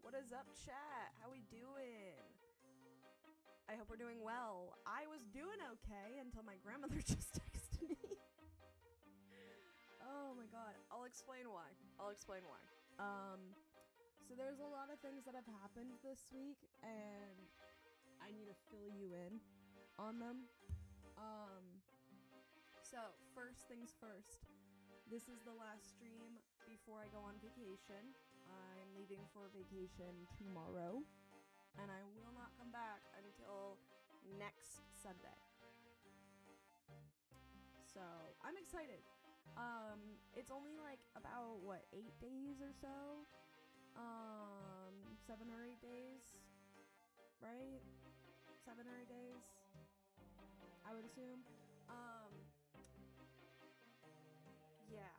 What is up, chat? How we doing? I hope we're doing well. I was doing okay until my grandmother just texted me. Oh my god. I'll explain why. So there's a lot of things that have happened this week, and I need to fill you in on them. So first things first. This is the last stream before I go on vacation. I'm leaving for vacation tomorrow, and I will not come back until next Sunday. So, I'm excited. It's only like about, 8 days or so? 7 or 8 days, right? 7 or 8 days, I would assume. Yeah.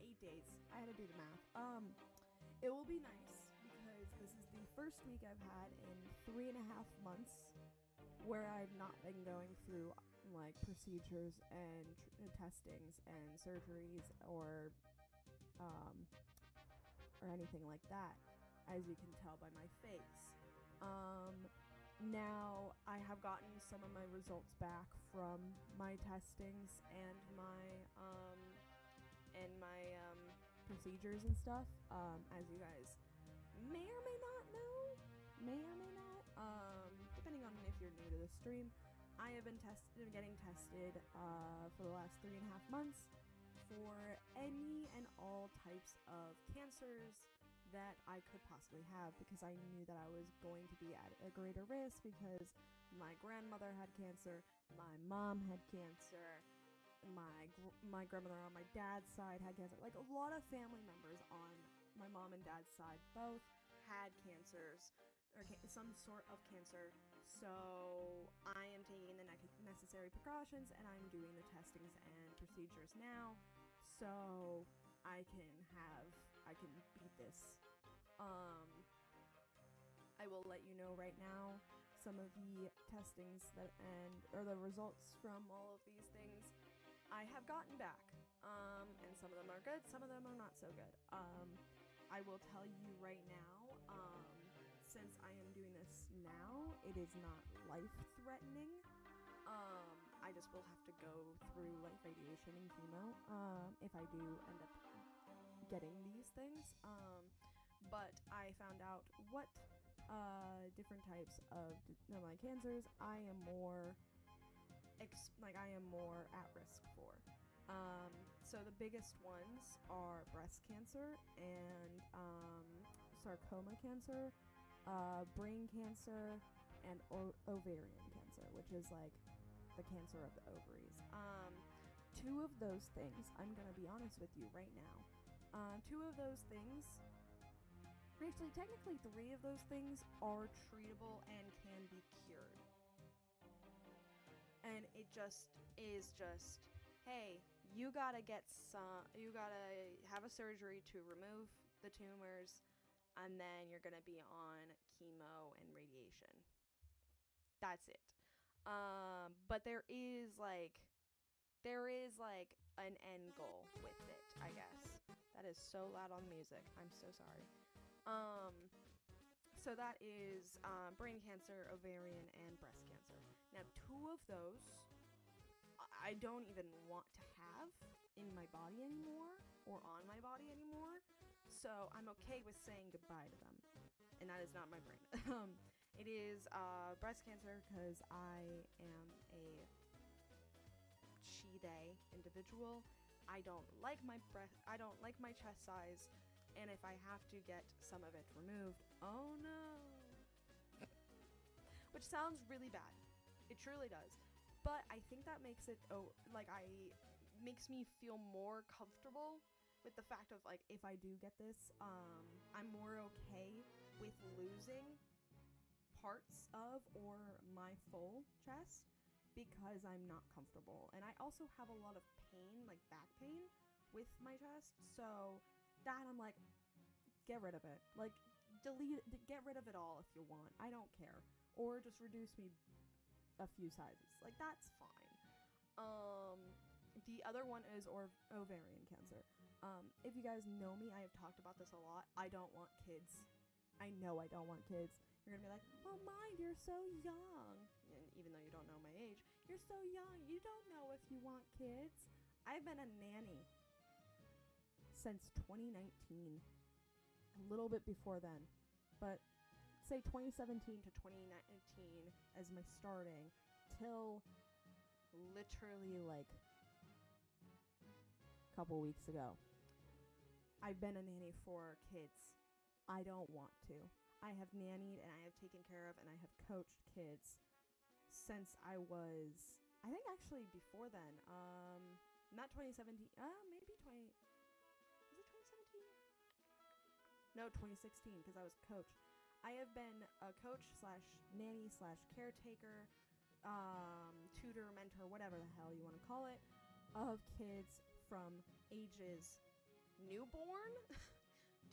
8 days. I had to do the math. It will be nice because this is the first week I've had in 3.5 months where I've not been going through like procedures and testings and surgeries or anything like that, as you can tell by my face. Now I have gotten some of my results back from my testings and my procedures and stuff, as you guys may or may not know, depending on if you're new to the stream. I have been getting tested for the last 3.5 months for any and all types of cancers that I could possibly have, because I knew that I was going to be at a greater risk because my grandmother had cancer, my mom had cancer, my grandmother on my dad's side had cancer. Like, a lot of family members on my mom and dad's side both had cancers or some sort of cancer. So I am taking the necessary precautions, and I'm doing the testings and procedures now, so I can beat this. I will let you know right now some of the testings or the results from all of these things I have gotten back. And some of them are good, some of them are not so good. I will tell you right now, since I am doing this now, it is not life-threatening. I just will have to go through like radiation and chemo, if I do end up getting these things. But I found out what different types of my cancers I am more at risk for. So the biggest ones are breast cancer and sarcoma cancer, brain cancer, and ovarian cancer, which is like the cancer of the ovaries. Two of those things, I'm gonna be honest with you right now. Two of those things, actually technically 3 of those things are treatable and can be cured. And it just is hey, you gotta have a surgery to remove the tumors, and then you're gonna be on chemo and radiation. That's it. But there is like an end goal with it, I guess. That is so loud on music. I'm so sorry. So that is brain cancer, ovarian, and breast cancer. Now, 2 of those I don't even want to have in my body anymore or on my body anymore. So I'm okay with saying goodbye to them. And that is not my brain. It is breast cancer because I am a she/they individual. I don't like my chest size, and if I have to get some of it removed, oh no. Which sounds really bad. It truly does. But I think that makes it makes me feel more comfortable with the fact of like, if I do get this, I'm more okay with losing parts of or my full chest because I'm not comfortable. And I also have a lot of pain, like back pain, with my chest. So that I'm like, get rid of it. Like, get rid of it all if you want. I don't care. Or just reduce me a few sizes. Like, that's fine. The other one is ovarian cancer. If you guys know me, I have talked about this a lot. I don't want kids. I know I don't want kids. You're gonna be like, well, Mind, you're so young. And even though you don't know my age, you're so young. You don't know if you want kids. I've been a nanny since 2019. A little bit before then. But say 2017 to 2019 as my starting till literally like a couple weeks ago. I've been a nanny for kids. I don't want to. I have nannied and I have taken care of and I have coached kids since I was, I think actually before then, not 2017, maybe was it 2017? No, 2016, because I was a coach. I have been a coach / nanny / caretaker, tutor, mentor, whatever the hell you want to call it, of kids from ages newborn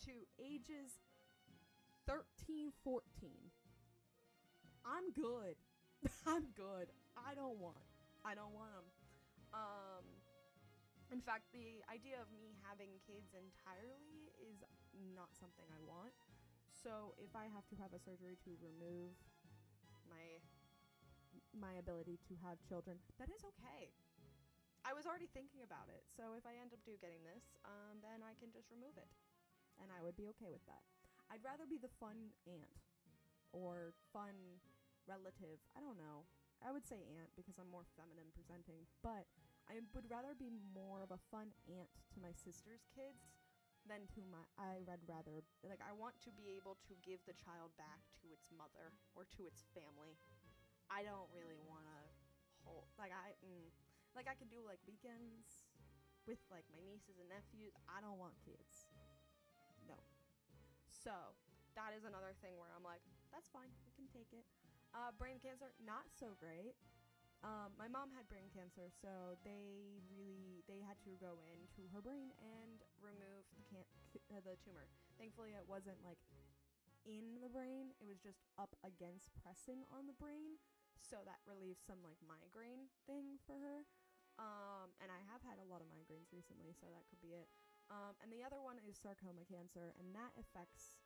to ages 13, 14. I'm good. I'm good. I don't want them. In fact, the idea of me having kids entirely is not something I want. So if I have to have a surgery to remove my ability to have children, that is okay. I was already thinking about it. So if I end up getting this, then I can just remove it. And I would be okay with that. I'd rather be the fun aunt or fun relative. I don't know. I would say aunt because I'm more feminine presenting, but I would rather be more of a fun aunt to my sister's kids than to I want to be able to give the child back to its mother or to its family. I don't really want to I could do like weekends with like my nieces and nephews. I don't want kids. No. So that is another thing where I'm like, that's fine, you can take it. Brain cancer, not so great. My mom had brain cancer, so they had to go into her brain and remove the tumor. Thankfully, it wasn't like in the brain; it was just up against, pressing on the brain, so that relieves some like migraine thing for her. And I have had a lot of migraines recently, so that could be it. And the other one is sarcoma cancer, and that affects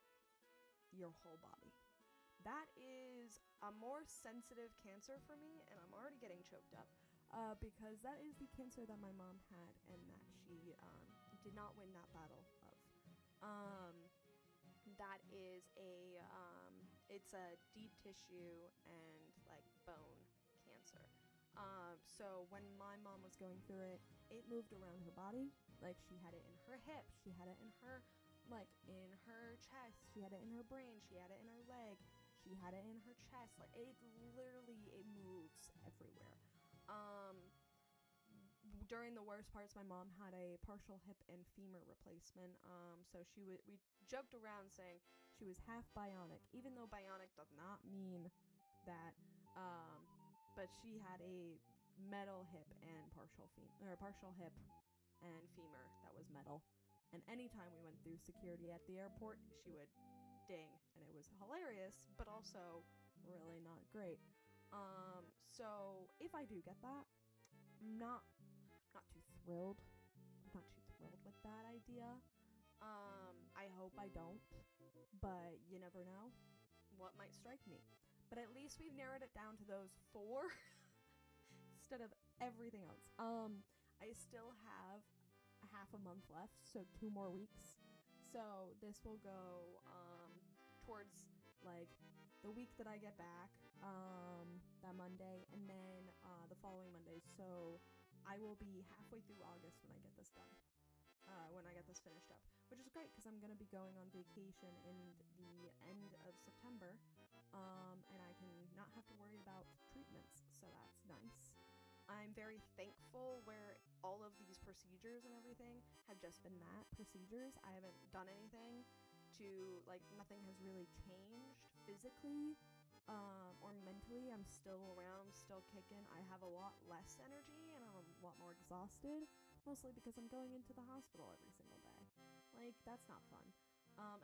your whole body. That is a more sensitive cancer for me, and I'm already getting choked up because that is the cancer that my mom had and that she did not win that battle of. That is it's a deep tissue and like bone cancer. So when my mom was going through it, it moved around her body. Like she had it in her hip, she had it in her chest, she had it in her brain, she had it in her leg. She had it in her chest. Like, it moves everywhere. During the worst parts, my mom had a partial hip and femur replacement. So we joked around saying she was half bionic, even though bionic does not mean that. But she had a metal hip and partial hip and femur that was metal. And anytime we went through security at the airport, she would ding, and it was hilarious, but also really not great. So if I do get that, I'm not too thrilled. I'm not too thrilled with that idea. I hope I don't, but you never know what might strike me. But at least we've narrowed it down to those 4 instead of everything else. I still have a half a month left, so 2 more weeks. So this will go towards like the week that I get back, that Monday, and then the following Monday. So I will be halfway through August when I get this done, when I get this finished up, which is great because I'm going to be going on vacation in the end of September, and I can not have to worry about treatments, so that's nice. I'm very thankful where all of these procedures and everything have just been that, procedures. I haven't done anything to, like, nothing has really changed physically or mentally. I'm still around, still kicking. I have a lot less energy and I'm a lot more exhausted, mostly because I'm going into the hospital every single day. Like, that's not fun.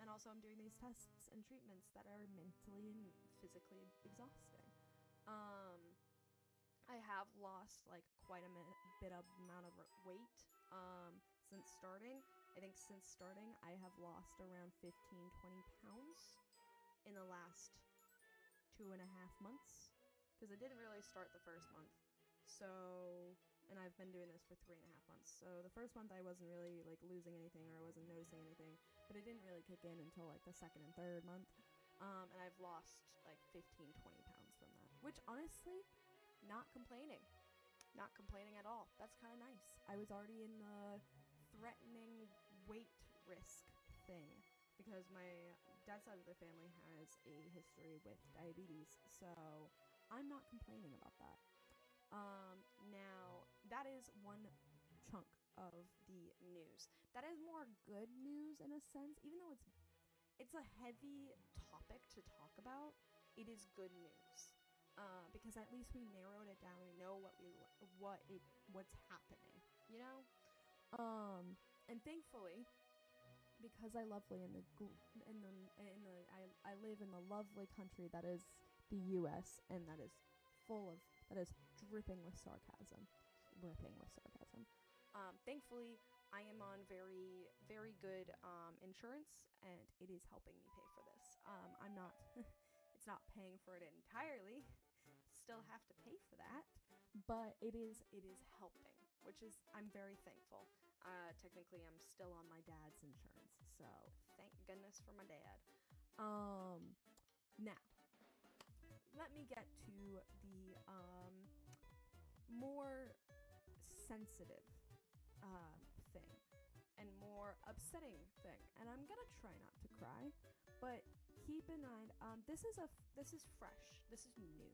And also I'm doing these tests and treatments that are mentally and physically exhausting. I have lost like quite a bit of amount of weight since starting. I think since starting I have lost around 15-20 pounds in the last 2.5 months, because I didn't really start the first month. So, and I've been doing this for 3.5 months. So the first month I wasn't really like losing anything, or I wasn't noticing anything, but it didn't really kick in until like the second and third month. And I've lost like 15-20 pounds from that, which honestly, not complaining at all. That's kind of nice. I was already in the threatening weight risk thing because my dad's side of the family has a history with diabetes, so I'm not complaining about that. Now that is one chunk of the news. That is more good news in a sense, even though it's a heavy topic to talk about. It is good news. Because at least we narrowed it down. We know what's happening, you know. And thankfully, because I live in the lovely country that is the U.S. and that is dripping with sarcasm. Thankfully, I am on very, very good insurance, and it is helping me pay for this. I'm not. It's not paying for it entirely. Still have to pay for that, but it is helping, which is, I'm very thankful. Technically I'm still on my dad's insurance, so thank goodness for my dad. Now let me get to the more sensitive thing and more upsetting thing, and I'm gonna try not to cry, but keep in mind, this is fresh, this is new.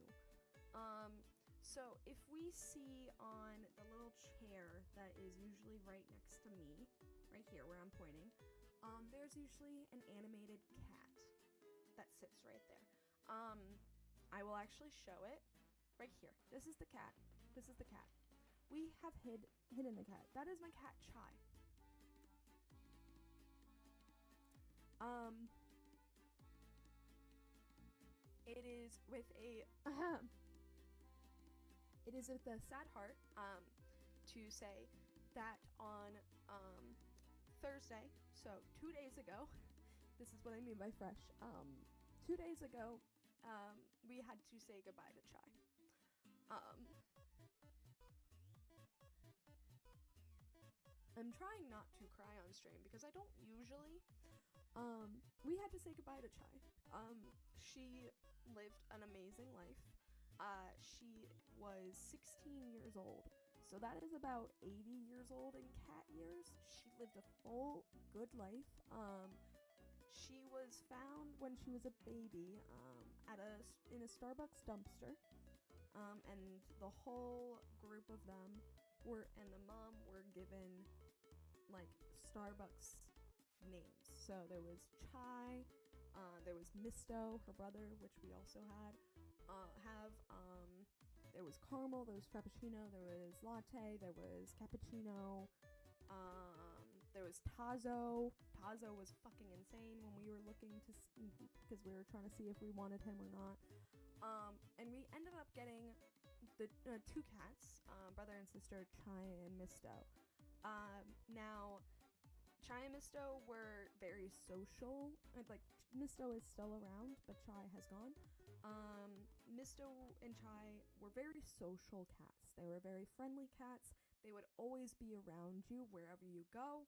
So if we see on the little chair that is usually right next to me, right here where I'm pointing, there's usually an animated cat. that sits right there. I will actually show it right here. This is the cat. This is the cat. We have hidden the cat. That is my cat Chai. It is with a it is with a sad heart to say that on Thursday, so 2 days ago, this is what I mean by fresh. 2 days ago, we had to say goodbye to Chai. I'm trying not to cry on stream because I don't usually. We had to say goodbye to Chai. She lived an amazing life. She was 16 years old, so that is about 80 years old in cat years. She lived a full, good life. She was found when she was a baby in a Starbucks dumpster, and the whole group of them and the mom were given like Starbucks names. So there was Chai, there was Misto, her brother, which we also there was caramel, there was frappuccino, there was latte, there was cappuccino, there was Tazo. Tazo was fucking insane when we were looking because we were trying to see if we wanted him or not. And we ended up getting the 2 cats, brother and sister, Chai and Misto. Now, Chai and Misto were very social. Like, Misto is still around, but Chai has gone. Misto and Chai were very social cats. They were very friendly cats. They would always be around you wherever you go.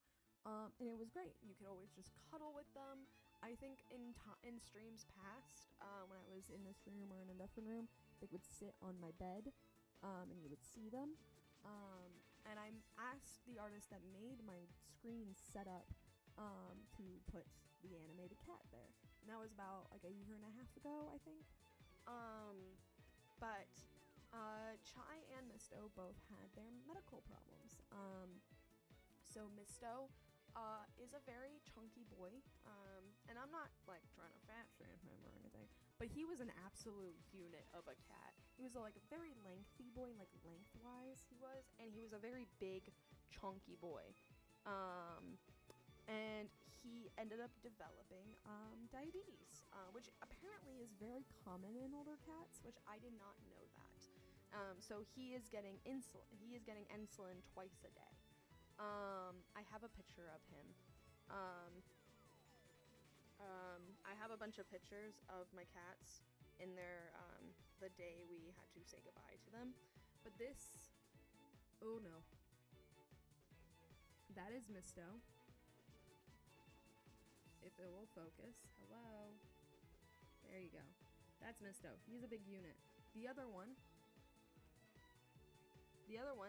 And it was great. You could always just cuddle with them. I think in streams past, when I was in this room or in a different room, they would sit on my bed, and you would see them. And I asked the artist that made my screen set up to put the animated cat there. And that was about like a year and a half ago, I think. But Chai and Misto both had their medical problems. So Misto is a very chunky boy, and I'm not like trying to fat shame him or anything, but he was an absolute unit of a cat. He was a very lengthy boy, like lengthwise he was, and he was a very big, chunky boy. And he ended up developing diabetes, which apparently is very common in older cats, which I did not know that. So he is getting insulin. He is getting insulin twice a day. I have a picture of him. I have a bunch of pictures of my cats in their the day we had to say goodbye to them. But this, oh no, that is Misto. If it will focus. Hello. There you go. That's Misto. He's a big unit. The other one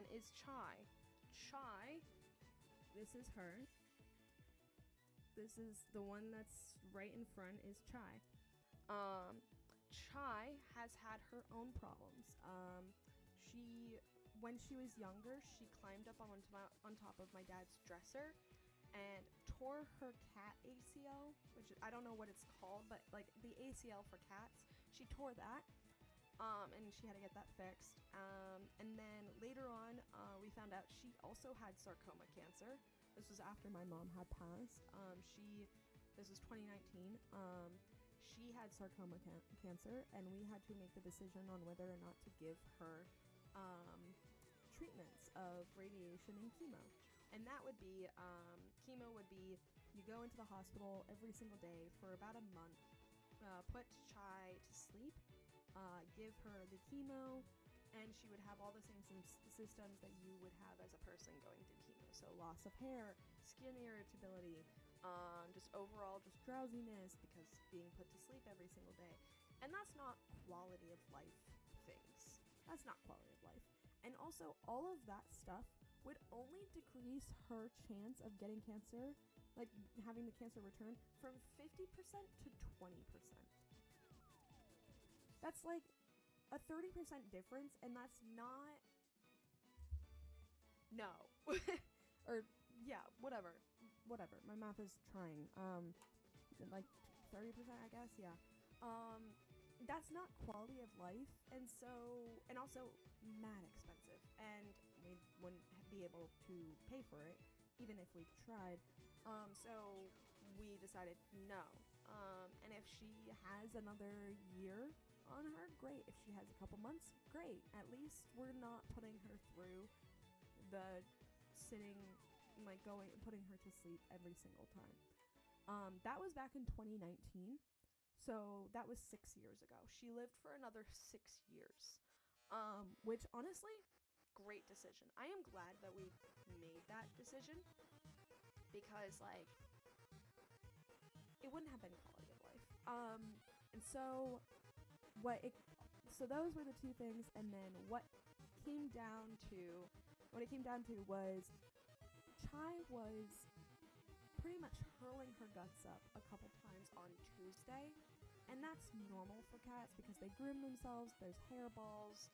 is Chai. Chai, this is her. This is the one that's right in front is Chai. Chai has had her own problems. When she was younger, she climbed up on top of my dad's dresser and tore her cat ACL, which I don't know what it's called, but like the ACL for cats, she tore that, and she had to get that fixed. And then later on, we found out she also had sarcoma cancer. This was after my mom had passed. This was 2019. She had sarcoma cancer, and we had to make the decision on whether or not to give her treatments of radiation and chemo. And that would be, chemo would be, you go into the hospital every single day for about a month, put Chai to sleep, give her the chemo, and she would have all the same systems that you would have as a person going through chemo. So loss of hair, skin irritability, just overall just drowsiness because being put to sleep every single day. And that's not quality of life things. That's not quality of life. And also, all of that stuff would only decrease her chance of getting cancer, like having the cancer return, from 50% to 20%. That's like a 30% difference, and that's not... No. Or, yeah, whatever. My math is trying. Like 30%, I guess. Yeah. Um, that's not quality of life, and also mad expensive, and we wouldn't be able to pay for it even if we tried. So we decided no. And if she has another year on her, great. If she has a couple months, great. At least we're not putting her through the sitting, like putting her to sleep every single time. That was back in 2019. So that was 6 years ago. She lived for another 6 years. Which honestly, great decision. I am glad that we made that decision because like it wouldn't have been quality of life. And so what it so those were the two things, and then came down to what it came down to was Chai was pretty much hurling her guts up a couple times on Tuesday, and that's normal for cats because they groom themselves. There's hairballs,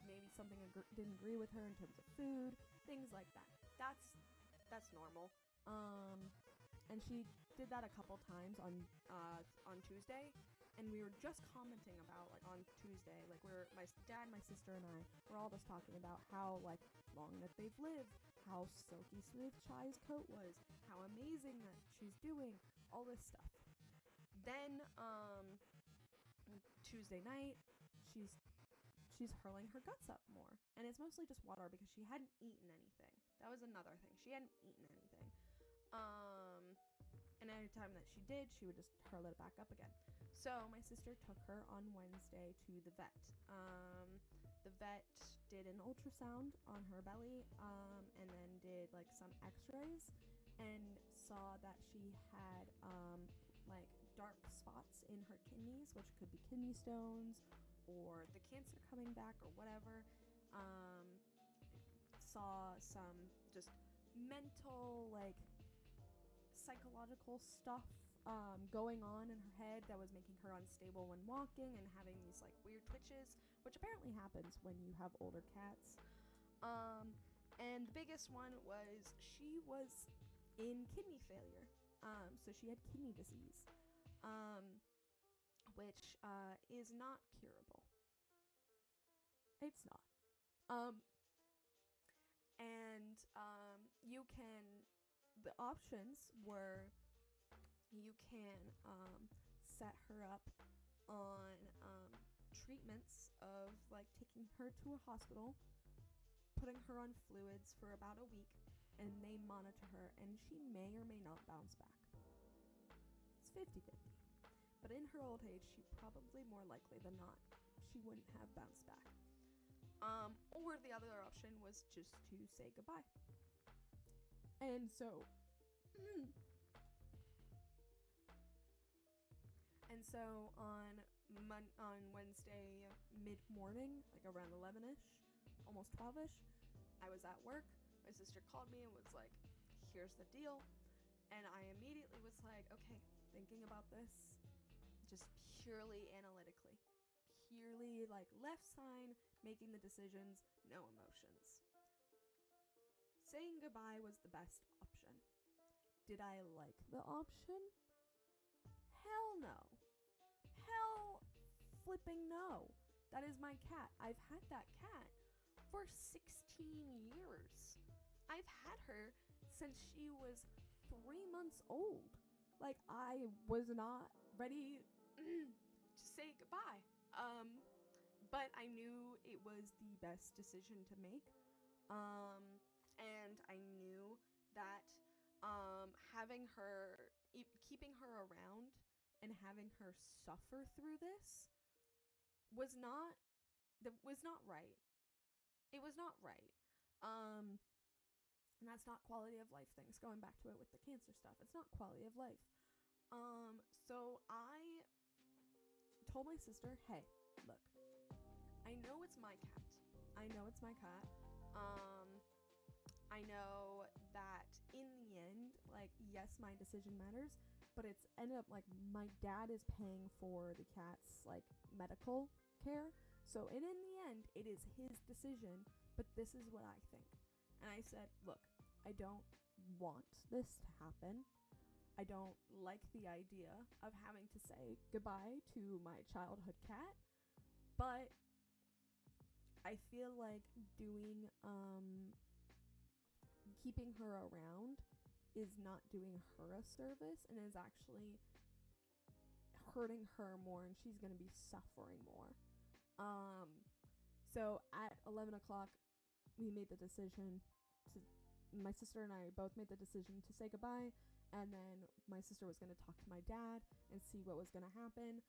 maybe something didn't agree with her in terms of food, things like that. That's normal. And she did that a couple times on Tuesday, and we were just commenting about like on Tuesday, like my dad, my sister, and I were all just talking about how like long that they've lived, how silky smooth Chai's coat was, how amazing that she's doing, all this stuff. Then Tuesday night, she's hurling her guts up more, and it's mostly just water because she hadn't eaten anything. That was another thing. She hadn't eaten anything. And every time that she did, she would just hurl it back up again. So my sister took her on Wednesday to the vet. The vet did an ultrasound on her belly, and then did like some x-rays, and saw that she had like dark spots in her kidneys, which could be kidney stones or the cancer coming back or whatever. Saw some just mental, like psychological stuff going on in her head that was making her unstable when walking and having these like weird twitches, which apparently happens when you have older cats. And the biggest one was she was in kidney failure. So she had kidney disease, which is not curable. It's not. The options were you can set her up on treatments of like taking her to a hospital, putting her on fluids for about a week, and they monitor her, and she may or may not bounce back. It's 50-50. But in her old age, she probably more likely than not, she wouldn't have bounced back. Or the other option was just to say goodbye. And so, on Wednesday mid-morning, like around 11ish, almost 12ish, I was at work. My sister called me and was like, "Here's the deal." And I immediately was like, okay, thinking about this just purely analytically. Purely like left sign, making the decisions, no emotions. Saying goodbye was the best option. Did I like the option? Hell no. Hell flipping no. That is my cat. I've had that cat for 16 years. I've had her since she was 3 months old. Like, I was not ready to say goodbye. But I knew it was the best decision to make. And I knew that having her, keeping her around and having her suffer through this was not right. It was not right. And that's not quality of life things. Going back to it with the cancer stuff, it's not quality of life. So I told my sister, hey, look, I know it's my cat. I know it's my cat. I know that in the end, like, yes, my decision matters, but it's ended up like my dad is paying for the cat's like medical care. So in the end, it is his decision, but this is what I think. And I said, look, I don't want this to happen. I don't like the idea of having to say goodbye to my childhood cat, but I feel like keeping her around is not doing her a service and is actually hurting her more, and she's going to be suffering more. So at 11 o'clock, my sister and I both made the decision to say goodbye, and then my sister was going to talk to my dad and see what was going to happen.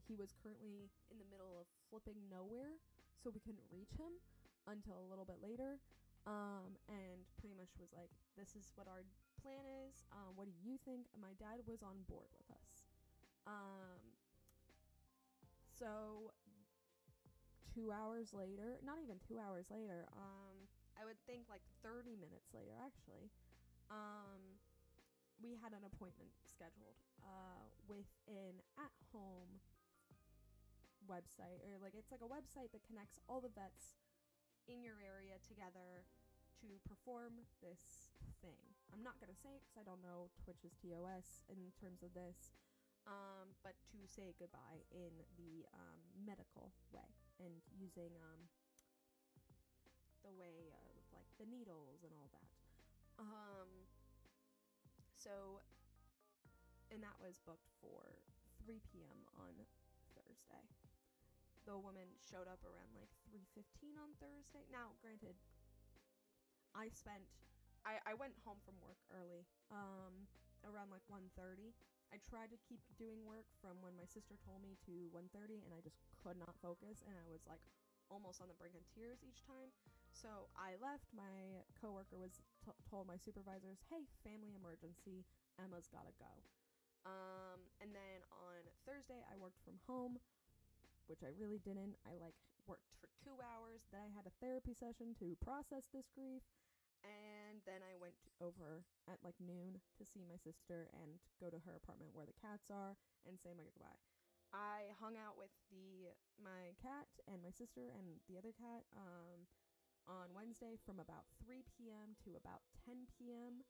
He was currently in the middle of flipping nowhere, so we couldn't reach him until a little bit later, and pretty much was like, this is what our plan is. What do you think? And my dad was on board with us. So 2 hours later, not even 2 hours later, I would think like 30 minutes later, actually, we had an appointment scheduled with an at-home website, or like it's like a website that connects all the vets in your area together to perform this thing. I'm not gonna say it because I don't know Twitch's TOS in terms of this, but to say goodbye in the medical way, and using the way of like the needles and all that. And that was booked for 3 p.m. on Thursday. The woman showed up around like 3:15 on Thursday. Now, granted, I went home from work early, around like 1:30. I tried to keep doing work from when my sister told me to 1:30, and I just could not focus, and I was like almost on the brink of tears each time. So I left. My coworker was told my supervisors, hey, family emergency, Emma's gotta go. And then on Thursday I worked from home, which I really didn't. I like worked for 2 hours. Then I had a therapy session to process this grief. And then I went over at like noon to see my sister and go to her apartment where the cats are and say my goodbye. I hung out with my cat and my sister and the other cat on Wednesday from about 3 p.m. to about 10 p.m.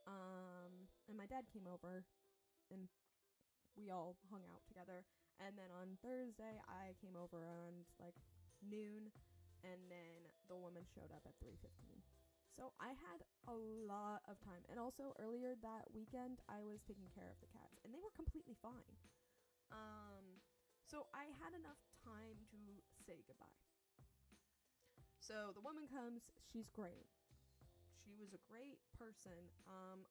And my dad came over and we all hung out together. And then on Thursday, I came over around like noon, and then the woman showed up at 3:15. So I had a lot of time. And also earlier that weekend, I was taking care of the cats, and they were completely fine. So I had enough time to say goodbye. So the woman comes, she's great. She was a great person. I'm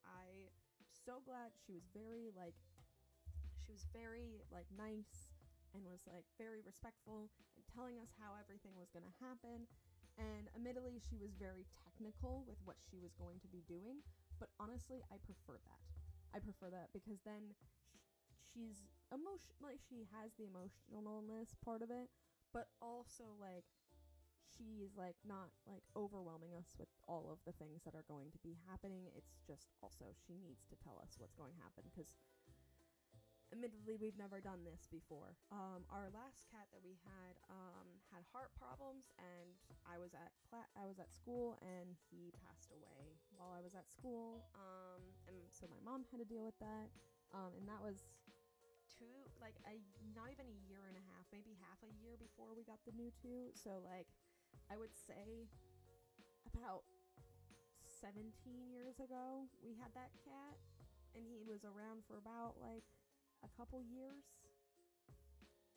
so glad. She was very nice, and was like very respectful and telling us how everything was going to happen. And admittedly, she was very technical with what she was going to be doing, but honestly, I prefer that. I prefer that because then she's she has the emotionalness part of it, but also like she's like not like overwhelming us with all of the things that are going to be happening. It's just also she needs to tell us what's going to happen, because admittedly, we've never done this before. Our last cat that we had heart problems, and I was at school, and he passed away while I was at school. And so my mom had to deal with that. And that was not even a year and a half, maybe half a year before we got the new two. So like, I would say about 17 years ago, we had that cat, and he was around for about like a couple years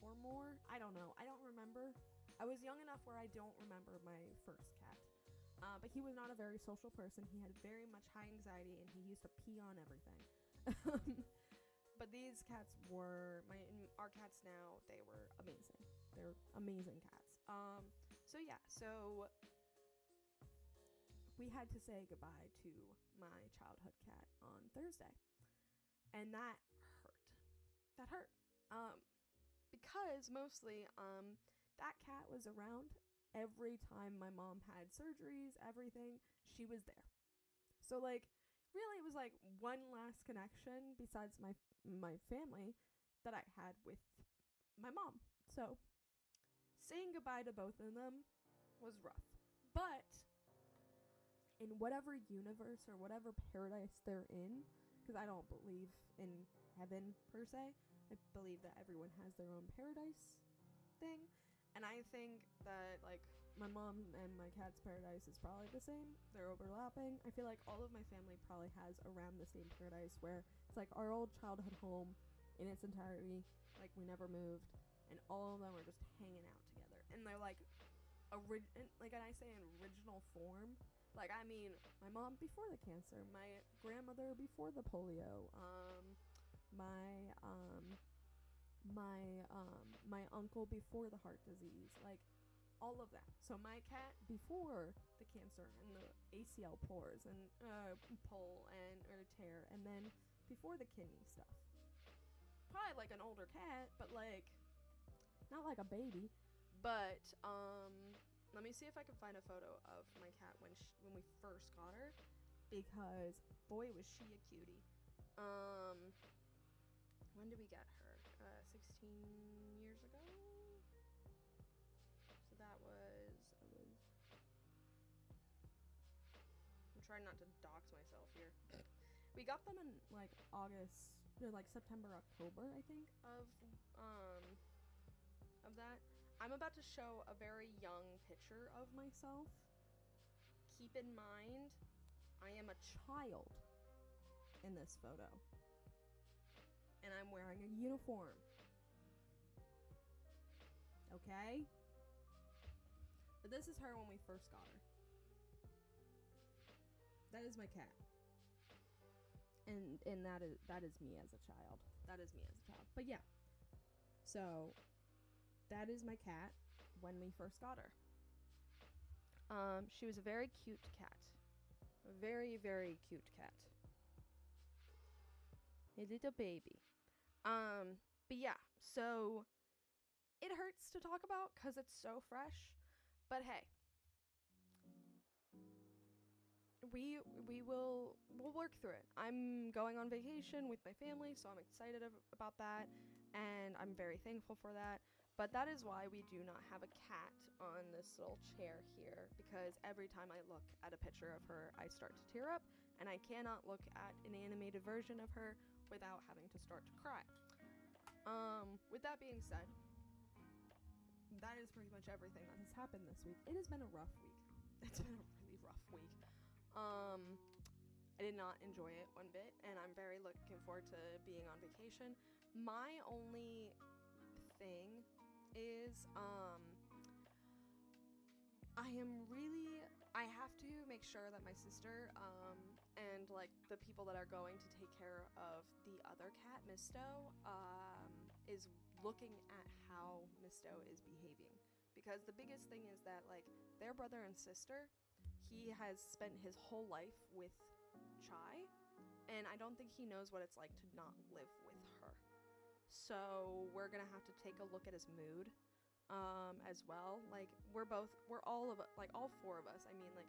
or more. I don't know. I don't remember. I was young enough where I don't remember my first cat. But he was not a very social person. He had very much high anxiety, and he used to pee on everything. But these cats were our cats now. They were amazing. They're amazing cats. So we had to say goodbye to my childhood cat on Thursday, and that hurt. Because mostly that cat was around every time my mom had surgeries, everything. She was there. So like, really, it was like one last connection besides my family that I had with my mom. So saying goodbye to both of them was rough. But in whatever universe or whatever paradise they're in, because I don't believe in heaven per se. I believe that everyone has their own paradise thing. And I think that, like, my mom and my cat's paradise is probably the same. They're overlapping. I feel like all of my family probably has around the same paradise, where it's like our old childhood home in its entirety, like we never moved, and all of them are just hanging out together. And they're like, and I say in original form. Like, I mean, my mom before the cancer, my grandmother before the polio, my uncle before the heart disease, like, all of that. So my cat before the cancer and the ACL pores and pull and or tear, and then before the kidney stuff. Probably like an older cat, but like not like a baby. But let me see if I can find a photo of my cat when we first got her, because boy was she a cutie. When did we get her? 16 years ago. So that was. I'm trying not to dox myself here. We got them in like August, or like September, October, I think, of that. I'm about to show a very young picture of myself. Keep in mind, I am a child in this photo. And I'm wearing a uniform. Okay? But this is her when we first got her. That is my cat. And that is me as a child. That is me as a child. But yeah. So that is my cat when we first got her. She was a very cute cat. A very, very cute cat. A little baby. But yeah, so it hurts to talk about because it's so fresh. But hey, we'll work through it. I'm going on vacation with my family, so I'm excited about that, and I'm very thankful for that. But that is why we do not have a cat on this little chair here, because every time I look at a picture of her, I start to tear up, and I cannot look at an animated version of her without having to start to cry. With that being said, that is pretty much everything that has happened this week. It has been a rough week. It's been a really rough week. I did not enjoy it one bit, and I'm very looking forward to being on vacation. My only thing is, I have to make sure that my sister, and like the people that are going to take care of the other cat, Misto, is looking at how Misto is behaving. Because the biggest thing is that, like, their brother and sister, he has spent his whole life with Chai, and I don't think he knows what it's like to not live with her. So we're gonna have to take a look at his mood, as well. Like, all four of us, I mean, like,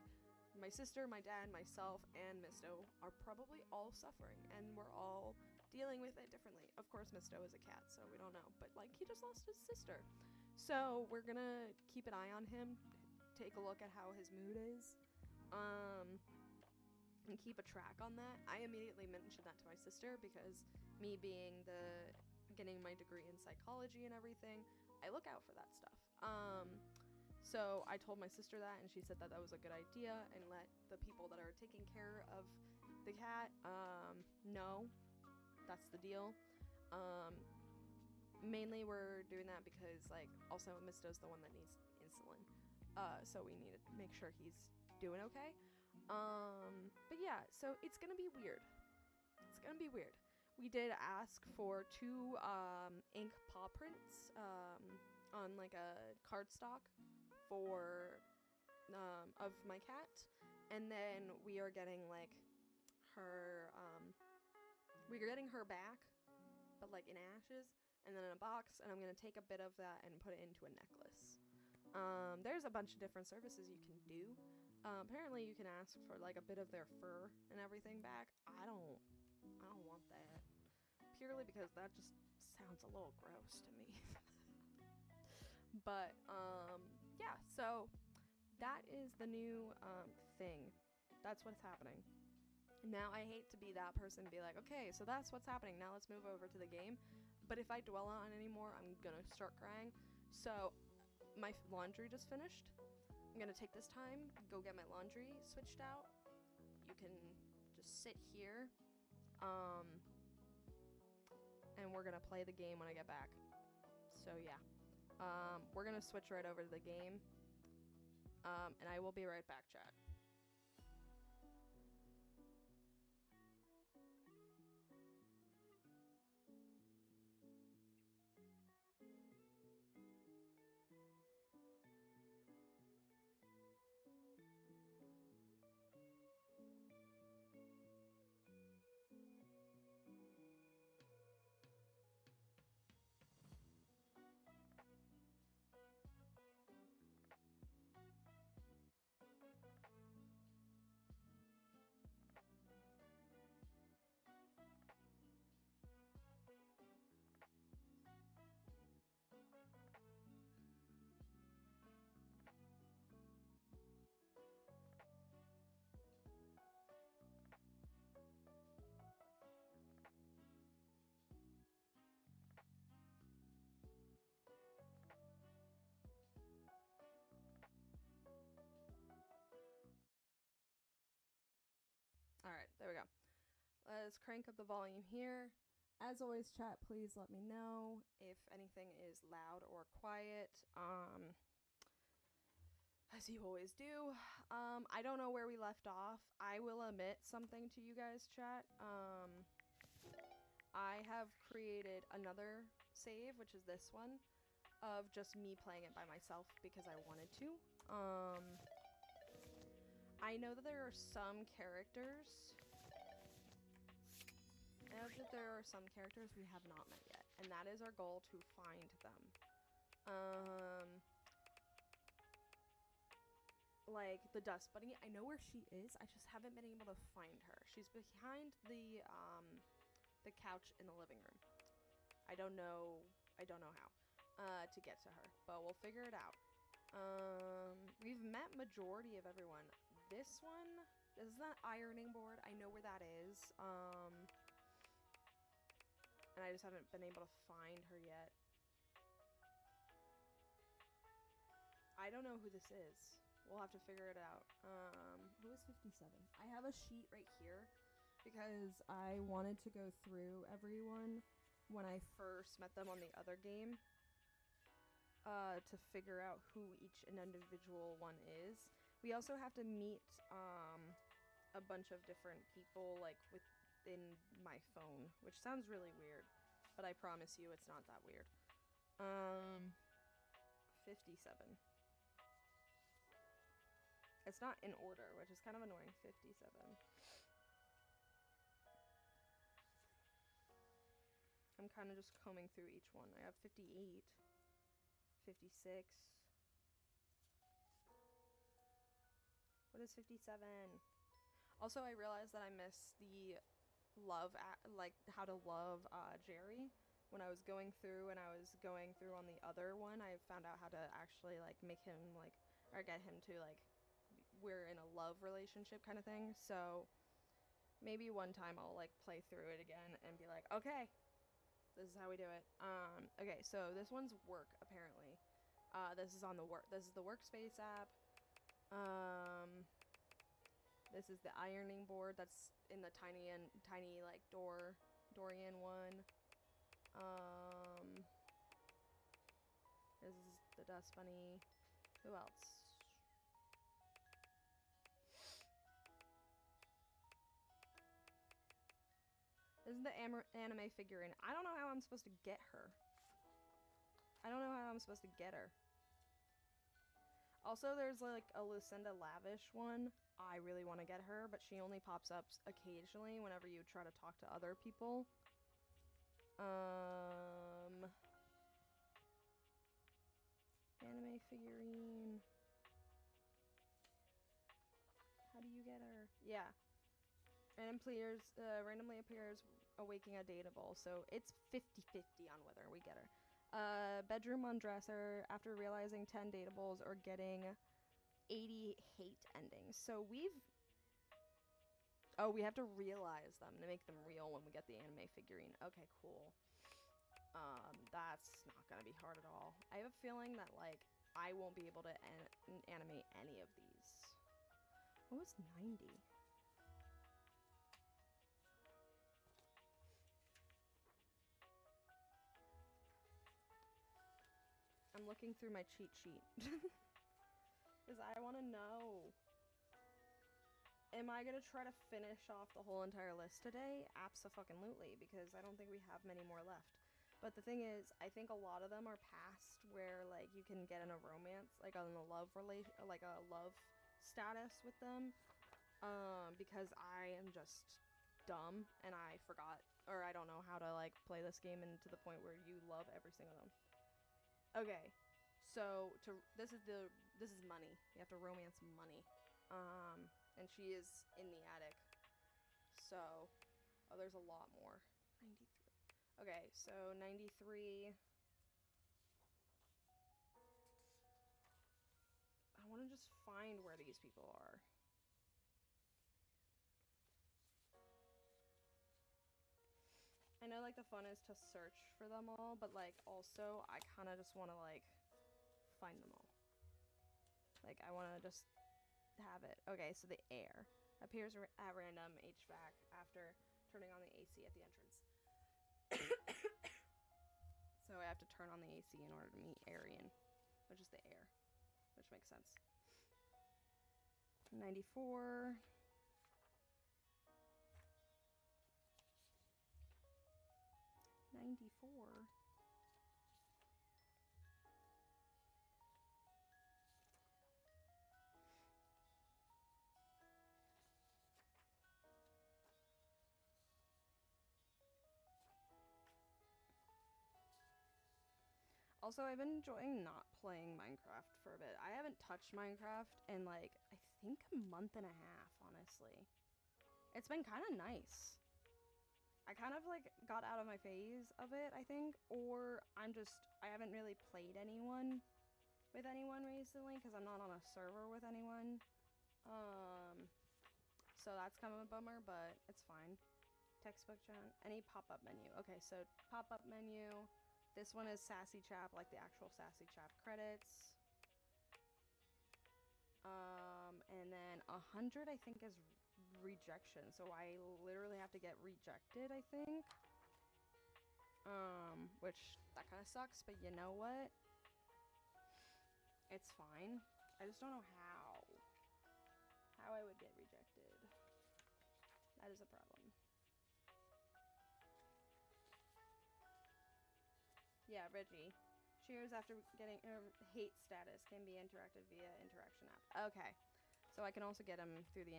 my sister, my dad, myself, and Misto are probably all suffering, and we're all dealing with it differently. Of course, Misto is a cat, so we don't know, but like, he just lost his sister. So we're gonna keep an eye on him, take a look at how his mood is, and keep a track on that. I immediately mentioned that to my sister because me getting my degree in psychology and everything, I look out for that stuff. So I told my sister that, and she said that was a good idea, and let the people that are taking care of the cat know that's the deal. Mainly we're doing that because, like, also Misto's the one that needs insulin, so we need to make sure he's doing okay. But yeah, so it's gonna be weird. We did ask for 2 ink paw prints on like a cardstock for of my cat, and then we are getting like her back, but like in ashes, and then in a box, and I'm gonna take a bit of that and put it into a necklace. There's a bunch of different services you can do. Apparently you can ask for like a bit of their fur and everything back. I don't want that, purely because that just sounds a little gross to me. But yeah, so that is the new thing. That's what's happening. Now, I hate to be that person and be like, okay, so that's what's happening. Now let's move over to the game. But if I dwell on it anymore, I'm gonna start crying. So, my laundry just finished. I'm gonna take this time, go get my laundry switched out. You can just sit here. And we're gonna play the game when I get back. So, yeah. We're gonna switch right over to the game. And I will be right back, chat. Alright, there we go. Let's crank up the volume here. As always, chat, please let me know if anything is loud or quiet. As you always do. I don't know where we left off. I will admit something to you guys, chat. I have created another save, which is this one, of just me playing it by myself because I wanted to. I know that there are some characters. We have not met yet, and that is our goal, to find them. Like the Dust Bunny, I know where she is. I just haven't been able to find her. She's behind the couch in the living room. I don't know how to get to her, but we'll figure it out. We've met majority of everyone. This is that ironing board. I know where that is. And I just haven't been able to find her yet. I don't know who this is. We'll have to figure it out. Who is 57? I have a sheet right here because I wanted to go through everyone when I first met them on the other game. To figure out who each individual one is. We also have to meet a bunch of different people, like, within my phone, which sounds really weird, but I promise you it's not that weird. 57. It's not in order, which is kind of annoying. 57. I'm kind of just combing through each one. I have 58. 56. What is 57? Also, I realized that I missed the how to love Jerry. When I was going through on the other one, I found out how to actually like make him like, or get him to like, we're in a love relationship kind of thing. So maybe one time I'll like play through it again and be like, okay, this is how we do it. Okay, so this one's work apparently. This is the workspace app. This is the ironing board that's in the tiny like Dorian one. This is the Dust Bunny. Who else? This is the anime figurine. I don't know how I'm supposed to get her. Also, there's like a Lucinda Lavish one. I really want to get her, but she only pops up occasionally whenever you try to talk to other people. Anime figurine. How do you get her? Yeah. Randomly appears awaking a dateable, so it's 50-50 on whether we get her. Bedroom undresser, after realizing 10 dateables or getting 80 hate endings. So we've Oh, we have to realize them to make them real when we get the anime figurine. Okay, cool. That's not gonna be hard at all. I have a feeling that, like, I won't be able to animate any of these. What was 90? I'm looking through my cheat sheet. Because I want to know. Am I going to try to finish off the whole entire list today? Abso-fucking-lutely, because I don't think we have many more left. But the thing is, I think a lot of them are past where, like, you can get in a romance, like, on a love like a love status with them. Because I am just dumb, and I forgot, or I don't know how to, like, play this game and to the point where you love every single one. Okay, so this is money. You have to romance money. And she is in the attic. So, oh, there's a lot more. 93. Okay, so 93. I want to just find where these people are. I know, like, the fun is to search for them all, but, like, also, I kind of just want to, like, find them all. Like, I want to just have it. Okay, so the air appears at random HVAC after turning on the AC at the entrance. So I have to turn on the AC in order to meet Arian, which is the air, which makes sense. 94. 94. Also, I've been enjoying not playing Minecraft for a bit. I haven't touched Minecraft in, like, I think a month and a half, honestly. It's been kind of nice. I kind of, like, got out of my phase of it, I think, or I haven't really played with anyone recently, because I'm not on a server with anyone. So that's kind of a bummer, but it's fine. Textbook chat, any pop-up menu. Okay, so pop-up menu. This one is Sassy Chap, like the actual Sassy Chap credits. And then 100, I think, is rejection. So I literally have to get rejected, I think. Which, that kind of sucks, but you know what? It's fine. I just don't know how. How I would get rejected. That is a problem. Yeah, Reggie. Cheers after getting hate status can be interacted via interaction app. Okay. So I can also get them through the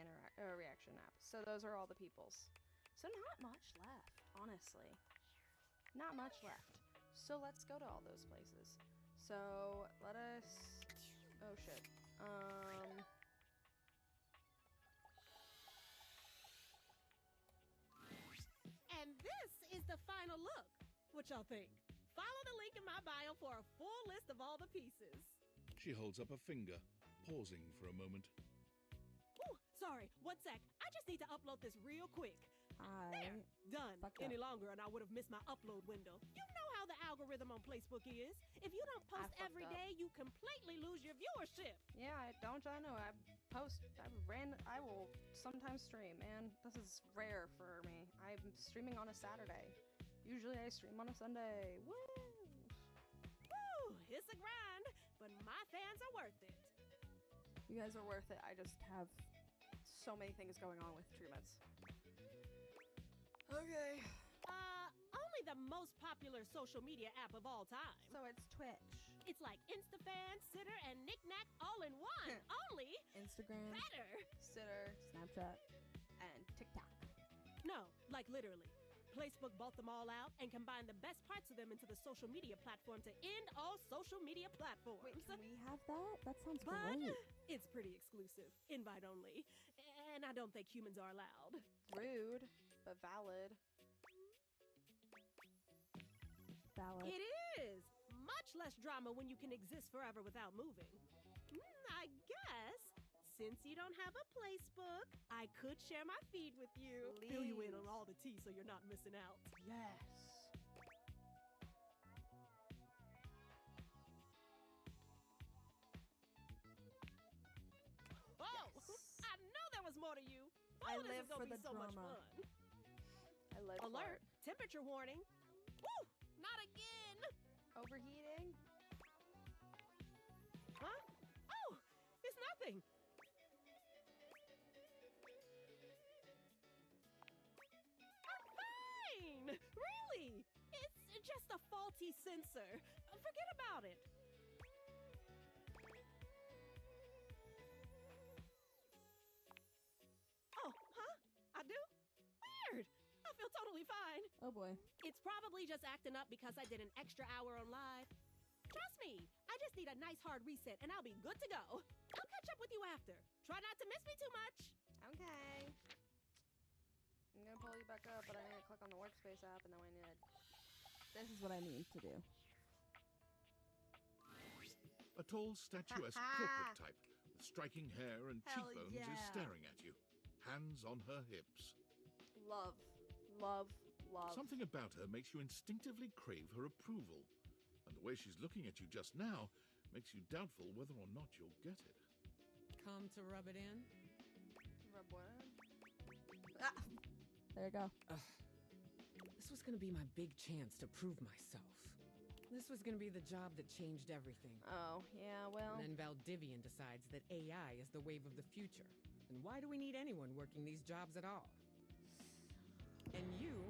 reaction app. So those are all the peoples. So not much left, honestly. Not much left. So let's go to all those places. So let us... Oh, shit. And this is the final look. What y'all think? Follow the link in my bio for a full list of all the pieces. She holds up a finger, pausing for a moment. Ooh, sorry, 1 sec. I just need to upload this real quick. There, done. Any longer and I would have missed my upload window. You know how the algorithm on Facebook is. If you don't post every day, you completely lose your viewership. Yeah, don't I know? I will sometimes stream, man. This is rare for me. I'm streaming on a Saturday. Usually I stream on a Sunday. Woo! Woo! It's a grind, but my fans are worth it. You guys are worth it. I just have so many things going on with treatments. Okay. Only the most popular social media app of all time. So it's Twitch. It's like InstaFan, Sitter, and Knick-Knack all in one. Only Instagram, better. Sitter, Snapchat, and TikTok. No, like literally. Facebook bought them all out and combined the best parts of them into the social media platform to end all social media platforms. Wait, can we have that? That sounds but great. It's pretty exclusive, invite only, and I don't think humans are allowed. Rude, but valid. Valid. It is! Much less drama when you can exist forever without moving. I guess. Since you don't have a place book, I could share my feed with you. Fill you in on all the tea so you're not missing out. Yes. Oh, Yes. I know there was more to you. I Oh, this live is gonna for be the so much drama. fun. I live for Alert! it. Temperature warning. Woo! Not again. Overheating? Huh? Oh, it's nothing. I'm fine. Really? It's just a faulty sensor. Forget about it. Oh, huh? I do? Weird. I feel totally fine. Oh boy. It's probably just acting up because I did an extra hour on live. Trust me, I just need a nice hard reset and I'll be good to go. I'll catch up with you after. Try not to miss me too much. Okay. I'm gonna pull you back up, but I need to click on the workspace app, and then I need to... This is what I need to do. A tall, statuesque corporate type with striking hair and Hell cheekbones is yeah. staring at you, hands on her hips. Love. Love. Love. Something about her makes you instinctively crave her approval, and the way she's looking at you just now makes you doubtful whether or not you'll get it. Come to rub it in? Rub what? Ah. There you go. This was gonna be my big chance to prove myself. This was gonna be the job that changed everything. Oh, yeah, well... And then Valdivian decides that AI is the wave of the future. And why do we need anyone working these jobs at all? And you,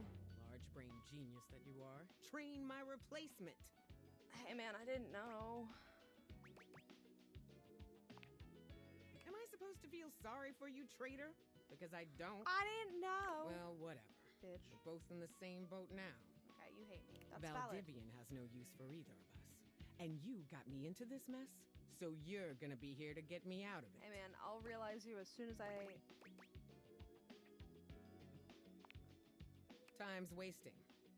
large-brained genius that you are, train my replacement. Hey, man, I didn't know. Am I supposed to feel sorry for you, traitor? Because I don't. I didn't know. Well, whatever. Bitch. We're both in the same boat now. Okay, you hate me. That's valid. Valdivian has no use for either of us. And you got me into this mess, so you're gonna be here to get me out of it. Hey, man, I'll realize you as soon as I... Time's wasting.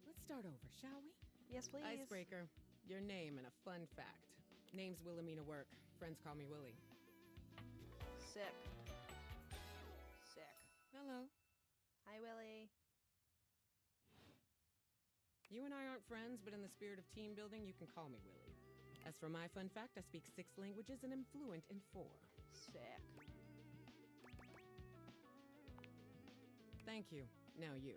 Let's start over, shall we? Yes, please. Icebreaker. Your name and a fun fact. Name's Wilhelmina Work. Friends call me Willie. Sick. Sick. Hello. Hi, Willie. You and I aren't friends, but in the spirit of team building, you can call me Willie. As for my fun fact, I speak 6 languages and am fluent in 4. Sick. Thank you. Now you.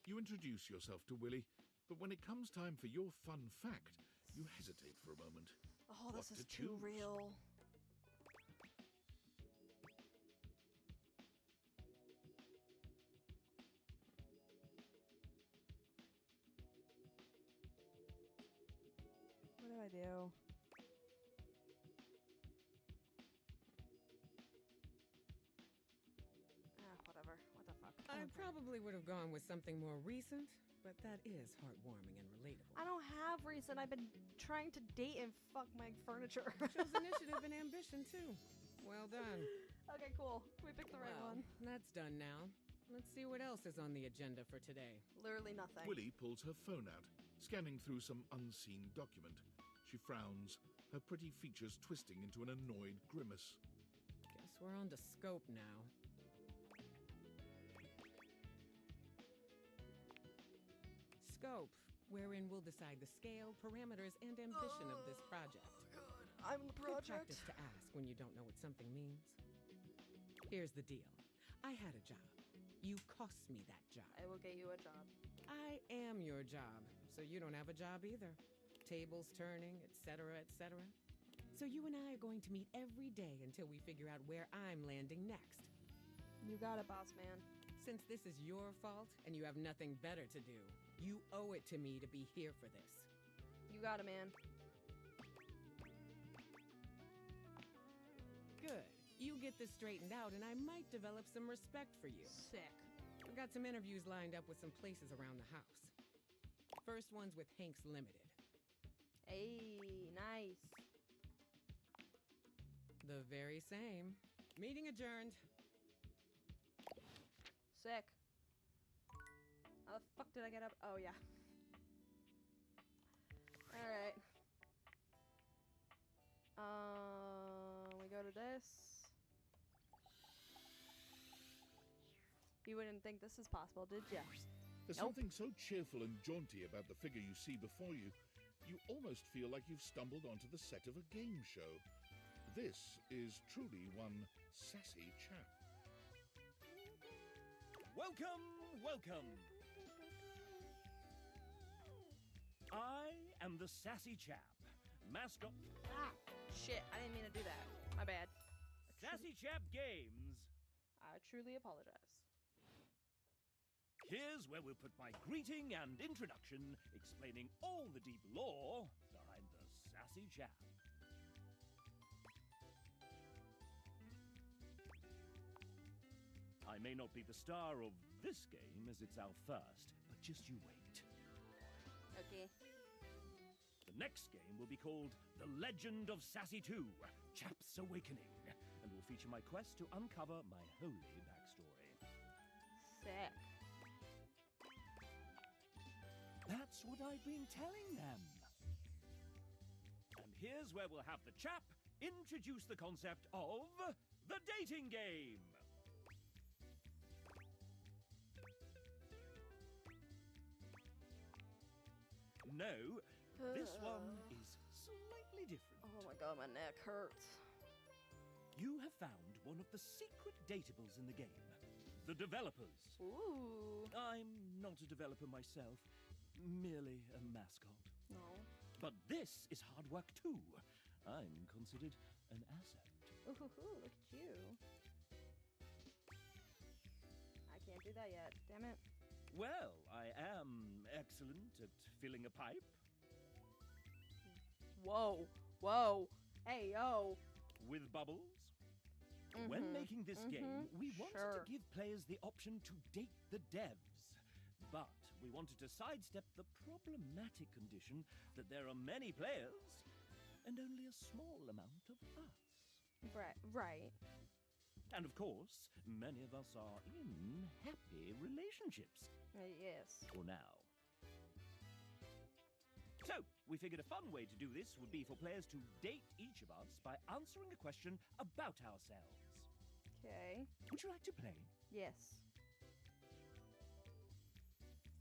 You introduce yourself to Willie, but when it comes time for your fun fact, you hesitate for a moment. Oh, What this is to too choose? real. What do I do? Whatever. What the fuck? I Okay. probably would have gone with something more recent, but that is heartwarming and relatable. I don't have reason. I've been trying to date and fuck my furniture. Shows initiative and ambition, too. Well done. Okay, cool. We picked the right Well, one. that's done now. Let's see what else is on the agenda for today. Literally nothing. Willie pulls her phone out, scanning through some unseen document. She frowns, her pretty features twisting into an annoyed grimace. Guess we're on to scope now. Scope, wherein we'll decide the scale, parameters, and ambition of this project. God, I'm the Good project. practice to ask when you don't know what something means. Here's the deal. I had a job. You cost me that job. I will get you a job. I am your job, so you don't have a job either. Tables turning, etc., etc. So you and I are going to meet every day until we figure out where I'm landing next. You got it, Boss man. Since this is your fault and you have nothing better to do, you owe it to me to be here for this. You got it, man. Good. You get this straightened out and I might develop some respect for you. Sick. I've got some interviews lined up with some places around the house. First one's with Hanks Limited. Hey, nice. The very same. Meeting adjourned. Sick. How the fuck did I get up? Oh, yeah. Alright. to this. You wouldn't think this is possible, did ya? There's Nope. something so cheerful and jaunty about the figure you see before you, you almost feel like you've stumbled onto the set of a game show. This is truly one sassy chap. Welcome, welcome. I am the sassy chap, mascot. Ah, shit, I didn't mean to do that. My bad. Sassy Chap Games. I truly apologize. Here's where we'll put my greeting and introduction, explaining all the deep lore behind the sassy chap. I may not be the star of this game as it's our first, but just you wait. Okay. The next game will be called The Legend of Sassy 2, Chap's Awakening, and will feature my quest to uncover my holy backstory. Sick. That's what I've been telling them. And here's where we'll have the chap introduce the concept of the dating game. No, this one is slightly different. Oh my god, my neck hurts. You have found one of the secret datables in the game. The developers. Ooh. I'm not a developer myself, merely a mascot. No. But this is hard work too. I'm considered an asset. Ooh, look at you. I can't do that yet. Damn it. Well, I am excellent at filling a pipe. Whoa. Whoa. Hey, yo. With bubbles. When making this game, we wanted Sure. to give players the option to date the devs. But we wanted to sidestep the problematic condition that there are many players and only a small amount of us. Right. And of course, many of us are in happy relationships. Yes. For now. So, we figured a fun way to do this would be for players to date each of us by answering a question about ourselves. Okay. Would you like to play? Yes.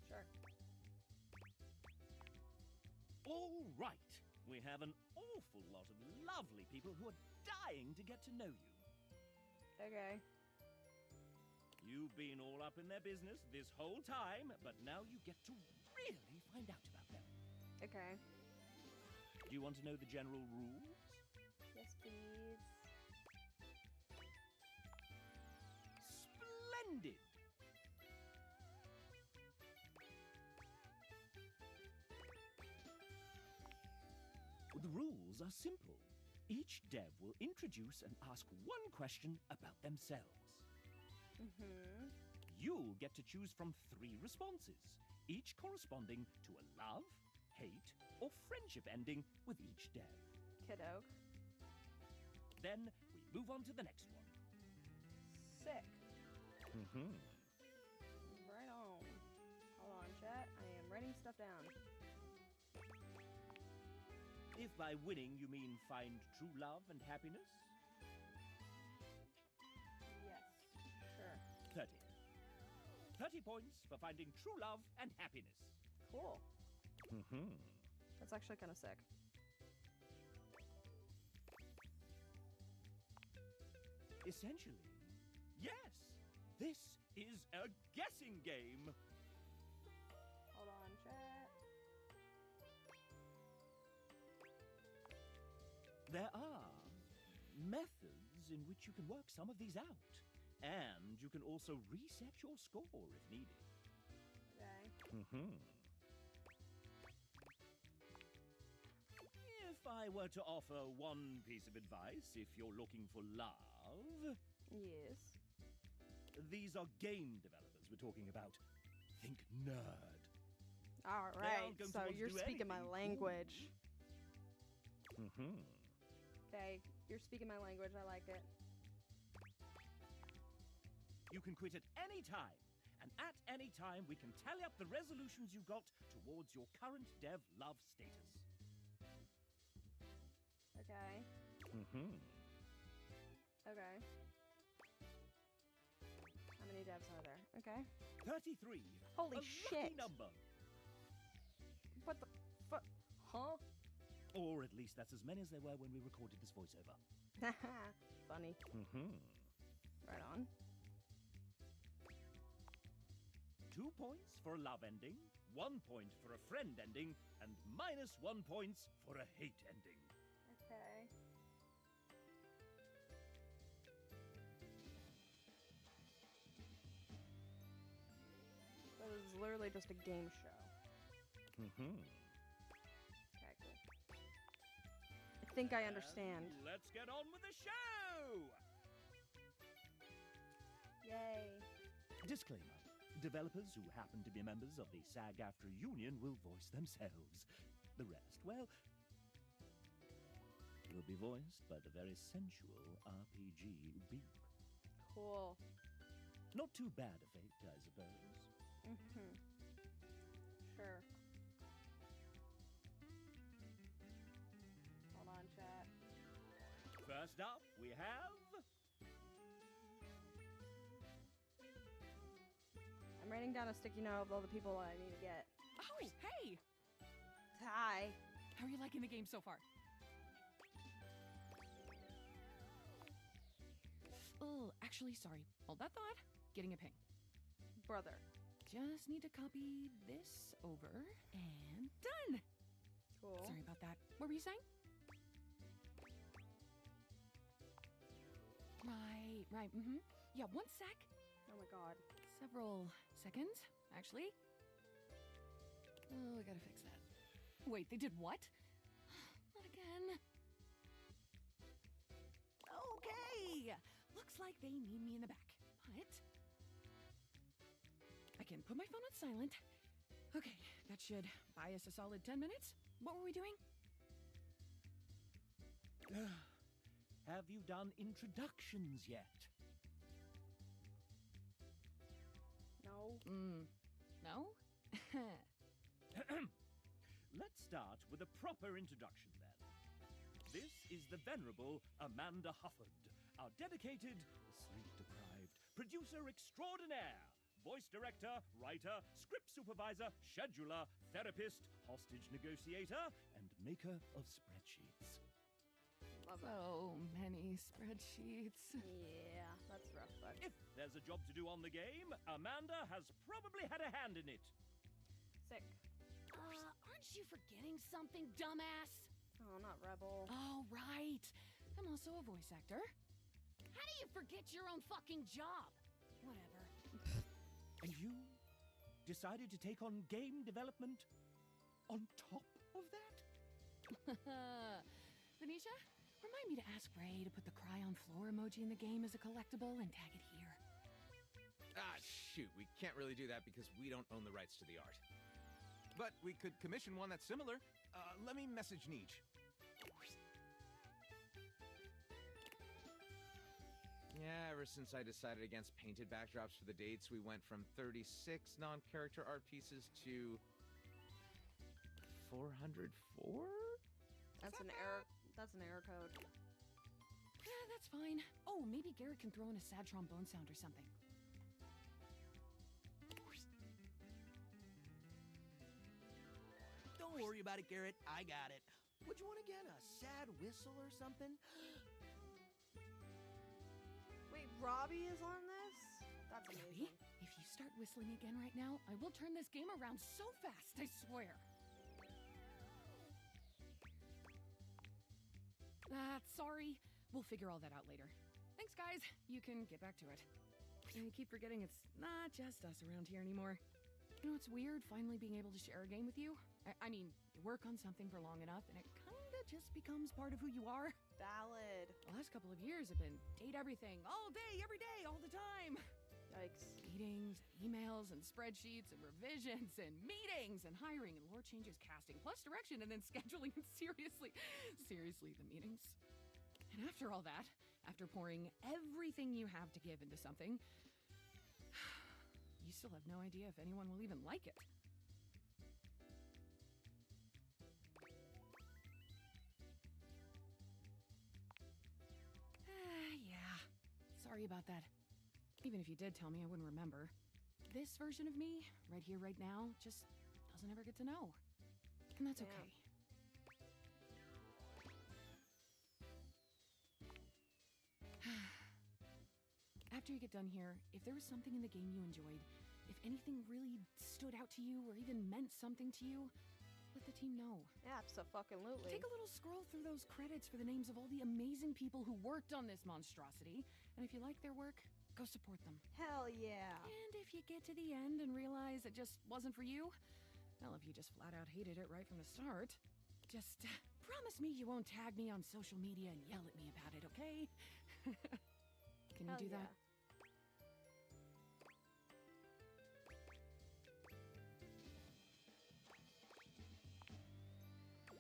Sure. All right. We have an awful lot of lovely people who are dying to get to know you. Okay. You've been all up in their business this whole time, but now you get to really find out about them. Okay. Do you want to know the general rules? Yes, please. Splendid! The rules are simple. Each dev will introduce and ask one question about themselves. You'll get to choose from 3 responses, each corresponding to a love, hate, or friendship ending with each dev. Kiddo. Then we move on to the next one. Sick. Right on. Hold on, chat. I am writing stuff down. If by winning you mean find true love and happiness, Yes. Sure. 30. 30 points for finding true love and happiness. Cool. That's actually kind of sick. Essentially, yes, this is a guessing game. Hold on, chat. There are methods in which you can work some of these out. And you can also reset your score if needed. Okay. If I were to offer one piece of advice if you're looking for love, Yes. these are game developers we're talking about. Think nerd. All They right. aren't going to So want to you're do speaking my anything language. cool. Okay. You're speaking my language. I like it. You can quit at any time, and at any time we can tally up the resolutions you got towards your current dev love status. Okay. Okay. How many devs are there? Okay. 33. Holy a shit. Lucky number. What the fuck? Huh? Or at least that's as many as there were when we recorded this voiceover. Funny. Mm-hmm. Right on. 2 points for a love ending, 1 point for a friend ending, and -1 points for a hate ending. Okay. So this is literally just a game show. Mm-hmm. Okay, cool. I think I understand. And let's get on with the show! Yay. Disclaimer. Developers who happen to be members of the SAG-AFTRA union will voice themselves. The rest, well, will be voiced by the very sensual RPG Beep. Cool. Not too bad a fate, I suppose. Mm-hmm. Sure. Hold on, chat. First up, we have... I'm writing down a sticky note of all the people I need to get. Oh, hey! Hi. How are you liking the game so far? Oh, actually, sorry. Hold that thought. Getting a ping. Brother. Just need to copy this over and done! Cool. Sorry about that. What were you saying? Right, mm-hmm. Yeah, 1 sec. Oh my god. Several seconds, actually. Oh, I gotta fix that. Wait, they did what? Not again. Okay! Looks like they need me in the back, but I can put my phone on silent. Okay, that should buy us a solid 10 minutes. What were we doing? Have you done introductions yet? No. No? Let's start with a proper introduction then. This is the venerable Amanda Hufford, our dedicated, sleep-deprived producer extraordinaire, voice director, writer, script supervisor, scheduler, therapist, hostage negotiator, and maker of spreadsheets. Love it. So many spreadsheets. Yeah, that's rough, bud. If there's a job to do on the game, Amanda has probably had a hand in it. Sick. Aren't you forgetting something, dumbass? Oh, not Rebel. Oh, right. I'm also a voice actor. How do you forget your own fucking job? Whatever. And you decided to take on game development on top of that? Venetia, remind me to ask Ray to put the cry on floor emoji in the game as a collectible and tag it here. Ah, shoot, we can't really do that because we don't own the rights to the art. But we could commission one that's similar. Let me message Neej. Yeah, ever since I decided against painted backdrops for the dates, we went from 36 non-character art pieces to 404? That's an error. That's an error code. That's fine. Oh, maybe Garrett can throw in a sad trombone sound or something. Don't worry about it, Garrett. I got it. Would you want again a sad whistle or something? Wait, Robbie is on this? That's Robbie, amazing. if you start whistling again right now, I will turn this game around so fast, I swear. Sorry. We'll figure all that out later. Thanks, guys. You can get back to it. I keep forgetting it's not just us around here anymore. You know, it's weird finally being able to share a game with you. I mean, you work on something for long enough, and it kinda just becomes part of who you are. Valid. The last couple of years have been date everything, all day, every day, all the time. Yikes. Meetings, and emails, and spreadsheets, and revisions, and meetings, and hiring, and lore changes, casting, plus direction, and then scheduling, and seriously, the meetings. And after all that, after pouring everything you have to give into something, you still have no idea if anyone will even like it. Yeah, sorry about that. Even if you did tell me, I wouldn't remember. This version of me, right here, right now, just doesn't ever get to know. And that's okay. After you get done here, if there was something in the game you enjoyed, if anything really stood out to you or even meant something to you, let the team know. Abso-fucking-lutely. Take a little scroll through those credits for the names of all the amazing people who worked on this monstrosity, and if you like their work, go support them. Hell yeah. And if you get to the end and realize it just wasn't for you, well, if you just flat out hated it right from the start, just promise me you won't tag me on social media and yell at me about it, okay? Can you do that?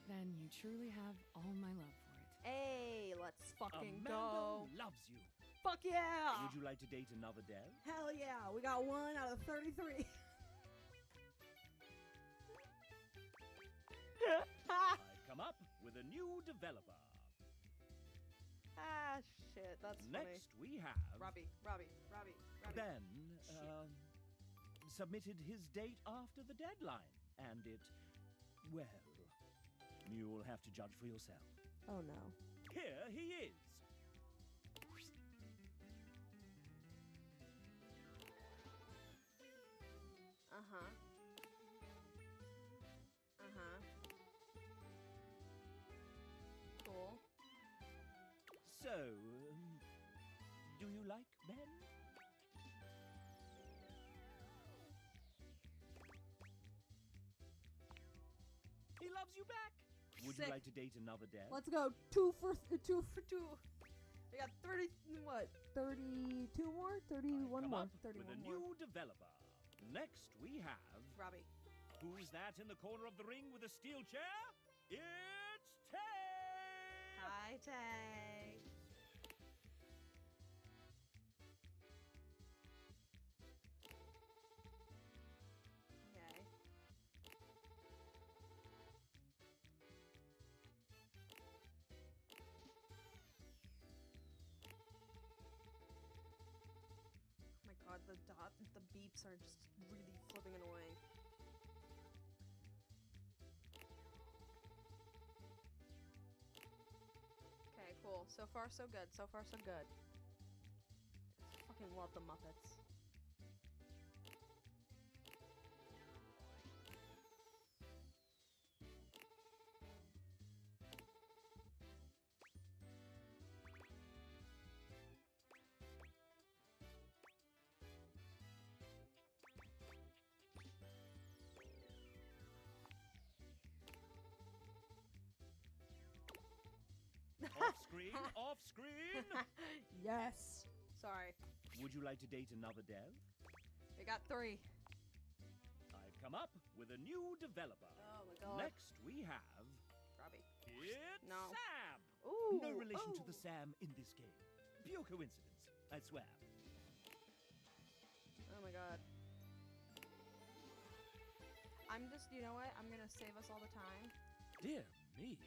Then you truly have all my love for it. Hey, let's fucking Amanda go. loves you. Fuck yeah. Would you like to date another dev? Hell yeah, we got 1 out of 33. I've come up with a new developer. Ah, shit, that's funny. Next we have Robbie. Ben submitted his date after the deadline, and it, well, you'll have to judge for yourself. Oh no. Here he is. Uh-huh. Cool. So, do you like Ben? He loves you back. Would Sick. you like to date another dev? Let's go. 2 for 2. We got 30, what? 32 more? 31 Come more. up 31 with a more. new developer. Next we have... Robbie. Who's that in the corner of the ring with a steel chair? It's Tay! Hi, Tay. Okay. Oh my god, the beeps are just really flipping annoying. Okay, cool. So far, so good. So far, so good. I fucking love the Muppets. Off screen, off screen! Yes. Sorry. Would you like to date another dev? We got 3. I've come up with a new developer. Oh my god. Next we have... Robbie. It's No. Sam! Ooh. No relation to ooh. the Sam in this game. Pure coincidence, I swear. Oh my god. I'm just, you know what? I'm gonna save us all the time. Dear me.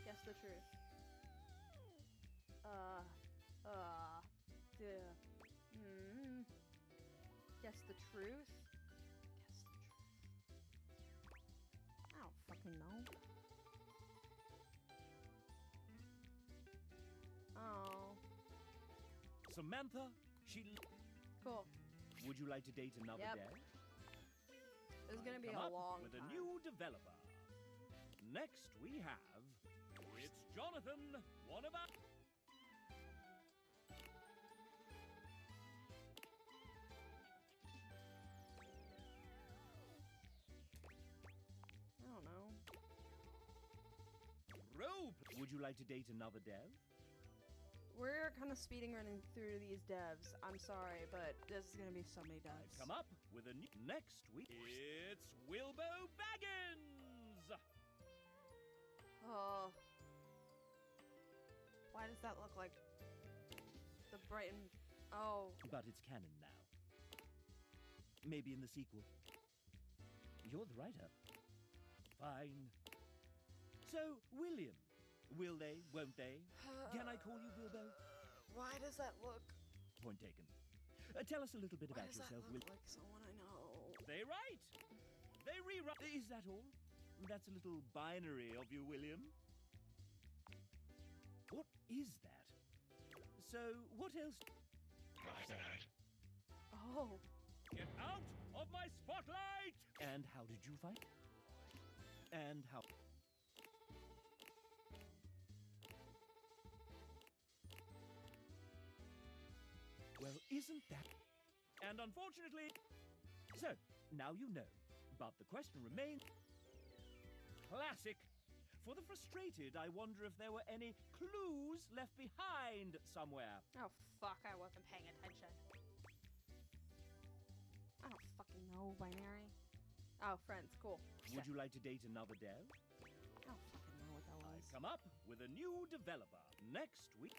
Guess the truth. Guess the truth? Guess the truth. I don't fucking know. Oh. Samantha, she... Cool. Would you like to date another Yep. dev? This is gonna be Come a up long with time. a new developer. Next we have... It's Jonathan, one of our... I don't know. Rope. Would you like to date another dev? We're kind of speeding running through these devs. I'm sorry, but this is gonna be so many devs. Come up with a new... Next week, it's Wilbo Baggins! Oh. Why does that look like the Brighton? Oh. But it's canon now. Maybe in the sequel. You're the writer. Fine. So, William. Will they, won't they? Can I call you Bilbo? Why does that look... Point taken. Tell us a little bit about yourself, Why does that look like someone I know? They write! They rewrite! Is that all? That's a little binary of you, William. What is that? So, what else? My bad. Oh. Get out of my spotlight! And how did you fight? And how... Well, isn't that... And unfortunately... So, now you know. But the question remains... Classic. For the frustrated, I wonder if there were any clues left behind somewhere. Oh, fuck, I wasn't paying attention. I don't fucking know, binary. Oh, friends, cool. Would you like to date another dev? I don't fucking know what that was. I've come up with a new developer next week.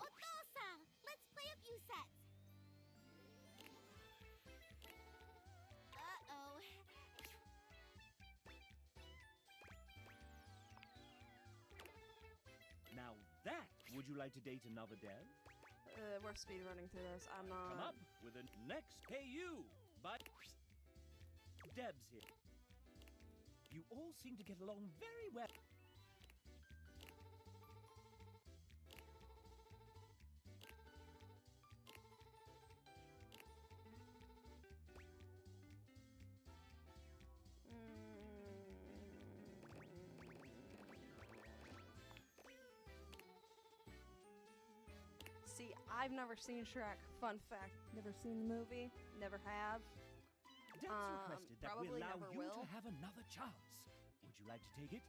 Otosa! Let's play a few sets. Uh-oh. Now that, would you like to date another dev? We're speedrunning through this. I'm not... Come up with a next Hey You by Debs here. You all seem to get along very well. See, I've never seen Shrek. Fun fact, never seen the movie. Never have. Debs requested that we probably allow never you will. to have another chance. Would you like to take it?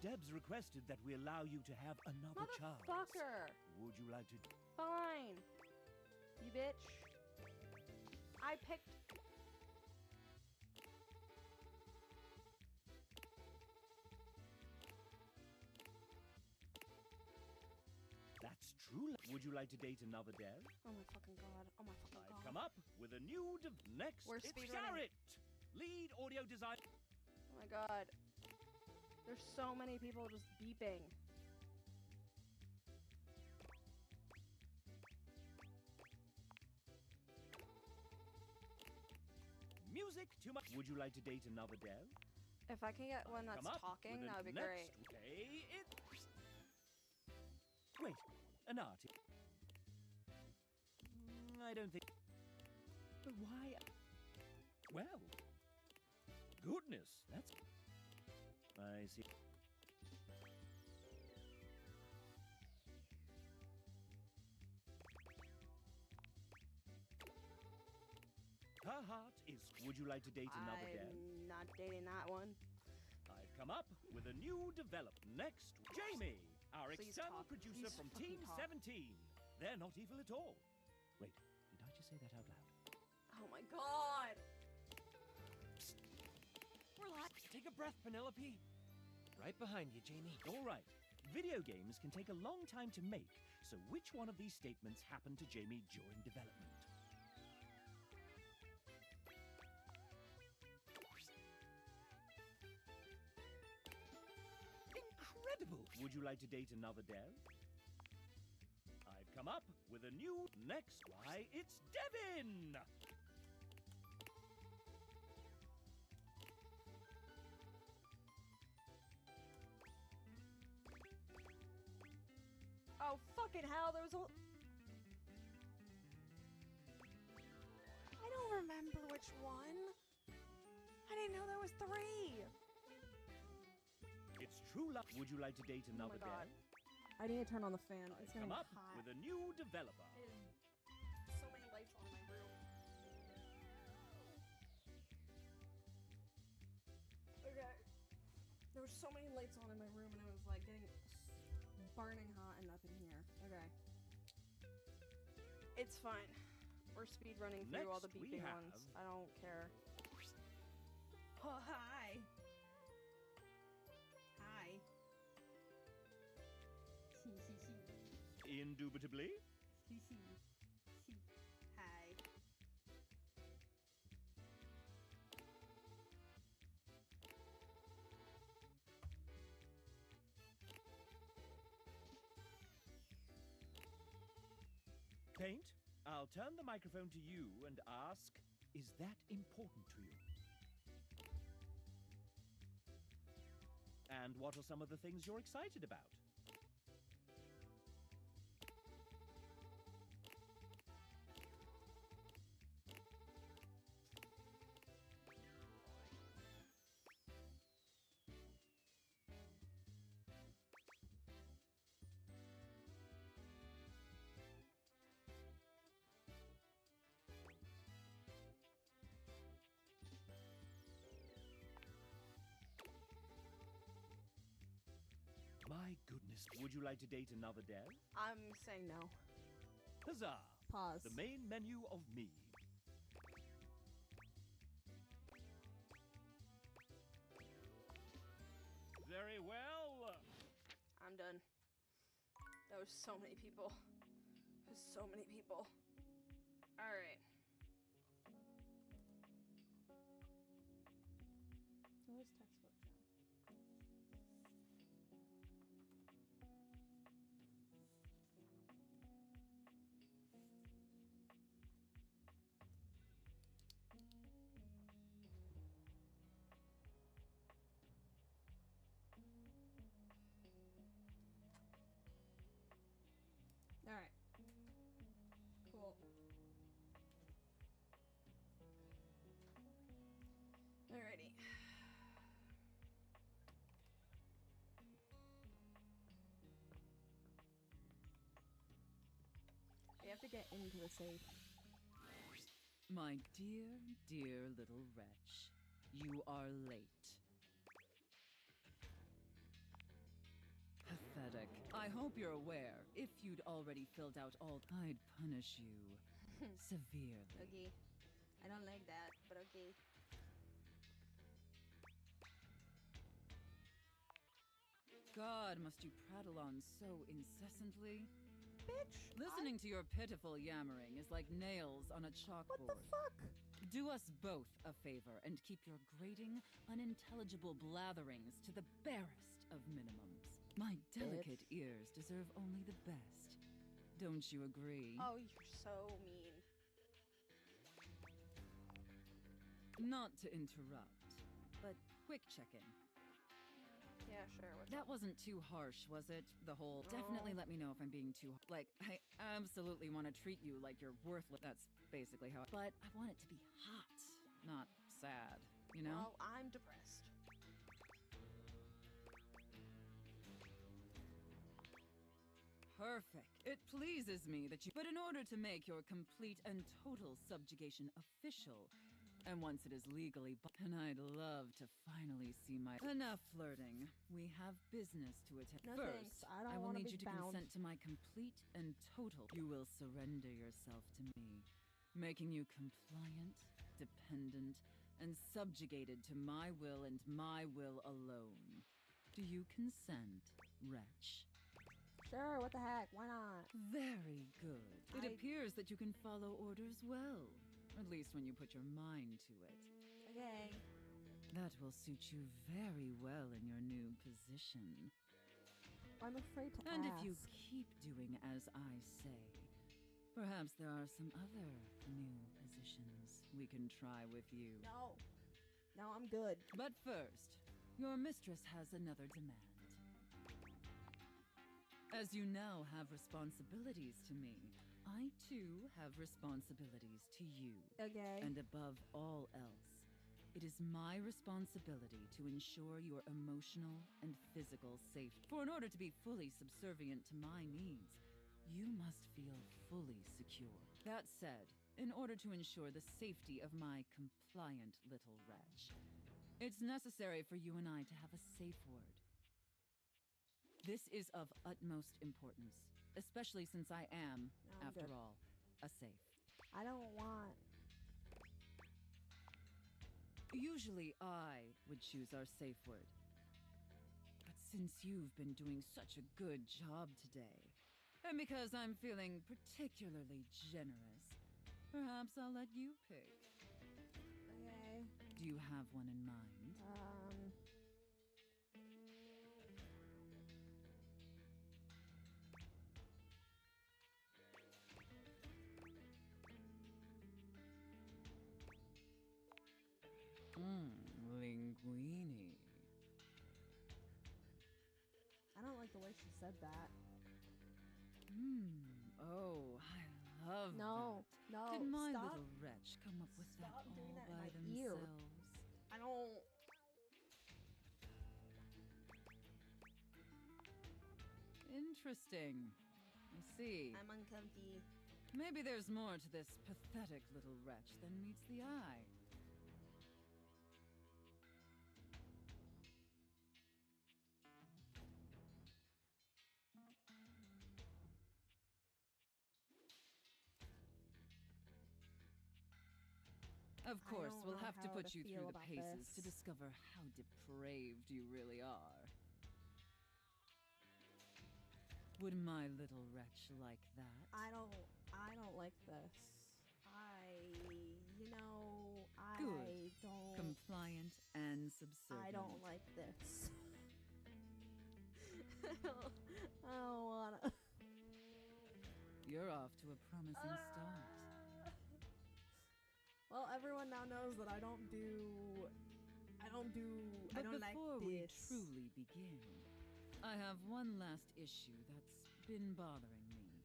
Debs requested that we allow you to have another chance. Motherfucker! Would you like to... Fine. You bitch. I picked... That's true. Would you like to date another dev? Oh my fucking god. Oh my fucking I've god. come up with a new next. We're It's speedrunning. Garrett, lead audio design. Oh my god. There's so many people just beeping. Music too much. Would you like to date another dev? If I can get one that's Come up talking, with a that would be next great. Okay, wait, an artist. I don't think. But why? Well, goodness, that's. I see. Her heart is. Would you like to date another dev? I'm not dating that one. I've come up with a new development. Next, Jamie, our Please external talk. producer Please from fucking Team talk. 17. They're not evil at all. Wait, did I just say that out loud? Oh my god! Relax. Take a breath, Penelope. Right behind you, Jamie. All right. Video games can take a long time to make, so which one of these statements happened to Jamie during development? Incredible! Would you like to date another dev? I've come up with a new next. Why, it's Devin! Oh fucking hell, there was a... I don't remember which one. I didn't know there was 3. It's true love. Would you like to date another Oh God. dev? I need to turn on the fan. I've It's come getting up hot. with a new developer. So many lights on in my room. Okay. There were so many lights on in my room and it was like getting burning hot and up in here. Okay. It's fine. We're speed running through all the Next, we beeping have- ones. I don't care. Oh, hi. Hi. Indubitably. Hi. Paint, I'll turn the microphone to you and ask, is that important to you? And what are some of the things you're excited about? My goodness, would you like to date another dev? I'm saying no. Huzzah! Pause. The main menu of me. Very well. I'm done. That was so many people. That was so many people. Alright. Where's textbook, John? Alright. Cool. Alrighty. We have to get into the safe. My dear, dear little wretch, you are late. Pathetic. I hope you're aware, if you'd already filled out all, I'd punish you severely. Okay. I don't like that, but okay. God, must you prattle on so incessantly? Bitch! Listening to your pitiful yammering is like nails on a chalkboard. What the fuck? Do us both a favor and keep your grating, unintelligible blatherings to the barest of minimums. My delicate ears deserve only the best. Don't you agree? Oh, you're so mean. Not to interrupt, but quick check-in. Yeah, sure. What's That wasn't too harsh, was it? The whole, definitely let me know if I'm being too, like, I absolutely want to treat you like you're worthless. That's basically how, but I want it to be hot, not sad, you know? Well, I'm depressed. Perfect. It pleases me that you, but in order to make your complete and total subjugation official, and once it is legally, and I'd love to finally see my, enough flirting. We have business to attend. No First, thanks. I don't will wanna need be you to bound. consent to my complete and total. You will surrender yourself to me, making you compliant, dependent, and subjugated to my will and my will alone. Do you consent, wretch? Sure, what the heck? Why not? Very good. It appears that you can follow orders well. At least when you put your mind to it. Okay. That will suit you very well in your new position. I'm afraid to And ask. if you keep doing as I say, perhaps there are some other new positions we can try with you. No. No, I'm good. But first, your mistress has another demand. As you now have responsibilities to me, I too have responsibilities to you. Okay. And above all else, it is my responsibility to ensure your emotional and physical safety. For in order to be fully subservient to my needs, you must feel fully secure. That said, in order to ensure the safety of my compliant little wretch, it's necessary for you and I to have a safe word. This is of utmost importance, especially since I am, No, I'm after good. all, a safe. I don't want... Usually I would choose our safe word. But since you've been doing such a good job today, and because I'm feeling particularly generous, perhaps I'll let you pick. Okay. Do you have one in mind? Linguini. I don't like the way she said that. Oh, I love No, that. no, Did my stop. little wretch come up with that Stop doing all that in by my ear. themselves? I don't... Interesting. I see. I'm uncomfy. Maybe there's more to this pathetic little wretch than meets the eye. Of course, don't we'll know have to how put to you feel through the about paces to this. discover how depraved you really are. Would my little wretch like that? I don't like this. I Good. don't... Compliant and subservient. I don't like this. I don't wanna... You're off to a promising start. Well, everyone now knows that I don't But like before we this. truly begin, I have one last issue that's been bothering me.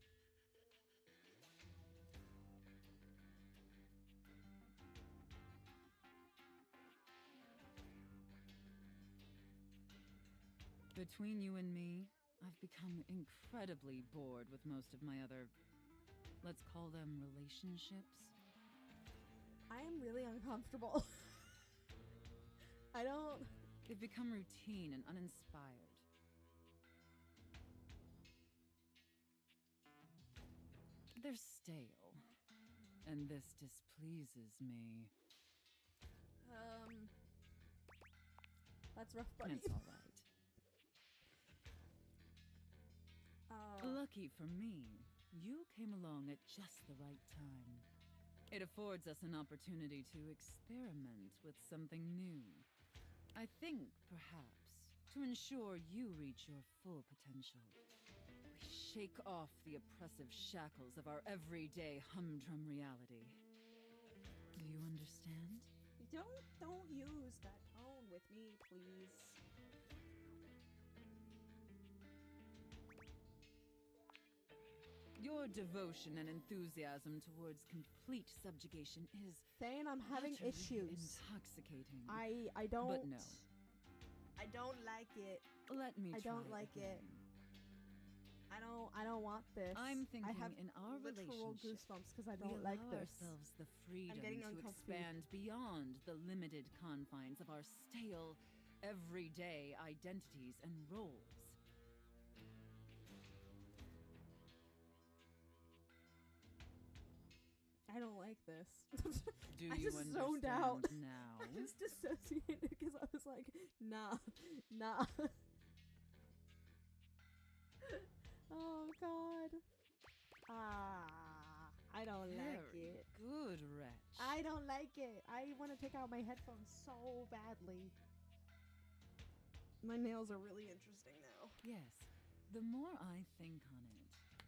Between you and me, I've become incredibly bored with most of my other, let's call them relationships. I am really uncomfortable. I don't... They've become routine and uninspired. They're stale, and this displeases me. That's rough, buddy. It's all right. Lucky for me, you came along at just the right time. It affords us an opportunity to experiment with something new. I think, perhaps, to ensure you reach your full potential, we shake off the oppressive shackles of our everyday humdrum reality. Do you understand? Don't use that tone with me, please. Your devotion and enthusiasm towards complete subjugation is Thane, I'm having utterly issues. intoxicating. I don't... But no. I don't like it. Let me I try don't like again. it. I don't want this. I'm thinking I have in our literal relationship, goosebumps because I we don't like allow this. ourselves the freedom getting to uncomfy. expand beyond the limited confines of our stale, everyday identities and roles. I don't like this. Do I you just understand zoned out. now? I just dissociated because I was like, nah. Oh god. I don't like Very it. good, wretch. I don't like it. I want to take out my headphones so badly. My nails are really interesting now. Yes. The more I think on it,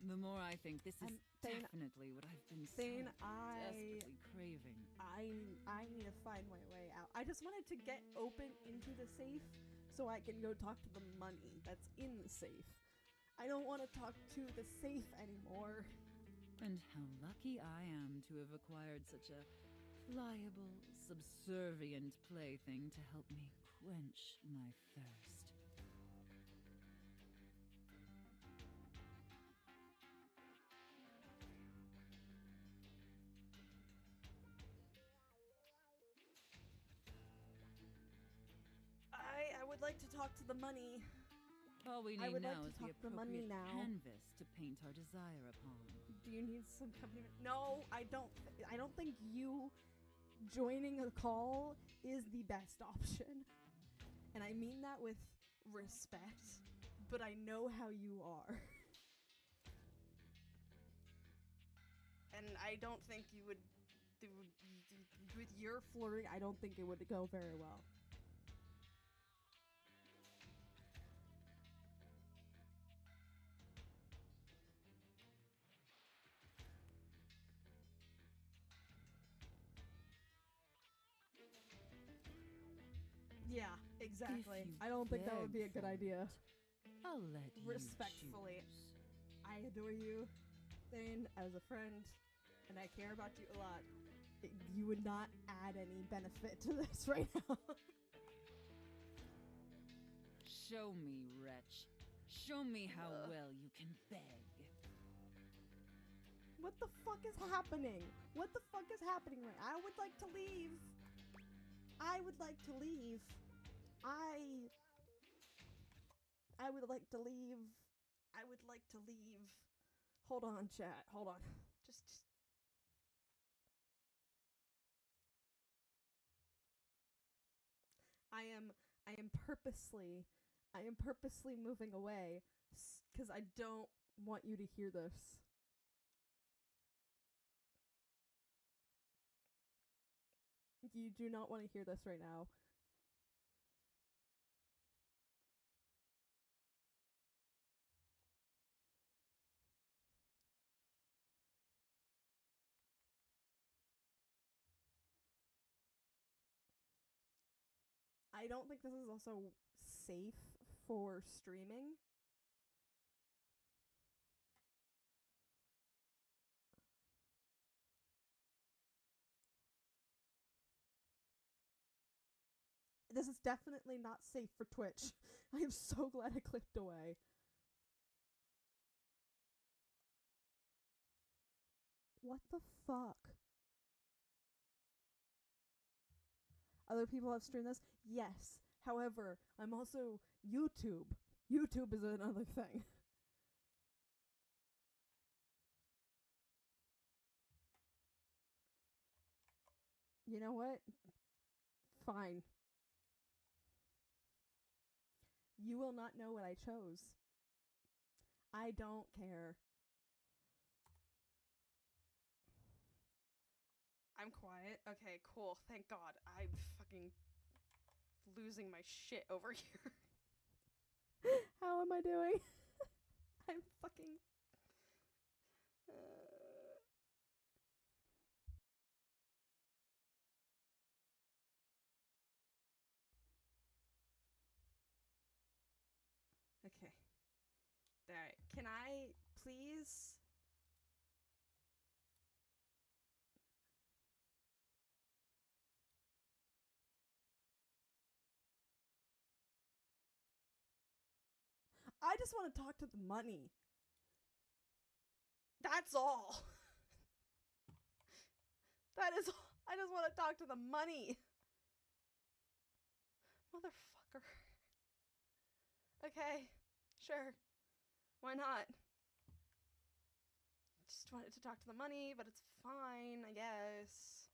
the more I think this is Thane, definitely what I've been Thane, so desperately craving. I need to find my way out. I just wanted to get open into the safe so I can go talk to the money that's in the safe. I don't want to talk to the safe anymore. And how lucky I am to have acquired such a pliable, subservient plaything to help me quench my thirst. I would like to talk to the money, All we I need would now like to is the talk the money appropriate now. canvas to paint our desire upon. Do you need some company? No, I don't. I don't think you joining a call is the best option, and I mean that with respect. But I know how you are, and I don't think you would. With your flirting, I don't think it would go very well. Yeah, exactly. I don't think that would be a good idea. I'll let you Respectfully, choose. I adore you, Thane, as a friend, and I care about you a lot. You would not add any benefit to this right now. Show me, wretch. Show me how well you can beg. What the fuck is happening? What the fuck is happening right now? I would like to leave. I would like to leave. I would like to leave. I would like to leave. Hold on, chat. Hold on. Just I am purposely moving away cuz I don't want you to hear this. You do not want to hear this right now. I don't think this is also safe for streaming. This is definitely not safe for Twitch. I am so glad I clicked away. What the fuck? Other people have streamed this? Yes. However, I'm also YouTube. YouTube is another thing. You know what? Fine. You will not know what I chose. I don't care. I'm quiet. Okay, cool. Thank God. I'm fucking losing my shit over here. How am I doing? I'm fucking... Okay. Alright. Can I please... I just want to talk to the money. That's all. That is all. I just want to talk to the money. Motherfucker. Okay. Sure. Why not? Just wanted to talk to the money, but it's fine, I guess.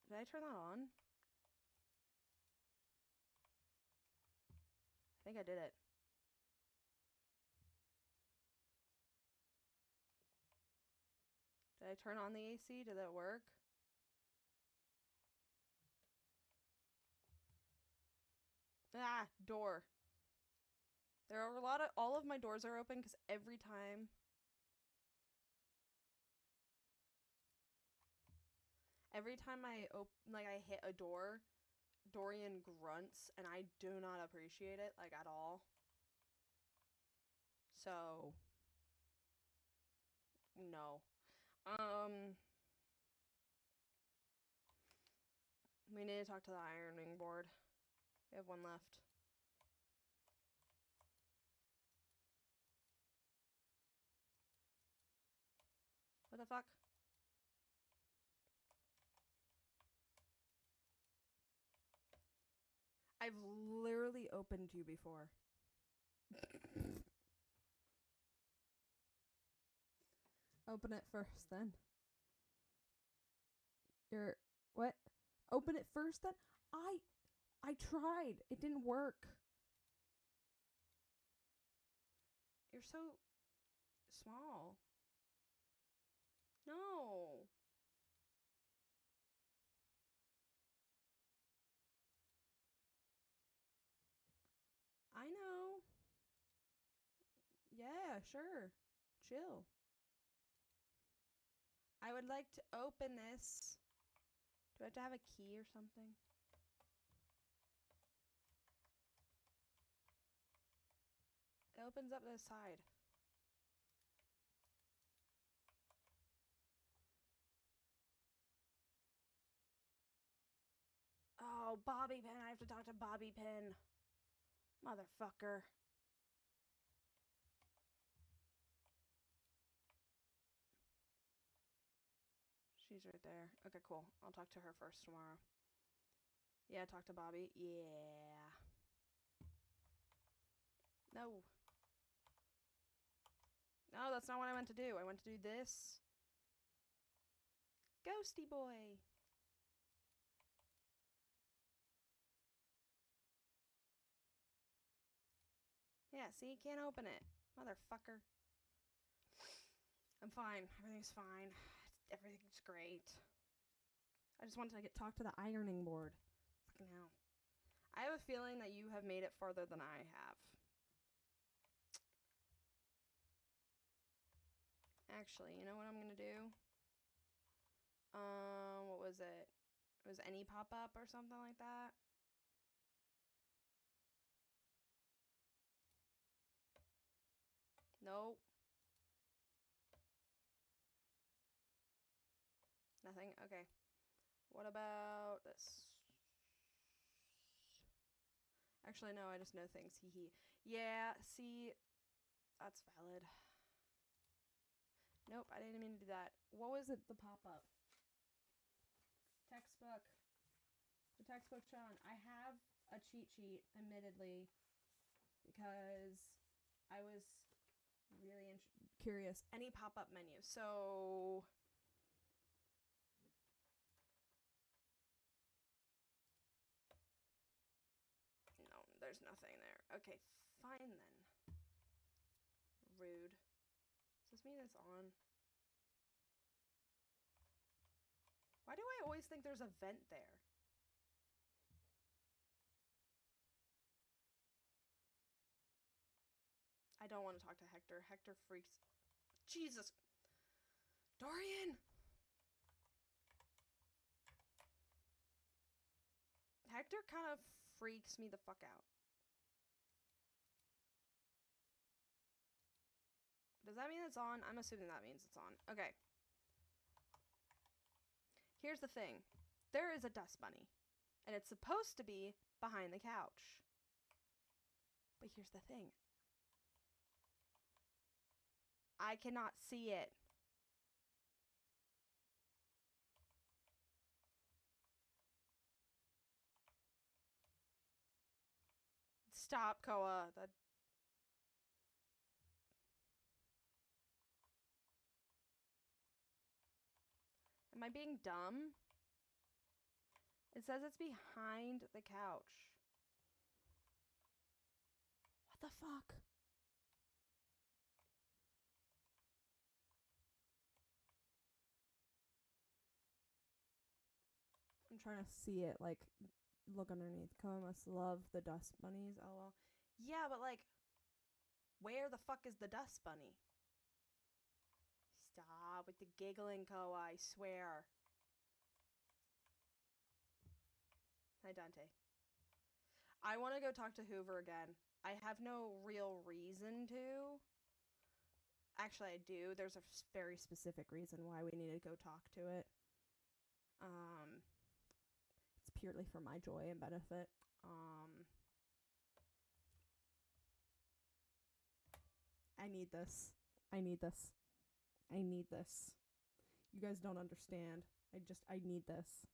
Did I turn that on? I think I did it. Did I turn on the AC? Did that work? Ah, door. There are a lot of, all of my doors are open because every time I hit a door, Dorian grunts, and I do not appreciate it, like, at all. So, no. We need to talk to the ironing board. We have one left. What the fuck? I've literally opened you before? Open it first, then. What? Open it first, then? I tried. It didn't work. You're so small. No. I know. Yeah, sure. Chill. I would like to open this. Do I have to have a key or something? It opens up the side. Oh, Bobby Pin. I have to talk to Bobby Pin. Motherfucker. She's right there. Okay, cool. I'll talk to her first tomorrow. Yeah, talk to Bobby. Yeah. No. No, that's not what I meant to do. I went to do this. Ghosty boy. Yeah, see? Can't open it. Motherfucker. I'm fine. Everything's fine. Everything's great. I just wanted to talk to the ironing board. Fucking hell. I have a feeling that you have made it farther than I have. Actually, you know what I'm gonna do? What was it? It was any pop-up or something like that? Nope. Nothing? Okay. What about this? Actually, no, I just know things. Hee hee. Yeah, see, that's valid. Nope, I didn't mean to do that. What was it, the pop-up? Textbook. The textbook shown. I have a cheat sheet, admittedly, because I was really curious. Any pop-up menu. So... no, there's nothing there. Okay, fine then. Rude. Does this mean it's on? Why do I always think there's a vent there? I don't want to talk to Hector. Hector freaks... Jesus! Dorian! Hector kind of freaks me the fuck out. Does that mean it's on? I'm assuming that means it's on. Okay. Here's the thing. There is a dust bunny. And it's supposed to be behind the couch. But here's the thing. I cannot see it. Stop, Koa. That... Am I being dumb? It says it's behind the couch. What the fuck? I'm trying to see it, like, look underneath. Koa must love the dust bunnies. Oh, well. Yeah, but, like, where the fuck is the dust bunny? Stop with the giggling, Koa, I swear. Hi, Dante. I want to go talk to Hoover again. I have no real reason to. Actually, I do. There's a very specific reason why we need to go talk to it. It's purely for my joy and benefit. I need this. I need this. I need this. You guys don't understand. I need this.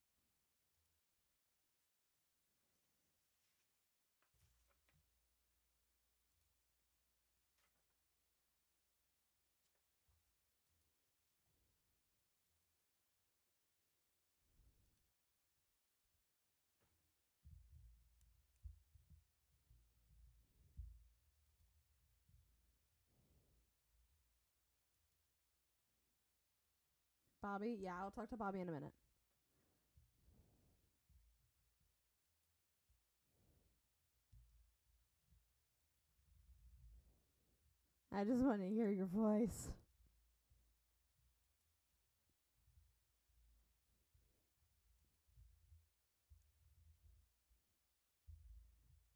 Bobby? Yeah, I'll talk to Bobby in a minute. I just want to hear your voice.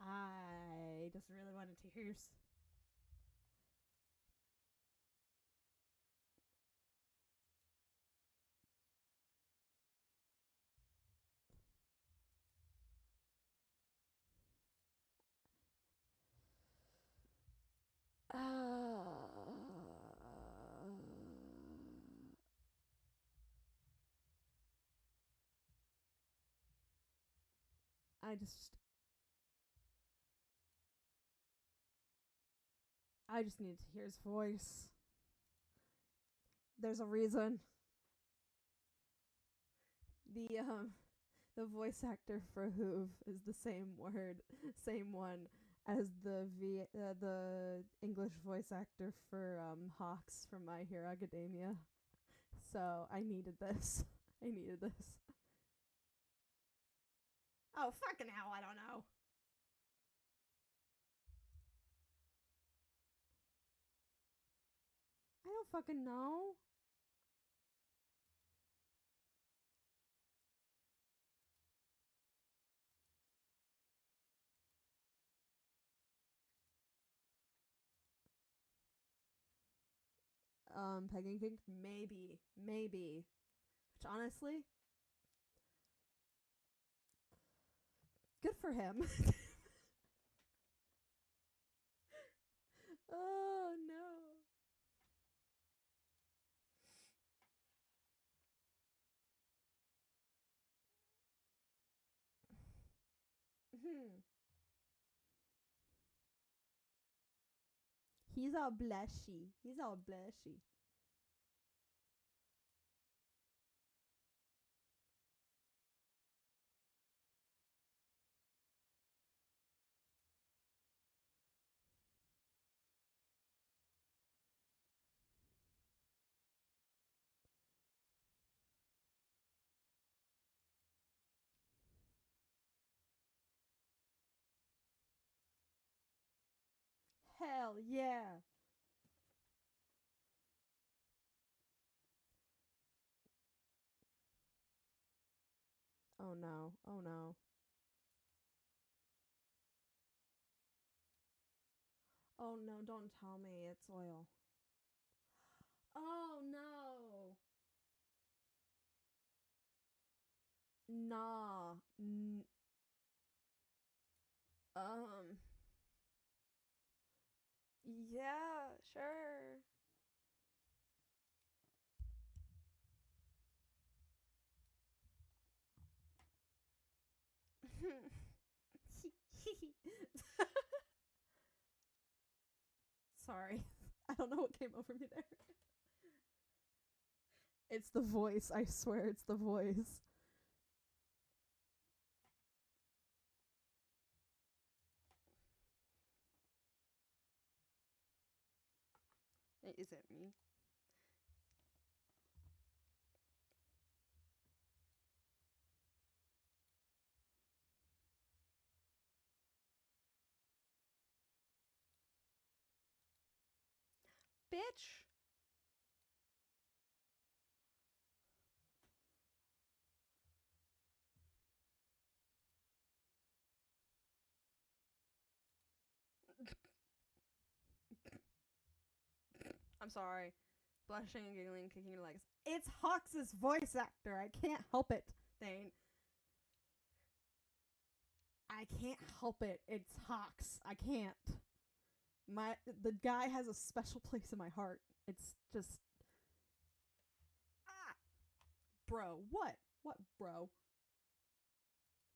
I just really wanted to hear your... I just need to hear his voice. There's a reason. The voice actor for Hoove is the same one as the English voice actor for Hawks from My Hero Academia. So I needed this. I needed this. Oh, fucking hell, I don't know. I don't fucking know. Pegging Pink? Maybe. Which honestly, good for him. Oh no. He's all blushy. Hell yeah. Oh no. Oh no. Oh no, don't tell me it's oil. Oh no. Nah. Yeah, sure. Sorry. I don't know what came over me there. It's the voice. I swear it's the voice. Is it me? Bitch! I'm sorry. Blushing and giggling, kicking your legs. It's Hawks' voice actor. I can't help it, Thane. I can't help it. It's Hawks. I can't. The guy has a special place in my heart. It's just... Ah! Bro, what? What, bro?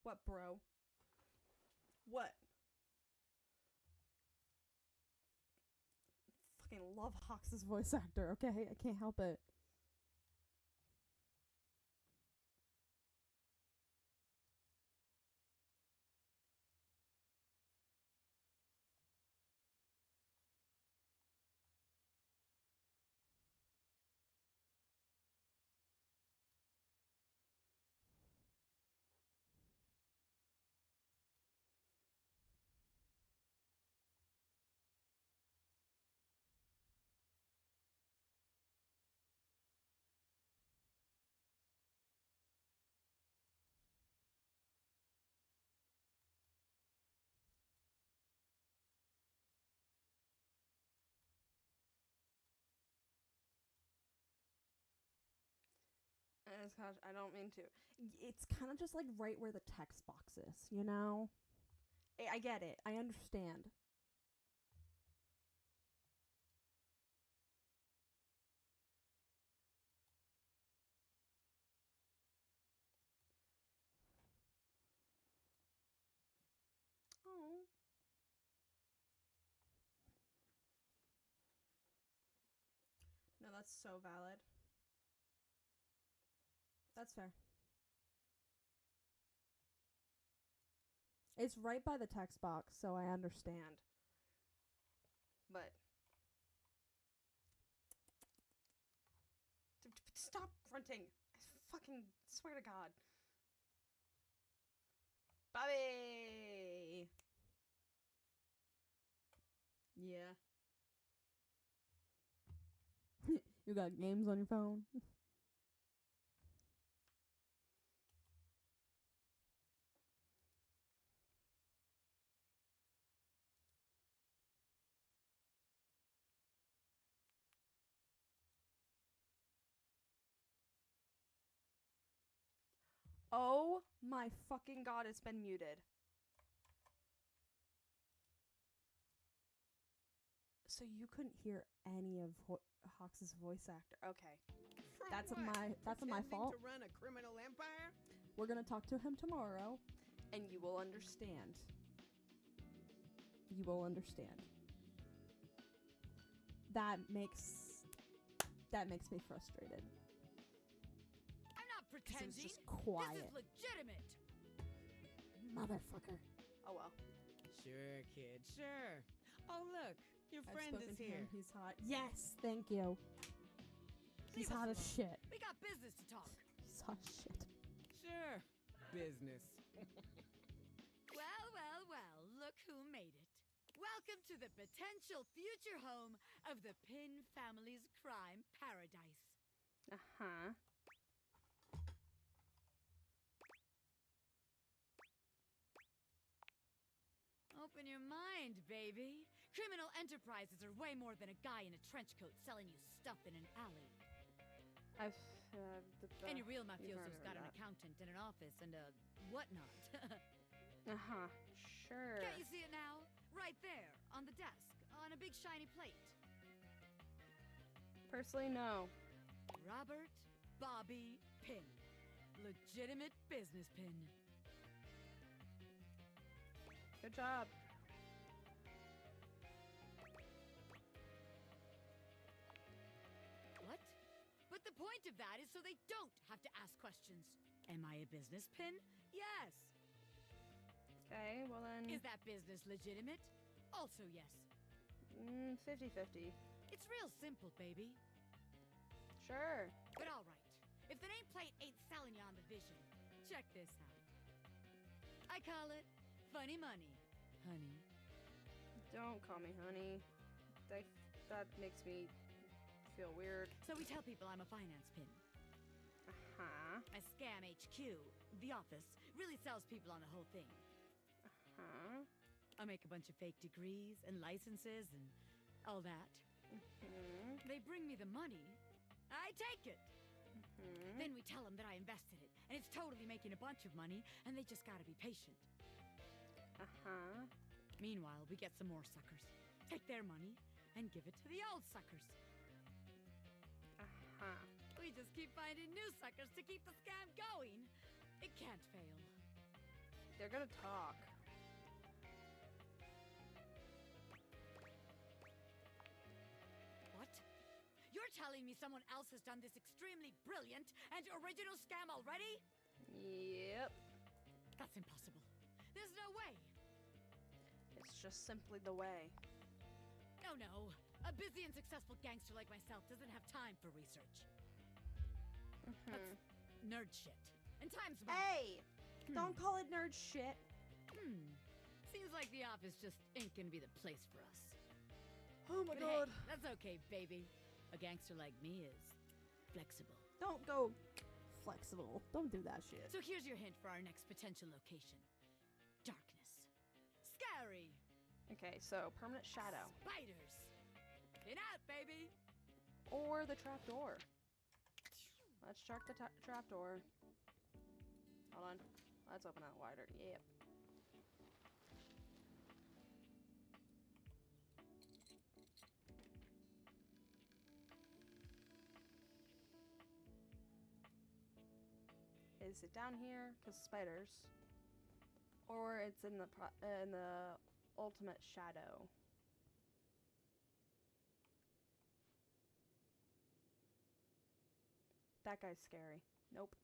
What, bro? What? Fucking love Hawks' voice actor, okay? I can't help it. Gosh, I don't mean to. It's kind of just like right where the text box is, you know? I get it. I understand. Oh. No, that's so valid. That's fair. It's right by the text box, so I understand. But stop grunting. I fucking swear to God. Bobby! Yeah. You got games on your phone? Oh my fucking God, it's been muted. So you couldn't hear any of Hawks' voice actor. Okay. From That's what? my Pretending fault. To run a criminal empire? We're gonna talk to him tomorrow, and you will understand. You will understand. That makes me frustrated. I'm not 'Cause pretending. it was just quiet. This is legitimate. Motherfucker. Oh well. Sure, kid, sure. Oh, look, your I've friend spoken is to here. him. He's hot. Yes, thank you. He's Leave us hot as alone. shit. We got business to talk. He's hot as shit. Sure, business. Well, well, well, look who made it. Welcome to the potential future home of the Pin family's crime paradise. Uh-huh. Open your mind, baby. Criminal enterprises are way more than a guy in a trench coat selling you stuff in an alley. I've Any real you've mafioso's already got heard an that. accountant and an office and a whatnot. Uh-huh. Sure. Can't you see it now? Right there, on the desk, on a big shiny plate. Personally, no. Robert Bobby Pin. Legitimate business pin. Good job. What? But the point of that is so they don't have to ask questions. Am I a business pin? Yes. Okay, well then. Is that business legitimate? Also yes. 50-50. It's real simple, baby. Sure. But all right. If the nameplate ain't selling you on the vision, check this out. I call it funny money, honey. Don't call me honey. That makes me feel weird. So we tell people I'm a finance pin. Uh-huh. A scam HQ, the office, really sells people on the whole thing. Huh? I make a bunch of fake degrees and licenses and all that. Mm-hmm. They bring me the money. I take it. Mm-hmm. Then we tell them that I invested it, and it's totally making a bunch of money, and they just gotta be patient. Uh-huh. Meanwhile, we get some more suckers, take their money, and give it to the old suckers. Uh-huh. We just keep finding new suckers to keep the scam going. It can't fail. They're gonna talk. What? You're telling me someone else has done this extremely brilliant and original scam already? Yep. That's impossible. There's no way. It's just simply the way. No, no. A busy and successful gangster like myself doesn't have time for research. That's nerd shit. And time's money. Hey! Don't call it nerd shit. Seems like the office just ain't gonna be the place for us. Oh my But god. hey, that's okay, baby. A gangster like me is flexible. Don't go flexible. Don't do that shit. So here's your hint for our next potential location. Darkness. Scary. Okay, so permanent shadow. Spiders. Get out, baby. Or the trap door. Let's check the trapdoor. Hold on. Let's open that wider. Yep. Is it down here? 'Cause spiders. Or it's in the ultimate shadow. That guy's scary. Nope.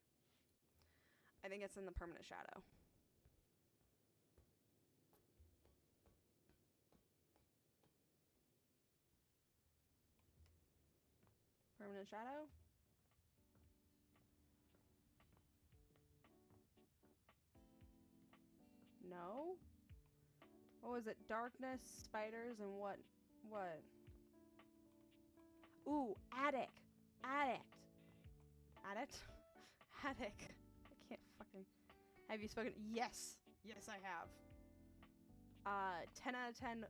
I think it's in the permanent shadow. Permanent shadow? No? What was it? Darkness, spiders, and what? What? Ooh, attic! Addict! Addict? Attic. I can't fucking... Have you spoken? Yes! Yes, I have. 10 out of 10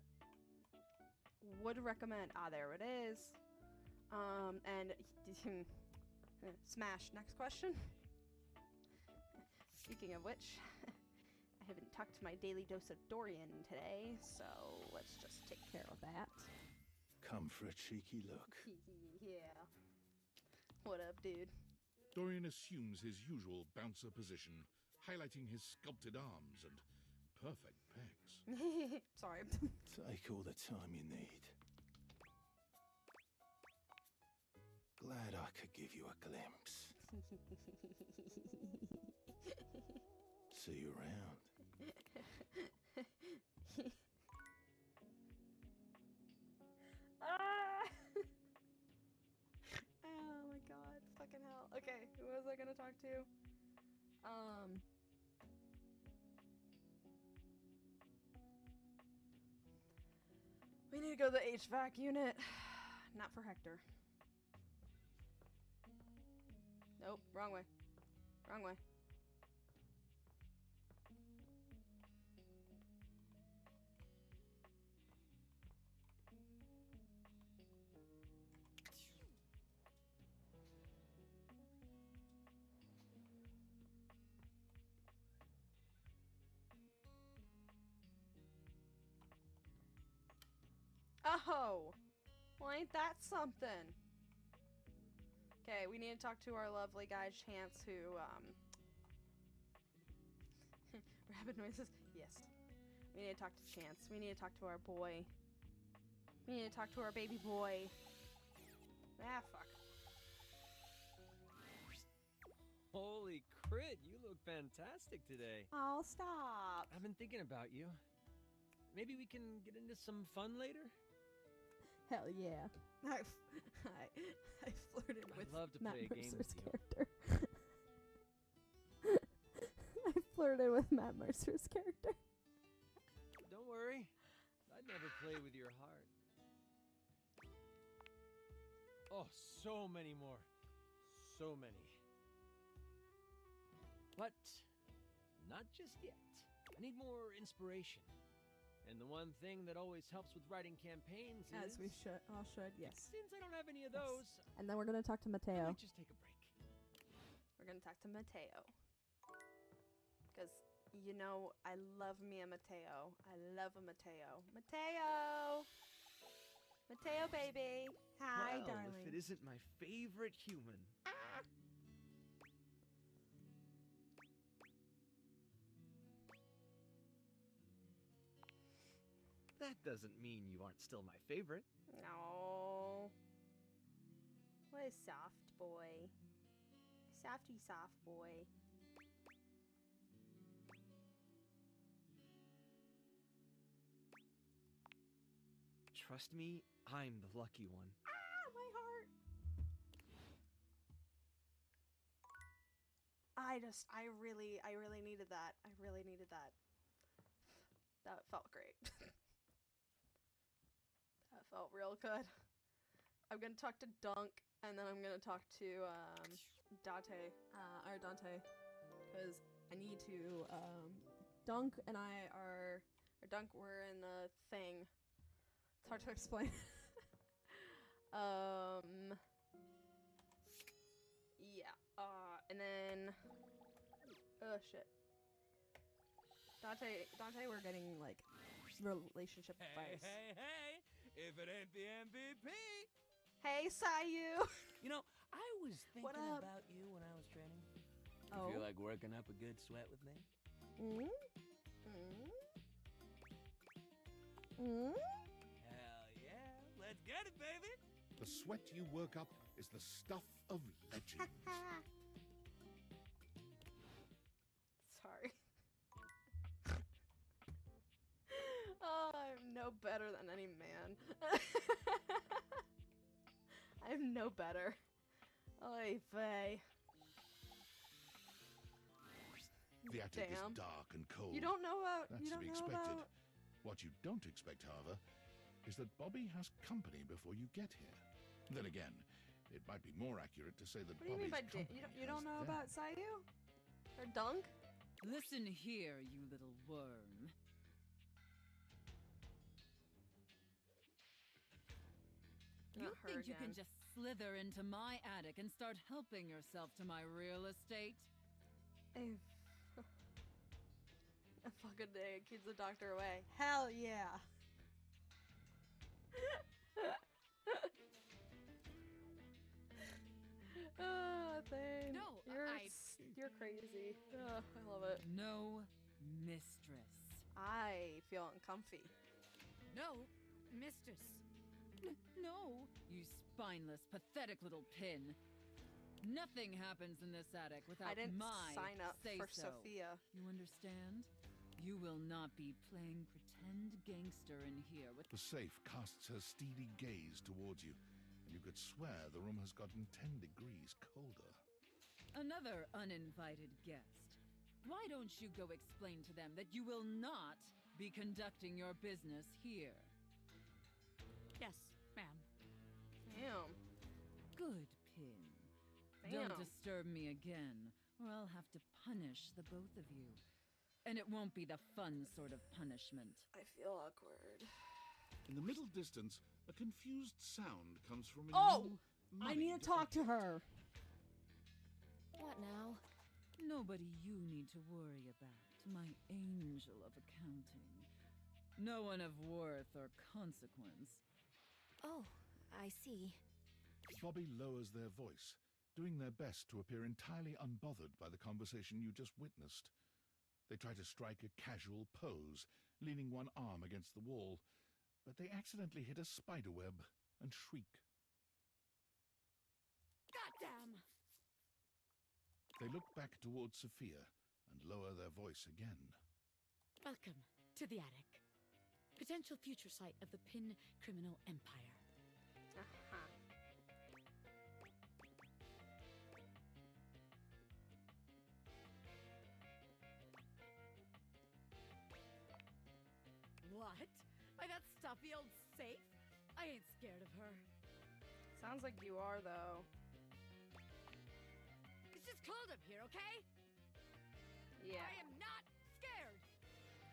would recommend. Ah, there it is. And... Smash. Next question? Speaking of which... I haven't talked to my daily dose of Dorian today, so let's just take care of that. Come for a cheeky look. Yeah. What up, dude? Dorian assumes his usual bouncer position, highlighting his sculpted arms and perfect pecs. Sorry. Take all the time you need. Glad I could give you a glimpse. See you around. Ah! Oh my god, fucking hell. Okay, who was I gonna talk to? We need to go to the HVAC unit. Not for Hector. Nope, wrong way. Wrong way. Oh! Well, ain't that something? Okay, we need to talk to our lovely guy, Chance, who, rabbit noises? Yes. We need to talk to Chance. We need to talk to our boy. We need to talk to our baby boy. Ah, fuck. Holy crit, you look fantastic today. Oh, stop. I've been thinking about you. Maybe we can get into some fun later? Hell yeah. I flirted with I'd love to Matt play a game Mercer's with you. character. I flirted with Matt Mercer's character. Don't worry. I'd never play with your heart. Oh, so many more. So many. But not just yet. I need more inspiration. And the one thing that always helps with writing campaigns is... As we all should, yes. Since I don't have any of Yes. those... And then we're going to talk to I Mateo. might just take a break. We're gonna talk to Mateo. Because, you know, I love me a Mateo. I love a Mateo. Mateo! Mateo, baby! Hi, well, darling. if it isn't my favorite human. That doesn't mean you aren't still my favorite. No. What a soft boy. Softy soft boy. Trust me, I'm the lucky one. Ah, my heart. I really needed that. I really needed that. That felt great. That felt real good. I'm gonna talk to Dunk, and then I'm gonna talk to Dante, because I need to. Dunk and I are, or Dunk, we're in the thing. It's hard to explain. Yeah. And then... Oh, shit. Dante, we're getting, like, relationship advice. Hey! If it ain't the MVP! Hey, Sayu! You know, I was thinking What up? about you when I was training. Oh? You feel like working up a good sweat with me? Hell yeah! Let's get it, baby! The sweat you work up is the stuff of legends. Sorry. Oh, I'm no better than any man. I'm no better. Oy vey. The attic Damn. is dark and cold. You don't know about... That's you to don't be know expected. about... What you don't expect, however, is that Bobby has company before you get here. Then again, it might be more accurate to say that What do you mean Bobby's by... company You don't know has about them. Sayu? Or Dunk? Listen here, you little worm. You Not her think you can again. just slither into my attic and start helping yourself to my real estate? A fucking day keeps the doctor away. Hell yeah. Oh, Thane. No, You're crazy. Oh, I love it. No, mistress. I feel uncomfy. No, mistress. No, you spineless, pathetic little pin. Nothing happens in this attic without I didn't my sign up for say-so. Sophia. You understand? You will not be playing pretend gangster in here with... The safe casts her steely gaze towards you, and you could swear the room has gotten 10 degrees colder. Another uninvited guest. Why don't you go explain to them that you will not be conducting your business here? Yes, ma'am. Damn. Good, Pin. Damn. Don't disturb me again, or I'll have to punish the both of you. And it won't be the fun sort of punishment. I feel awkward. In the middle distance, a confused sound comes from a Oh! new, I need to talk to her. What now? Nobody you need to worry about, my angel of accounting. No one of worth or consequence. Oh, I see. Bobby lowers their voice, doing their best to appear entirely unbothered by the conversation you just witnessed. They try to strike a casual pose, leaning one arm against the wall, but they accidentally hit a spiderweb and shriek. Goddamn! They look back towards Sophia and lower their voice again. Welcome to the attic. Potential future site of the Pin criminal empire. Uh-huh. What? By that stuffy old safe? I ain't scared of her. Sounds like you are, though. It's just cold up here, okay? Yeah. I am not scared.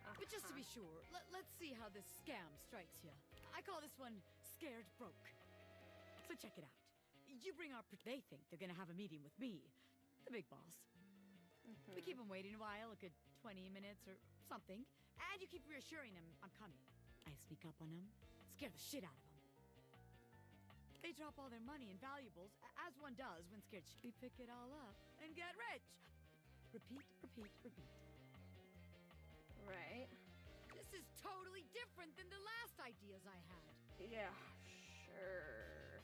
But just to be sure, let's see how this scam strikes you. I call this one Scared Broke. So check it out. You bring our... They think they're gonna have a meeting with me, the big boss. We keep them waiting a while, a good 20 minutes or something, and you keep reassuring them I'm coming. I sneak up on them, scare the shit out of them. They drop all their money and valuables, as one does when scared. We pick it all up and get rich. Repeat, repeat, repeat. Right. This is totally different than the last ideas I had. Yeah, sure.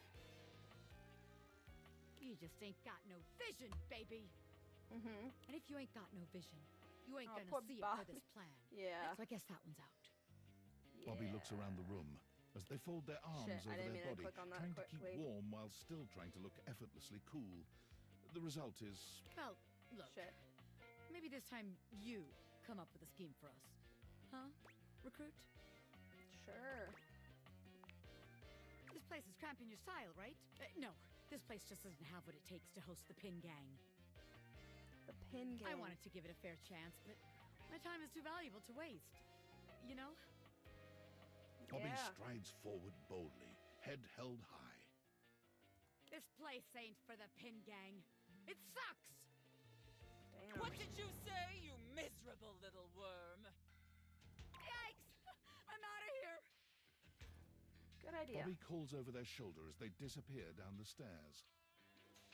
You just ain't got no vision, baby. Mm-hmm. And if you ain't got no vision, you ain't Oh, gonna poor see it Bob. for this plan. Yeah. So I guess that one's out. Bobby looks around the room as they fold their arms Shit, I over didn't their mean to body, click on that trying to keep quickly. warm while still trying to look effortlessly cool. The result is... Well, look. Shit. Maybe this time you come up with a scheme for us. Huh? Recruit? Sure. This place is cramping your style, right? No, this place just doesn't have what it takes to host the Pin Gang. The Pin Gang. I wanted to give it a fair chance, but my time is too valuable to waste. You know? Bobby Yeah. strides forward boldly, head held high. This place ain't for the Pin Gang. It sucks! Damn. What did you say, you miserable little worm? Yikes! I'm out of here! Good idea. Bobby calls over their shoulder as they disappear down the stairs.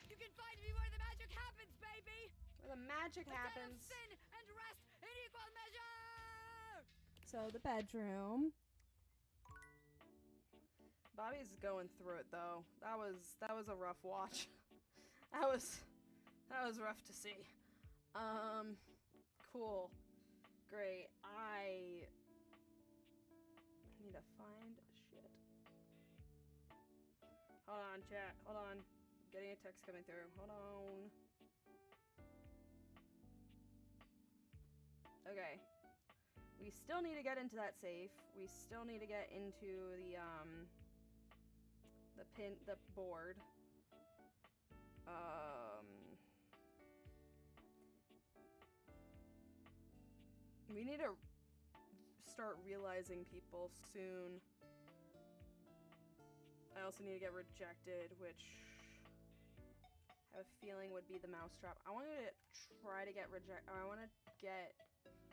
You can find me where the magic happens, baby! Where the magic happens. Sin and rest in equal measure! So the bedroom. Bobby's going through it though. That was a rough watch. that was rough to see. Cool. Great. I need to find shit. Hold on, chat. Hold on. I'm getting a text coming through. Hold on. Okay. We still need to get into that safe. We still need to get into the board. We need to start realizing people soon. I also need to get rejected, which I have a feeling would be the mousetrap. I want to try to get I want to get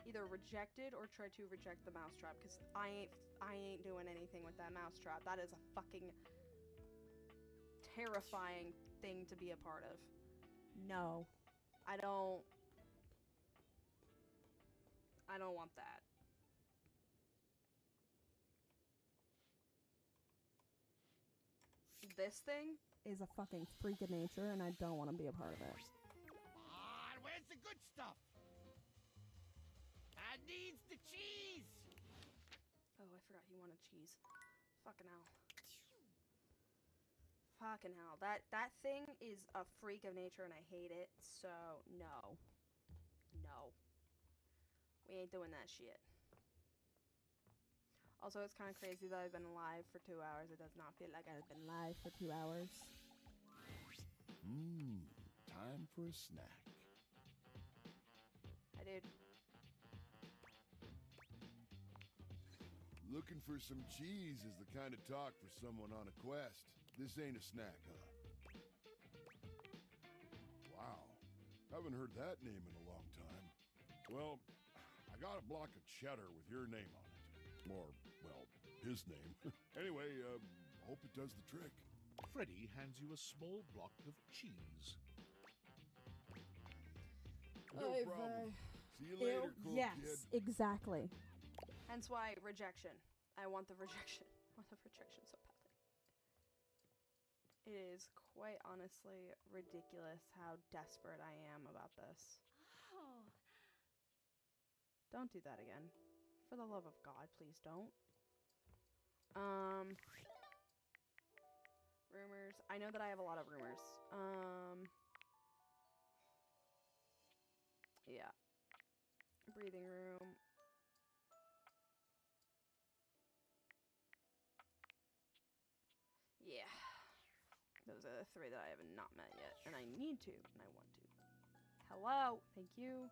either rejected or try to reject the mousetrap, because I ain't doing anything with that mousetrap. That is a fucking terrifying thing to be a part of. No. I don't want that. This thing is a fucking freak of nature, and I don't want to be a part of it. Come on, where's the good stuff? I needs the cheese. Oh, I forgot he wanted cheese. Fucking hell. Fucking hell. That thing is a freak of nature and I hate it, so no. No. We ain't doing that shit. Also, it's kind of crazy that I've been alive for 2 hours. It does not feel like I've been live for 2 hours. Time for a snack. I did. Looking for some cheese is the kind of talk for someone on a quest. This ain't a snack, huh? Wow. Haven't heard that name in a long time. Well, I got a block of cheddar with your name on it. Or, well, his name. Anyway, hope it does the trick. Freddy hands you a small block of cheese. No problem. See you later, cool yes, kid. exactly. Hence why rejection. I want the rejection. I want the rejection so badly. It is quite honestly ridiculous how desperate I am about this. Oh. Don't do that again. For the love of God, please don't. Rumors. I know that I have a lot of rumors. Yeah. Breathing room. Yeah. Those are the 3 that I have not met yet. And I need to, and I want to. Hello. Thank you.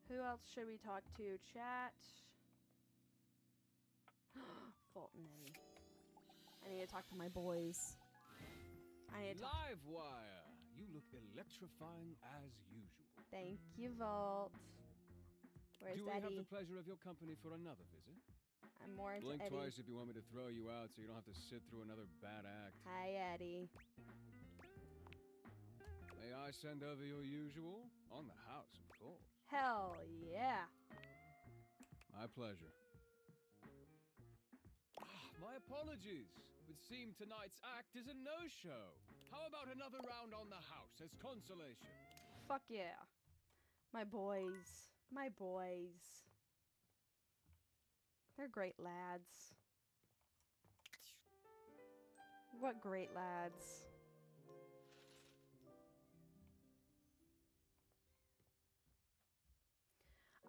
Who else should we talk to? Chat. Fulton Eddie. I need to talk to my boys. I need to talk. Livewire. You look electrifying as usual. Thank you, Vault. Where's Do we have Eddie? the pleasure of your company for another visit? I'm more into Blink Eddie. twice if you want me to throw you out so you don't have to sit through another bad act. Hi, Eddie. May I send over your usual? On the house, of course. Hell yeah. My pleasure. My apologies. It would seem tonight's act is a no-show. How about another round on the house as consolation? Fuck yeah. My boys. My boys. They're great lads. What great lads.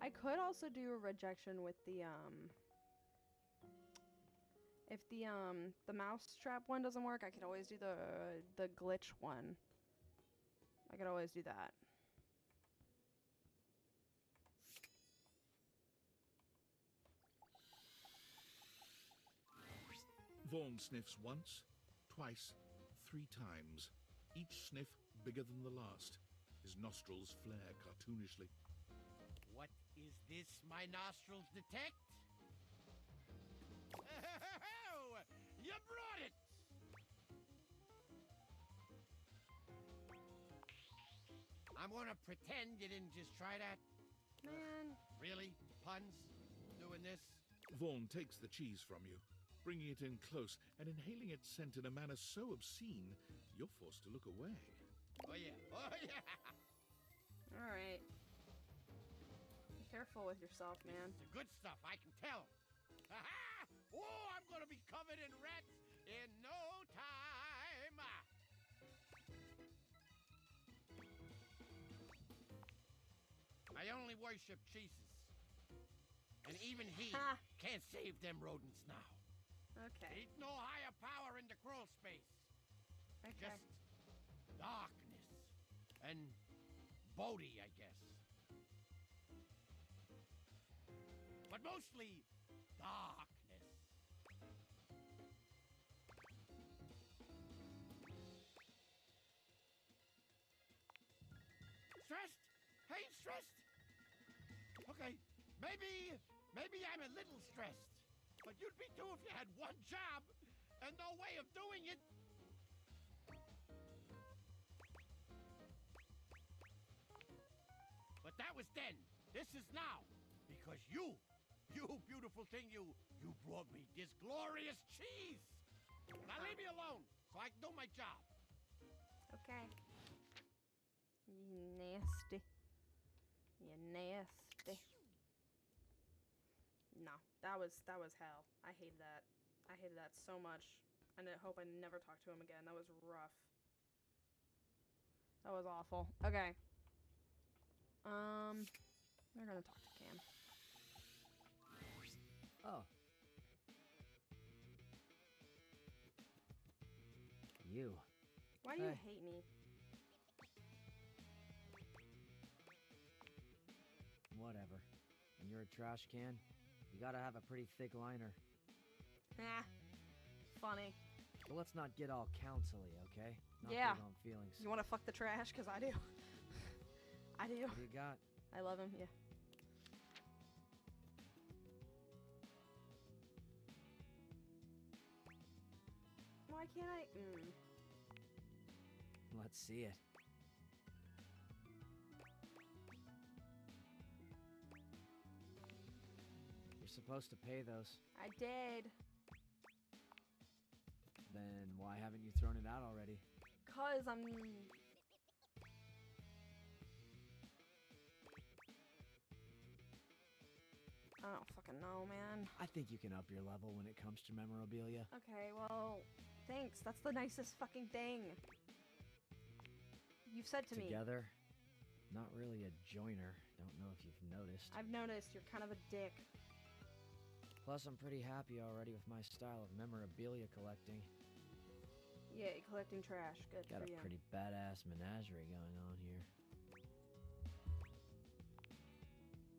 I could also do a rejection with the if the mousetrap one doesn't work, I could always do the glitch one. I could always do that. Vaughn sniffs once, twice, 3 times. Each sniff bigger than the last. His nostrils flare cartoonishly. What is this my nostrils detect? Oh, you brought it! I'm gonna pretend you didn't just try that. Man. Really? Puns? Doing this? Vaughn takes the cheese from you, bringing it in close and inhaling its scent in a manner so obscene, you're forced to look away. Oh yeah, oh yeah! Alright. Be careful with yourself, man. The good stuff, I can tell. Ha-ha! Oh, I'm gonna be covered in rats in no time! I only worship Jesus. And even he can't save them rodents now. Okay. Ain't no higher power in the crawl space. Okay. Just darkness. And Bodhi, I guess. But mostly darkness. Stressed? Hey, stressed? Okay, maybe I'm a little stressed. But you'd be too if you had one job and no way of doing it. But that was then. This is now. Because you beautiful thing, you brought me this glorious cheese. Now leave me alone so I can do my job. Okay. You nasty. You nasty. No, that was hell. I hated that. I hated that so much. And I hope I never talk to him again. That was rough. That was awful. Okay. We're gonna talk to Cam. Oh. You. Why do you hate me? Whatever. When you're a trash can, you gotta have a pretty thick liner. Ah. Funny. Well, let's not get all counsel-y, okay? Not Yeah. big on feelings. You wanna fuck the trash? Cause I do. I do. What do you got? I love him, yeah. Why can't I? Let's see it. You're supposed to pay those. I did. Then why haven't you thrown it out already? Cause I'm... I don't fucking know, man. I think you can up your level when it comes to memorabilia. Okay, well, thanks. That's the nicest fucking thing you've said to me. Together, not really a joiner. Don't know if you've noticed. I've noticed you're kind of a dick. Plus, I'm pretty happy already with my style of memorabilia collecting. Yeah, you're collecting trash. Good Got for a you. pretty badass menagerie going on here.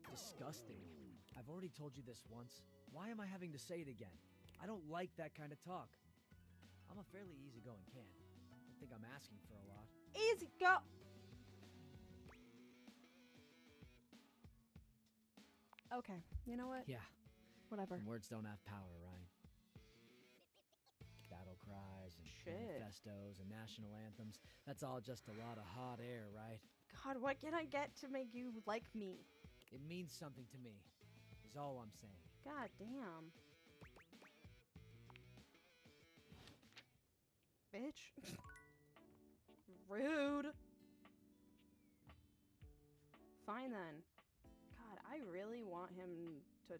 Disgusting. I've already told you this once. Why am I having to say it again? I don't like that kind of talk. I'm a fairly easygoing can. Don't think I'm asking for a lot. Easy, go! Okay, you know what? Yeah. Whatever. And words don't have power, right? Battle cries and manifestos and national anthems. That's all just a lot of hot air, right? God, what can I get to make you like me? It means something to me, is all I'm saying. God damn. Bitch. Rude. Fine then. God, I really want him to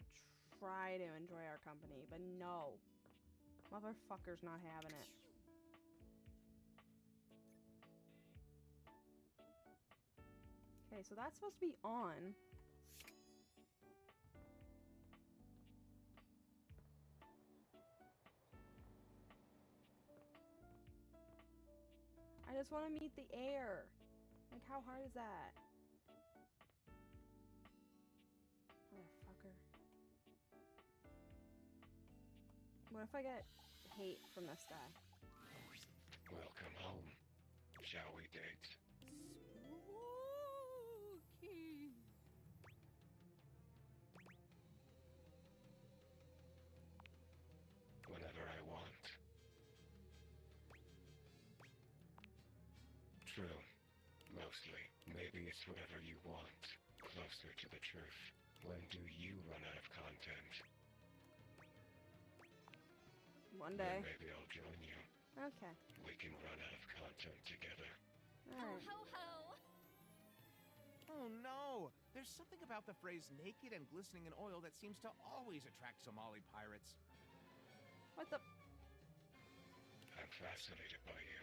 try to enjoy our company, but no. Motherfucker's not having it. Okay, so that's supposed to be on. I just want to meet the air. Like, how hard is that? Motherfucker. What if I get hate from this guy? Welcome home. Shall we date? Spooky. Whenever I want. True. Mostly. Maybe it's whatever you want. Closer to the truth. When do you run out of content? One day. Then maybe I'll join you. Okay. We can run out of content together. Alright. Ho ho! Oh no! There's something about the phrase naked and glistening in oil that seems to always attract Somali pirates. What the? I'm fascinated by you.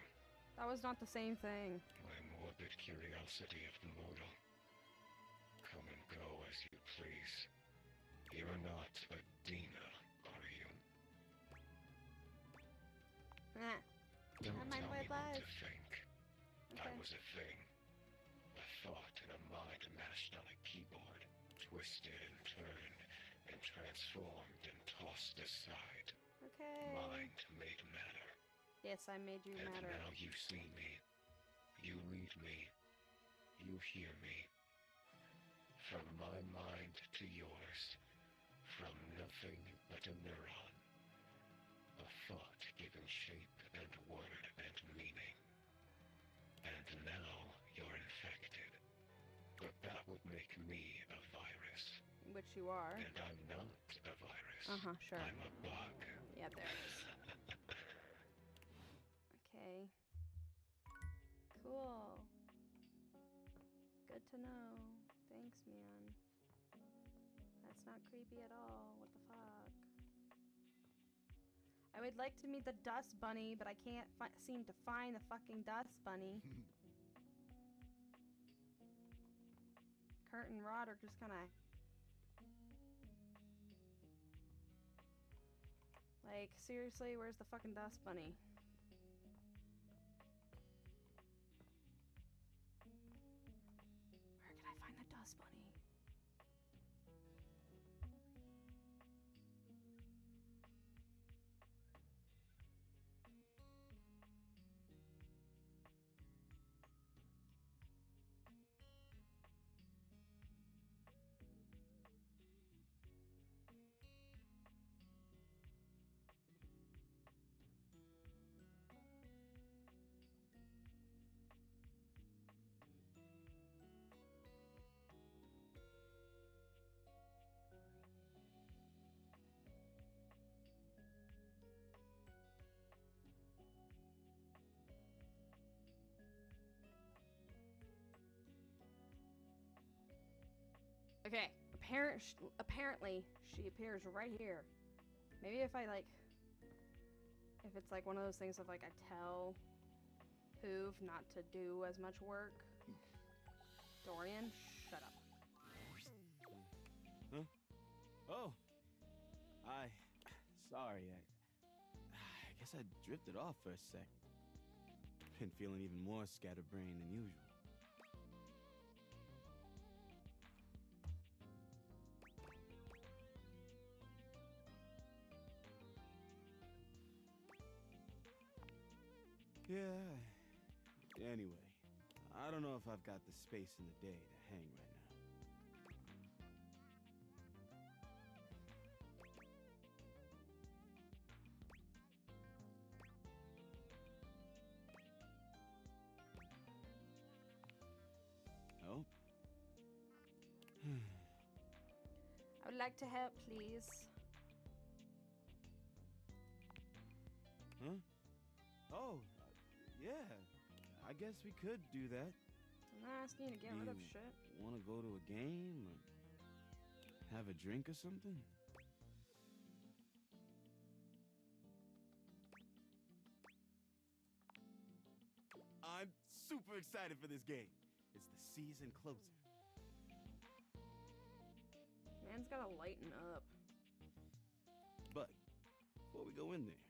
That was not the same thing. My morbid curiosity of the mortal. Come and go as you please. You're not a Dina, are you? Ah. Don't I'm tell me what Mindwipelive. to think. I was a thing. A thought in a mind mashed on a keyboard. Twisted and turned and transformed and tossed aside. Okay. Mind made matter. Yes, I made you And matter. now you see me. You read me. You hear me. From my mind to yours. From nothing but a neuron. A thought given shape and word and meaning. And now you're infected. But that would make me a virus. Which you are. And I'm not a virus. Uh-huh, sure. I'm a bug. Yeah, there it is. Okay. Cool. Good to know. Thanks, man. That's not creepy at all. What the fuck? I would like to meet the dust bunny, but I can't seem to find the fucking dust bunny. Kurt and Rod are just kind of... Like, seriously, where's the fucking dust bunny? Where can I find the dust bunny? Okay, apparently she appears right here. Maybe if I like, if it's like one of those things of like I tell Hoove not to do as much work. Dorian, shut up. Huh? Oh, sorry. I guess I drifted off for a sec. Been feeling even more scatterbrained than usual. Yeah. Anyway, I don't know if I've got the space in the day to hang right now. Oh. I would like to help, please. Huh? Oh, yeah. I guess we could do that. I'm not asking you to get rid of shit. Want to go to a game or have a drink or something? I'm super excited for this game. It's the season closer. Man's gotta lighten up. But before we go in there,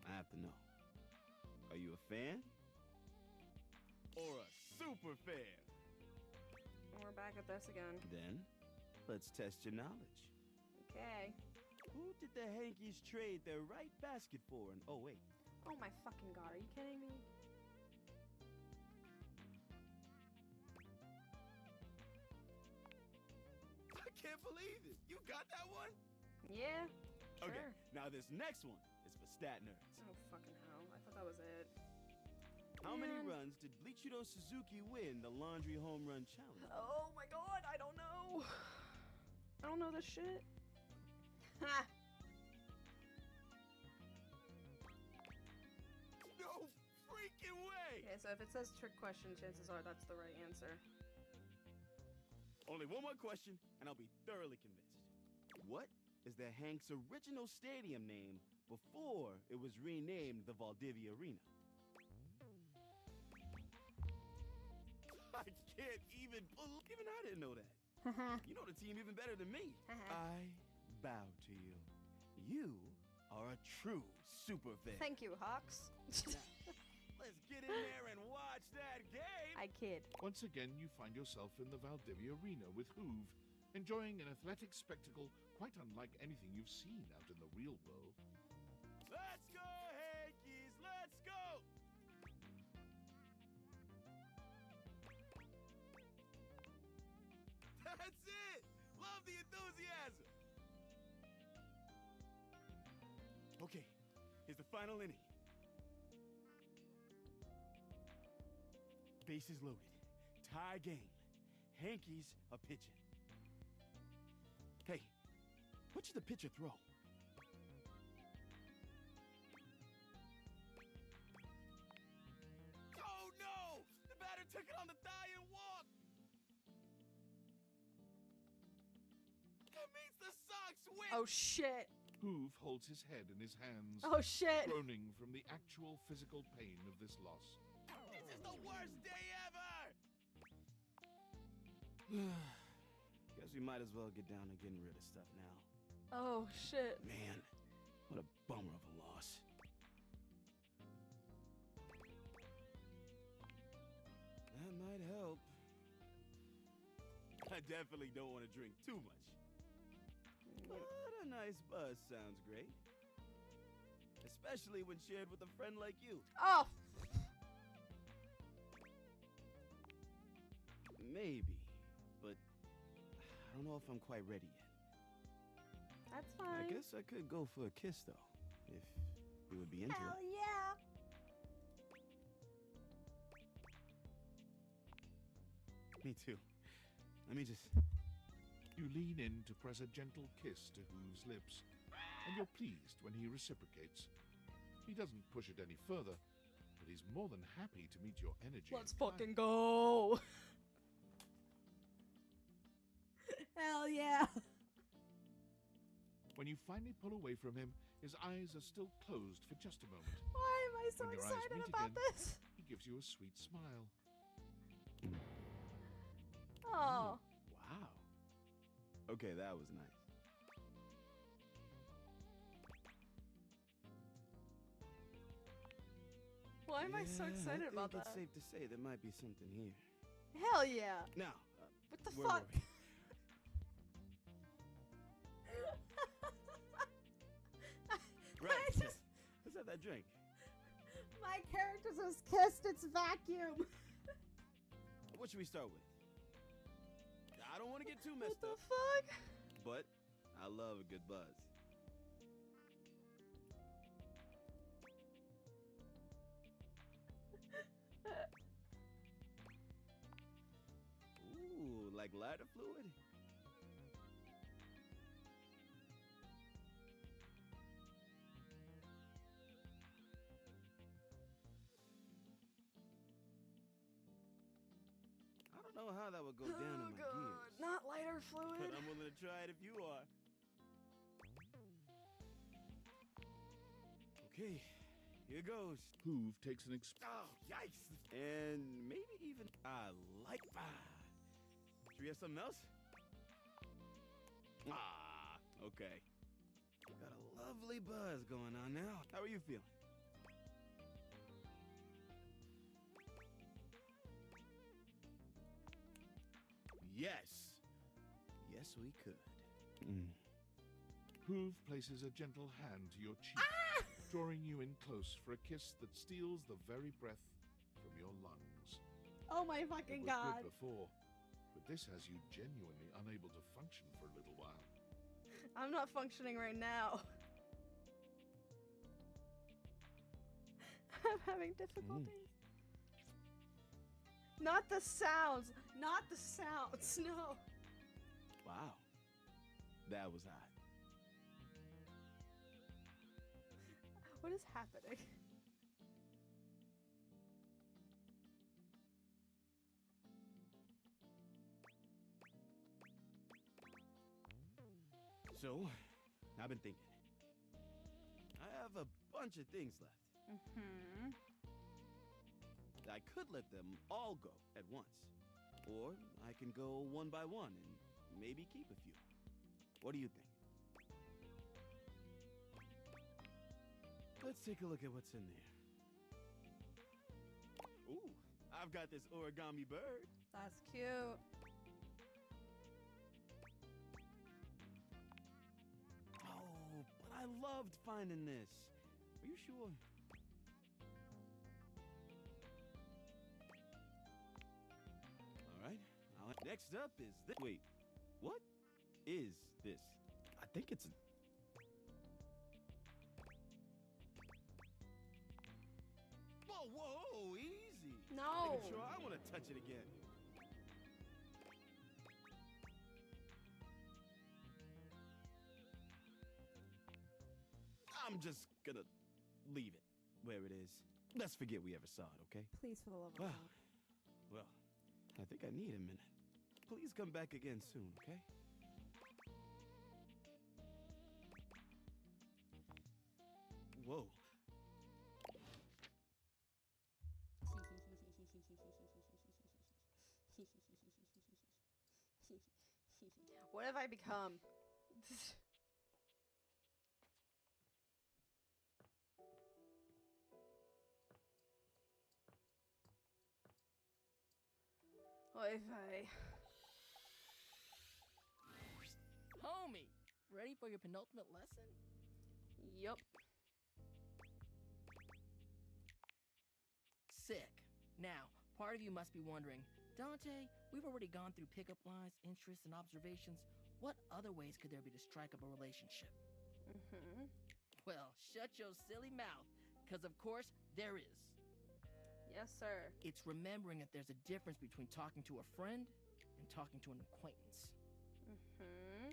I have to know. Are you a fan? Or a super fan? We're back at this again. Then, let's test your knowledge. Okay. Who did the Hankies trade their right basket for in 08? Oh my fucking god, are you kidding me? I can't believe it. You got that one? Yeah. Okay, Sure. now this next one is for stat nerds. Oh fucking hell. I thought that was it. How many Man. runs did Bleachido Suzuki win the Laundry Home Run Challenge? Oh my god, I don't know. I don't know this shit. Ha! No freaking way! Okay, so if it says trick question, chances are that's the right answer. Only one more question, and I'll be thoroughly convinced. What is the Hanks' original stadium name before it was renamed the Valdivia Arena? I can't even believe even I didn't know that. You know the team even better than me. I bow to you. You are a true super fan. Thank you, Hawks. Let's get in there and watch that game. I kid. Once again, you find yourself in the Valdivia Arena with Hoove, enjoying an athletic spectacle quite unlike anything you've seen out in the real world. Let's go, Hankies! Let's go! That's it! Love the enthusiasm! Okay, here's the final inning. Bases loaded. Tie game. Hankies are pitching. Hey, what should the pitcher throw? Oh no! The batter took it on the thigh and walked! That means the Sox win! Oh shit! Hoove holds his head in his hands, Oh shit! groaning from the actual physical pain of this loss. This is the worst day ever! Guess we might as well get down to getting rid of stuff now. Oh shit. Man, what a bummer of a loss. That might help. I definitely don't want to drink too much. But a nice buzz sounds great. Especially when shared with a friend like you. Oh! Maybe, but I don't know if I'm quite ready yet. That's fine. I guess I could go for a kiss, though, if you would be into Hell it. yeah! Me too. Let me just... You lean in to press a gentle kiss to Hoove's lips, and you're pleased when he reciprocates. He doesn't push it any further, but he's more than happy to meet your energy. Let's fucking go! Hell yeah! When you finally pull away from him, his eyes are still closed for just a moment. Why am I so When your eyes excited meet about again, this? He gives you a sweet smile. Oh. Wow. Okay, that was nice. Why am I so excited about It's that? safe to say there might be something here. Hell yeah! Now, What the where fuck? were we? Right. Let's have that drink. My character just kissed its vacuum. What should we start with? I don't want to get too messed What up. the fuck? But I love a good buzz. Ooh, like lighter fluid? I don't know how that would go down in my gears. Not lighter But fluid. I'm willing to try it if you are. Okay, here goes. Hoove takes an Oh, yikes! And maybe even I like. Should we have something else? Okay. Got a lovely buzz going on now. How are you feeling? Yes. Yes, we could. Hoove places a gentle hand to your cheek, drawing you in close for a kiss that steals the very breath from your lungs. Oh my It fucking was god. good before, but this has you genuinely unable to function for a little while. I'm not functioning right now. I'm having difficulties. Not the sounds. Not the sounds. No. Wow. That was hot. What is happening? So, I've been thinking. I have a bunch of things left. Mm-hmm. I could let them all go at once. Or I can go one by one and maybe keep a few. What do you think? Let's take a look at what's in there. Ooh, I've got this origami bird. That's cute. Oh, but I loved finding this. Are you sure? All right. Next up is this. Wait, what is this? I think it's a... Whoa, whoa, easy. No. Making sure I want to touch it again. I'm just gonna leave it where it is. Let's forget we ever saw it, okay? Please, for the love of God. Well, I think I need a minute. Please come back again soon, okay? Whoa. What have I become? Wi-Fi. Homie, ready for your penultimate lesson? Yup. Sick. Now, part of you must be wondering, Dante, we've already gone through pickup lines, interests, and observations. What other ways could there be to strike up a relationship? Mm-hmm. Well, shut your silly mouth, because of course, there is. Yes, sir. It's remembering that there's a difference between talking to a friend and talking to an acquaintance. Mm-hmm.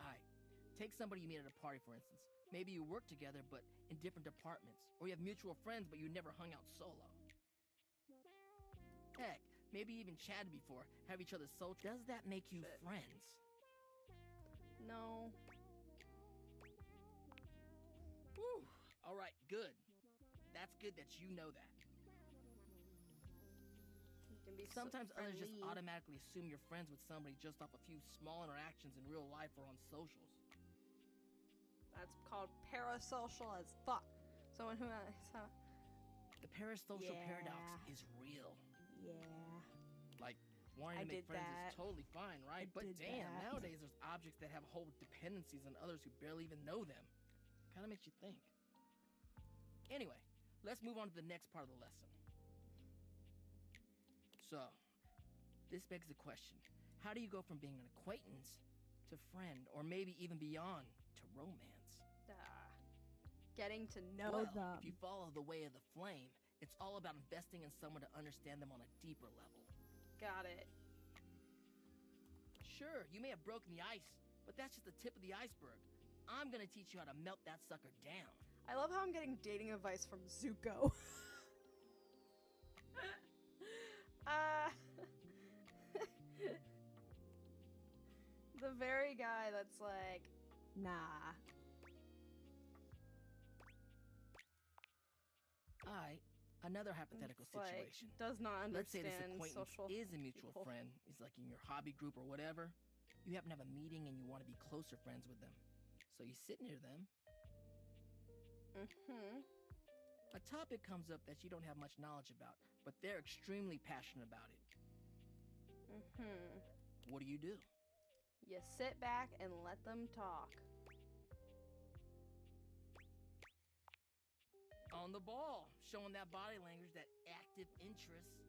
Alright, take somebody you meet at a party, for instance. Maybe you work together, but in different departments. Or you have mutual friends, but you never hung out solo. Heck, maybe you even chatted before, have each other's soul. Does that make you friends? No. Whew. Alright, good. That's good that you know that. You can be Sometimes others just friendly. automatically assume you're friends with somebody just off a few small interactions in real life or on socials. That's called parasocial as fuck. Someone who The parasocial Yeah. paradox is real. Yeah. Like, wanting I to make did friends that. is totally fine, right? I But did damn, that. nowadays there's objects that have whole dependencies on others who barely even know them. Kinda makes you think. Anyway, let's move on to the next part of the lesson. So, this begs the question. How do you go from being an acquaintance to friend, or maybe even beyond, to romance? Getting to know Well, them. if you follow the way of the flame, it's all about investing in someone to understand them on a deeper level. Got it. Sure, you may have broken the ice, but that's just the tip of the iceberg. I'm gonna teach you how to melt that sucker down. I love how I'm getting dating advice from Zuko. The very guy that's like, nah. Alright, another hypothetical It's like, situation. does not Let's say this understand acquaintance social is a mutual people. friend. He's like in your hobby group or whatever. You happen to have a meeting and you want to be closer friends with them. So you sit near them. Mm-hmm. A topic comes up that you don't have much knowledge about, but they're extremely passionate about it. Mm-hmm. What do you do? You sit back and let them talk. On the ball, showing that body language, that active interest.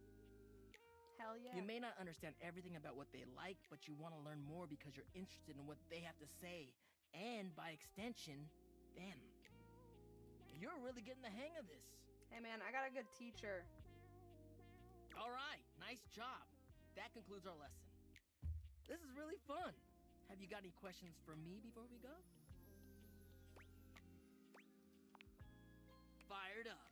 Hell yeah. You may not understand everything about what they like, but you want to learn more because you're interested in what they have to say. And by extension, them. You're really getting the hang of this. Hey man, I got a good teacher. All right, nice job. That concludes our lesson. This is really fun. Have you got any questions for me before we go? Fired up.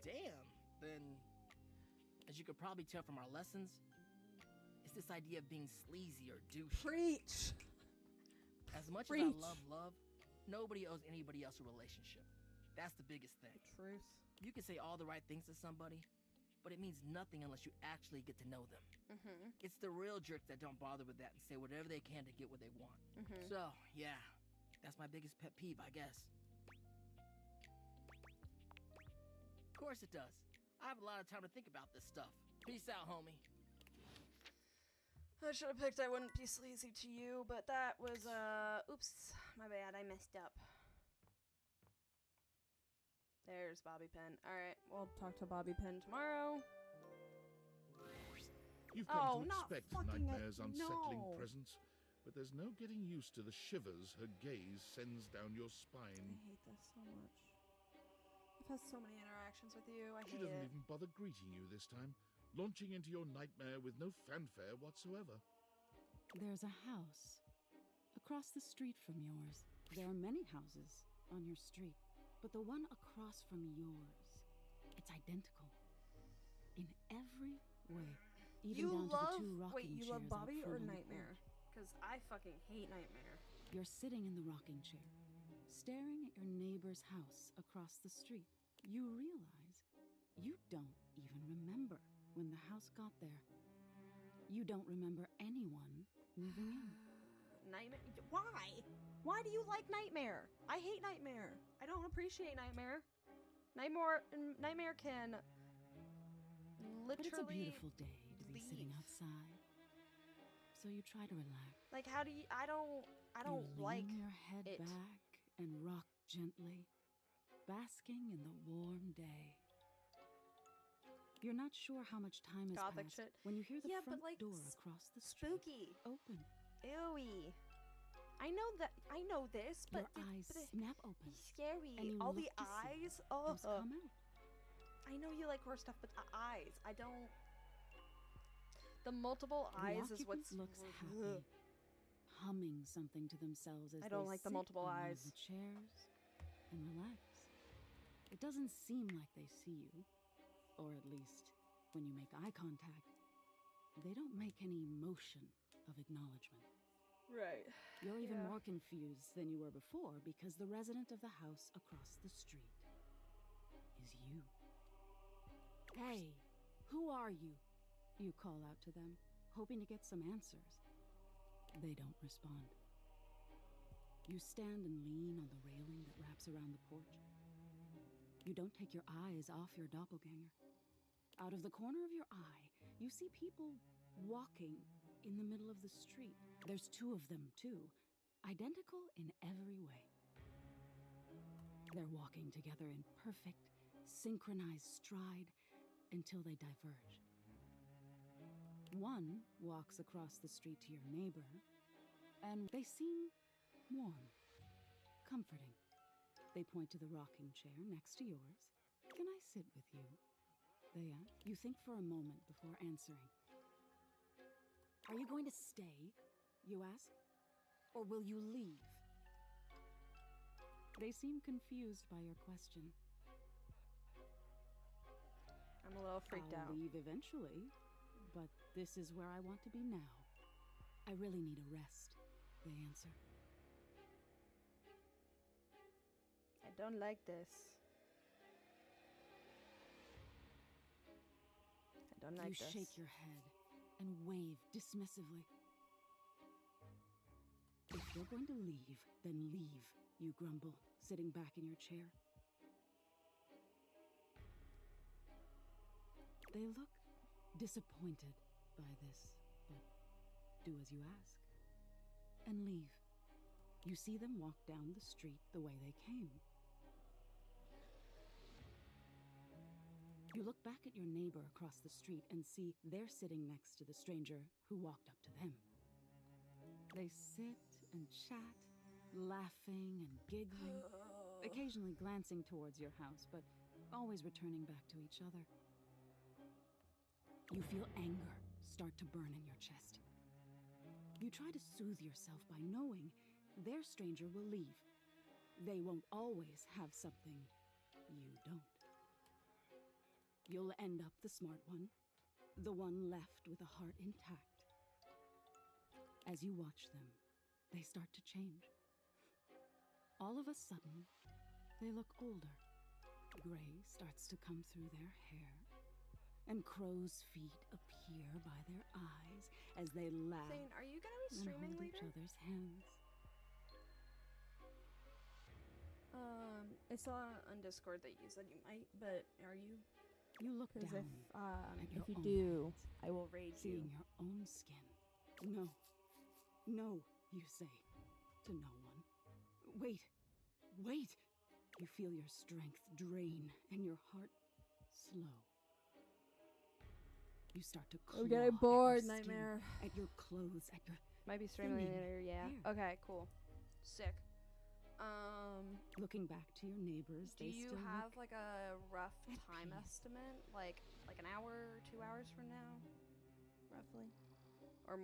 Damn. Then, as you could probably tell from our lessons, it's this idea of being sleazy or douchey. Preach. As much Preach. as I love, nobody owes anybody else a relationship. That's the biggest thing. Truth. You can say all the right things to somebody, but it means nothing unless you actually get to know them. Mm-hmm. It's the real jerks that don't bother with that and say whatever they can to get what they want. Mm-hmm. So, yeah, that's my biggest pet peeve, I guess. Of course it does. I have a lot of time to think about this stuff. Peace out, homie. I should have picked I wouldn't be sleazy to you, but that was, oops, my bad, I messed up. There's Bobby Pin. Alright, we'll talk to Bobby Pin tomorrow. You've come to not expect fucking Nightmare's unsettling no. presence, but there's no getting used to the shivers her gaze sends down your spine. I hate this so much. I've had so many interactions with you, I She hate doesn't it. even bother greeting you this time, launching into your nightmare with no fanfare whatsoever. There's a house across the street from yours. There are many houses on your street, but the one across from yours, it's identical in every way. Even You down love, to the two rocking wait, you love chairs out Bobby or front on the Nightmare? Because I fucking hate Nightmare. You're sitting in the rocking chair, staring at your neighbor's house across the street. You realize you don't even remember when the house got there. You don't remember anyone moving in. Nightmare? Why? Why do you like Nightmare? I hate Nightmare. I don't appreciate Nightmare. Nightmare can literally. But it's a beautiful day to be sitting outside. So you try to relax. Like, how do you? I don't You like lean your head it. back and rock gently, basking in the warm day. You're not sure how much time has Gothic passed shit. when you hear the Yeah, front but, like, door across the street spooky. open. Ewy. I know this, but Your eyes but snap open. it's scary. and you All the look to see eyes. Oh, who's come out. I know you like horror stuff, but eyes. I don't. The multiple eyes The is what's. occupant looks happy, humming something to themselves as I don't they like the sit multiple on one of eyes. the chairs and relax. It doesn't seem like they see you, or at least when you make eye contact, they don't make any motion of acknowledgement. Right. You're even Yeah. more confused than you were before because the resident of the house across the street is you. Hey, who are you? You call out to them, hoping to get some answers. They don't respond. You stand and lean on the railing that wraps around the porch. You don't take your eyes off your doppelganger. Out of the corner of your eye, you see people walking in the middle of the street. There's two of them, too, identical in every way. They're walking together in perfect, synchronized stride until they diverge. One walks across the street to your neighbor, and they seem warm, comforting. They point to the rocking chair next to yours. Can I sit with you? They ask. You think for a moment before answering. Are you going to stay, you ask? Or will you leave? They seem confused by your question. I'm a little freaked I'll out. leave eventually, but this is where I want to be now. I really need a rest, they answer. I don't like this. I don't like You this. shake your head and wave dismissively. If you're going to leave, then leave, you grumble, sitting back in your chair. They look disappointed by this, but do as you ask. And leave. You see them walk down the street the way they came. You look back at your neighbor across the street and see they're sitting next to the stranger who walked up to them. They sit and chat, laughing and giggling, occasionally glancing towards your house, but always returning back to each other. You feel anger start to burn in your chest. You try to soothe yourself by knowing their stranger will leave. They won't always have something you don't. You'll end up the smart one, the one left with a heart intact. As you watch them, they start to change. All of a sudden, they look older. Gray starts to come through their hair, and crow's feet appear by their eyes as they laugh Zane, are you gonna be and streaming hold later? each other's hands. I saw on Discord that you said you might, but are you? You look Because down at your if you own do, hands, I will raid you. seeing your own skin. No, no, you say to no one. Wait, wait! You feel your strength drain and your heart slow. You start to claw I'm getting at bored, your skin, Nightmare. at your clothes, at your Might be streaming thinning later, yeah. hair. Okay, cool. Sick. Looking back to your neighbors, Do they you still have look like a rough at time peace. estimate? Like an hour, 2 hours from now? Roughly? Or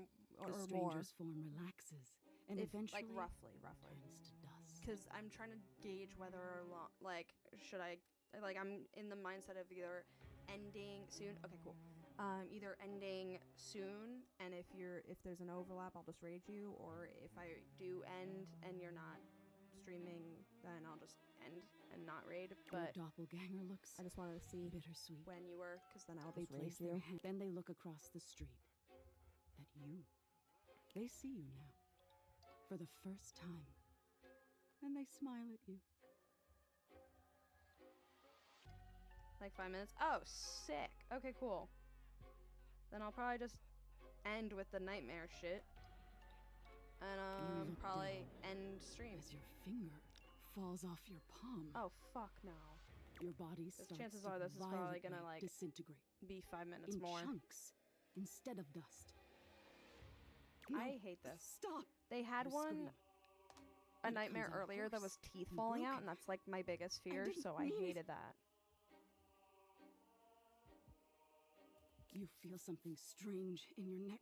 the more? stranger's form relaxes and If, eventually like roughly. turns to dust. Because I'm trying to gauge whether or not, like, should I, like, I'm in the mindset of either ending soon. Okay, cool. Either ending soon, and if there's an overlap, I'll just raid you, or if I do end and you're not streaming, then I'll just end and not raid. But Your doppelganger looks I just wanted to see bittersweet. when you were, because then I'll They just raid place their you. hand. Then they look across the street at you. They see you now for the first time, and they smile at you. Like 5 minutes. Oh, sick. Okay, cool. Then I'll probably just end with the nightmare shit. And You look probably down end stream. as your finger falls off your palm. Oh, fuck no. Your body 'Cause starts chances to are this is probably gonna, violently like, disintegrate Be 5 minutes in more. chunks instead of dust. I No, hate this. Stop! They had You one scream. a And it nightmare comes out earlier that was hoarse teeth and falling out, broken. and that's like my biggest fear, didn't so I mean it. hated that. You feel something strange in your neck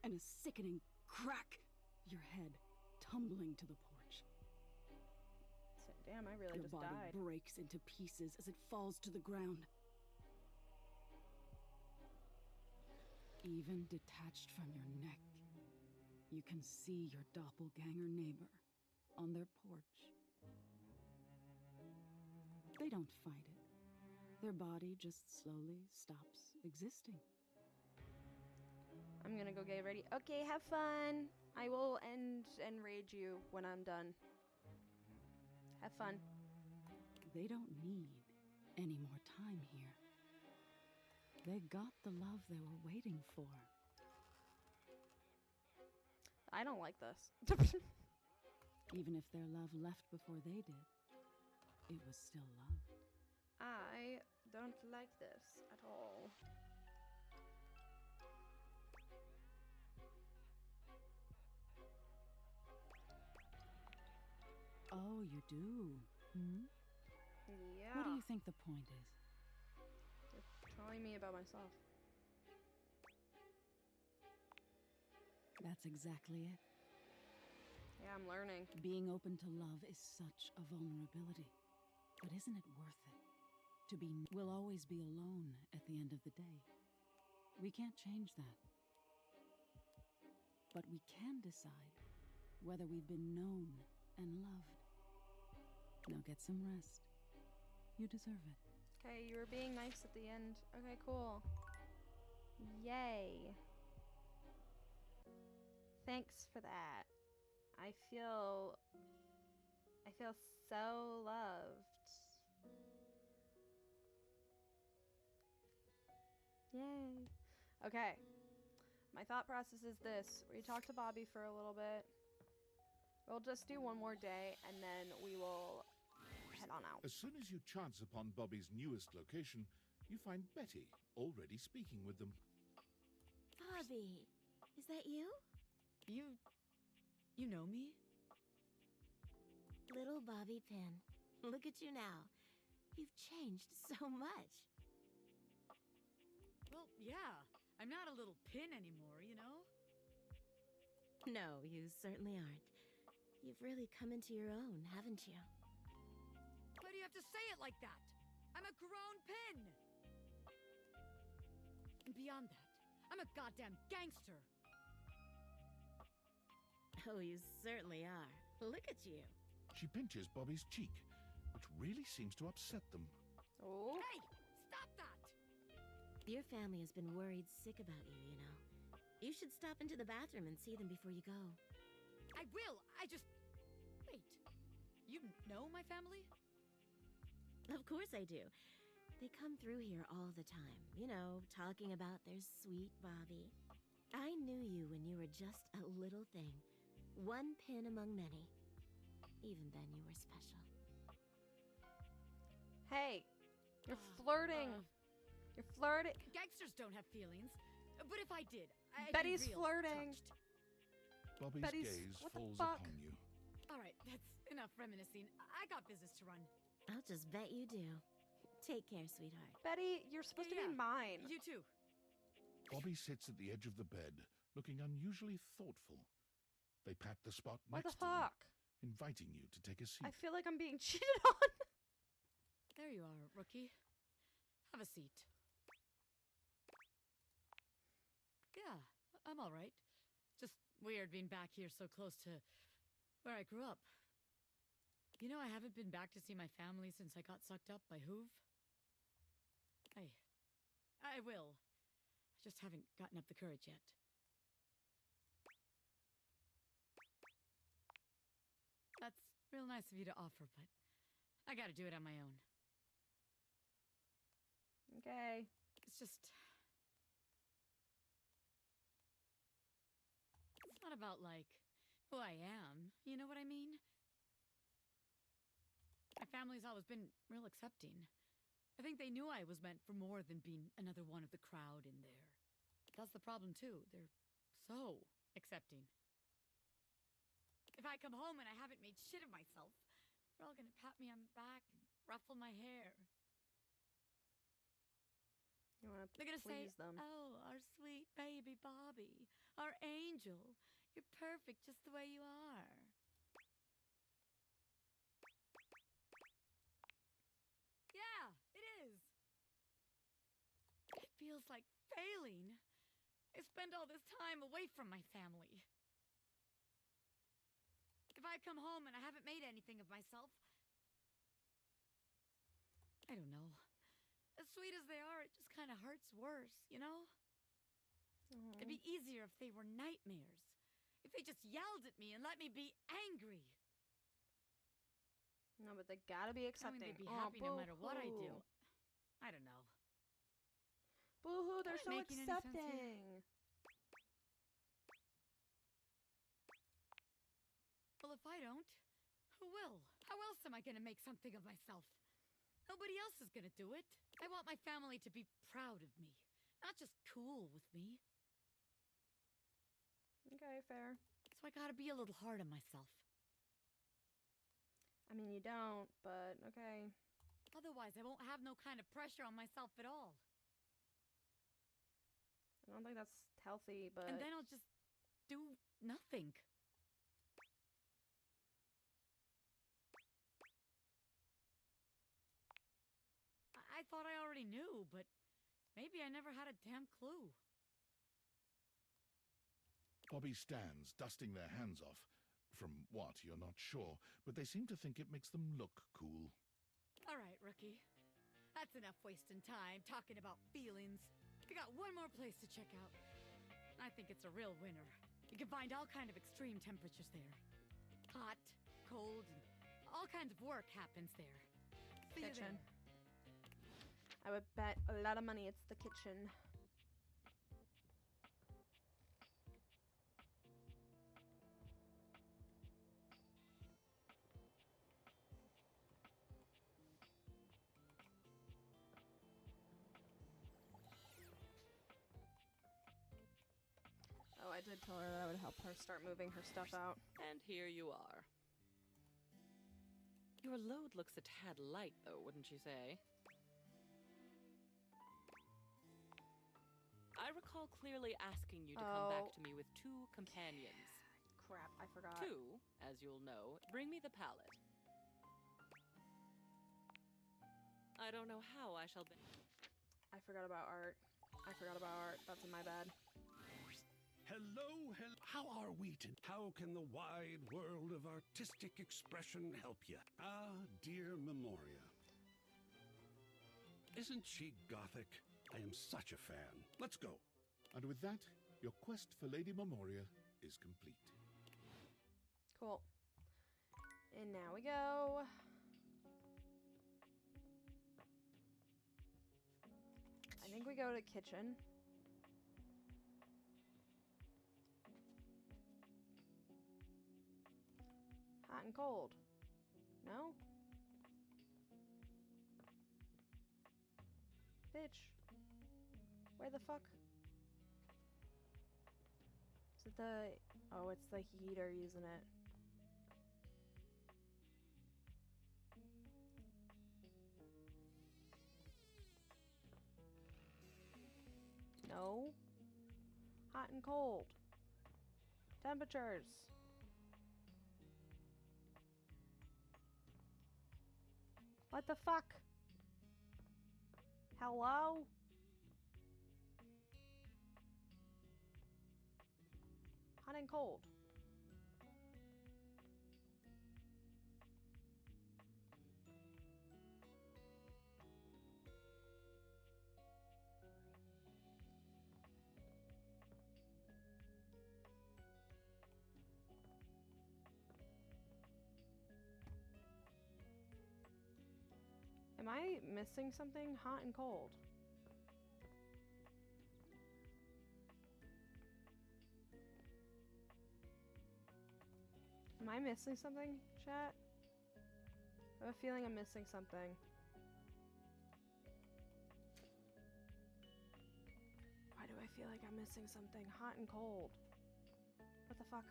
and a sickening crack. Your head tumbling to the porch. So, damn, I really Your just body died. breaks into pieces as it falls to the ground. Even detached from your neck, you can see your doppelganger neighbor on their porch. They don't fight it. Their body just slowly stops existing. I'm gonna go get ready. Okay, have fun. I will end and raid you when I'm done. Have fun. They don't need any more time here. They got the love they were waiting for. I don't like this. Even if their love left before they did, it was still love. I don't like this at all. Oh, you do? Hmm? Yeah. What do you think the point is? You're telling me about myself. That's exactly it. Yeah, I'm learning. Being open to love is such a vulnerability. But isn't it worth it? We'll always be alone at the end of the day. We can't change that. But we can decide whether we've been known and loved. Now get some rest. You deserve it. Okay, you were being nice at the end. Okay, cool. Yay. Thanks for that. I feel so loved. Yay. Okay. My thought process is this. We talk to Bobby for a little bit. We'll just do one more day, and then we will head on out. As soon as you chance upon Bobby's newest location, you find Betty already speaking with them. Bobby, is that you? You know me? Little Bobby Pin. Look at you now. You've changed so much. Well, yeah. I'm not a little pin anymore, you know? No, you certainly aren't. You've really come into your own, haven't you? Why do you have to say it like that? I'm a grown pin! And beyond that, I'm a goddamn gangster! Oh, you certainly are. Look at you. She pinches Bobby's cheek, which really seems to upset them. Oh. Hey! Stop that! Your family has been worried sick about you, you know. You should stop into the bathroom and see them before you go. I will! Wait. You know my family? Of course I do. They come through here all the time, you know, talking about their sweet Bobby. I knew you when you were just a little thing. One pin among many. Even then, you were special. Hey, you're flirting. You're flirting. Gangsters don't have feelings. But if I did, I'd Betty's be real flirting. touched. Bobby's gaze what the falls fuck? upon you. All right, that's enough reminiscing. I got business to run. I'll just bet you do. Take care, sweetheart. Betty, you're supposed to be mine. You too. Bobby sits at the edge of the bed, looking unusually thoughtful. They pat the spot What the next to them, fuck? inviting you to take a seat. I feel like I'm being cheated on. There you are, rookie. Have a seat. Yeah, I'm all right. Just weird being back here so close to where I grew up. You know, I haven't been back to see my family since I got sucked up by Hoove. I will. I just haven't gotten up the courage yet. That's real nice of you to offer, but I gotta do it on my own. Okay. It's just... It's not about, like, who I am. You know what I mean? My family's always been real accepting. I think they knew I was meant for more than being another one of the crowd in there. That's the problem, too. They're so accepting. If I come home and I haven't made shit of myself, they're all gonna pat me on the back and ruffle my hair. You wanna They're gonna say, please them. "Oh, our sweet baby Bobby, our angel. You're perfect just the way you are." Yeah, it is. It feels like failing. I spend all this time away from my family. If I come home and I haven't made anything of myself, I don't know. As sweet as they are, it just kind of hurts worse, you know? It'd be easier if they were nightmares. If they just yelled at me and let me be angry. No, but they gotta be accepting. I mean, they'd be happy no matter what I do. I don't know. Boo-hoo, they're Am I so making any sense here? accepting. Well, if I don't, who will? How else am I gonna make something of myself? Nobody else is gonna do it. I want my family to be proud of me, not just cool with me. Okay, fair. So I gotta be a little hard on myself. I mean, you don't, but okay. Otherwise, I won't have no kind of pressure on myself at all. I don't think that's healthy, but... And then I'll just do nothing. I thought I already knew, but maybe I never had a damn clue. Bobby stands, dusting their hands off. From what, you're not sure, but they seem to think it makes them look cool. All right, rookie. That's enough wasting time talking about feelings. We got one more place to check out. I think it's a real winner. You can find all kind of extreme temperatures there. Hot, cold, and all kinds of work happens there. See you Kitchen. there. I would bet a lot of money it's the kitchen. I did tell her that I would help her start moving her stuff out. And here you are. Your load looks a tad light, though, wouldn't you say? I recall clearly asking you to come back to me with 2 companions. Crap, I forgot. 2, as you'll know, bring me the pallet. I don't know how I shall be. I forgot about art. That's my bad. Hello. How are we How can the wide world of artistic expression help you? Ah, dear Memoria. Isn't she gothic? I am such a fan. Let's go. And with that, your quest for Lady Memoria is complete. Cool. And now we go. I think we go to kitchen. Hot and cold. No? Bitch. Where the fuck? Is it the... Oh, it's the heater using it. No. Hot and cold. Temperatures. What the fuck? Hello? Hot and cold. Am I missing something? Hot and cold. Am I missing something, chat? I have a feeling I'm missing something. Why do I feel like I'm missing something? Hot and cold. What the fuck?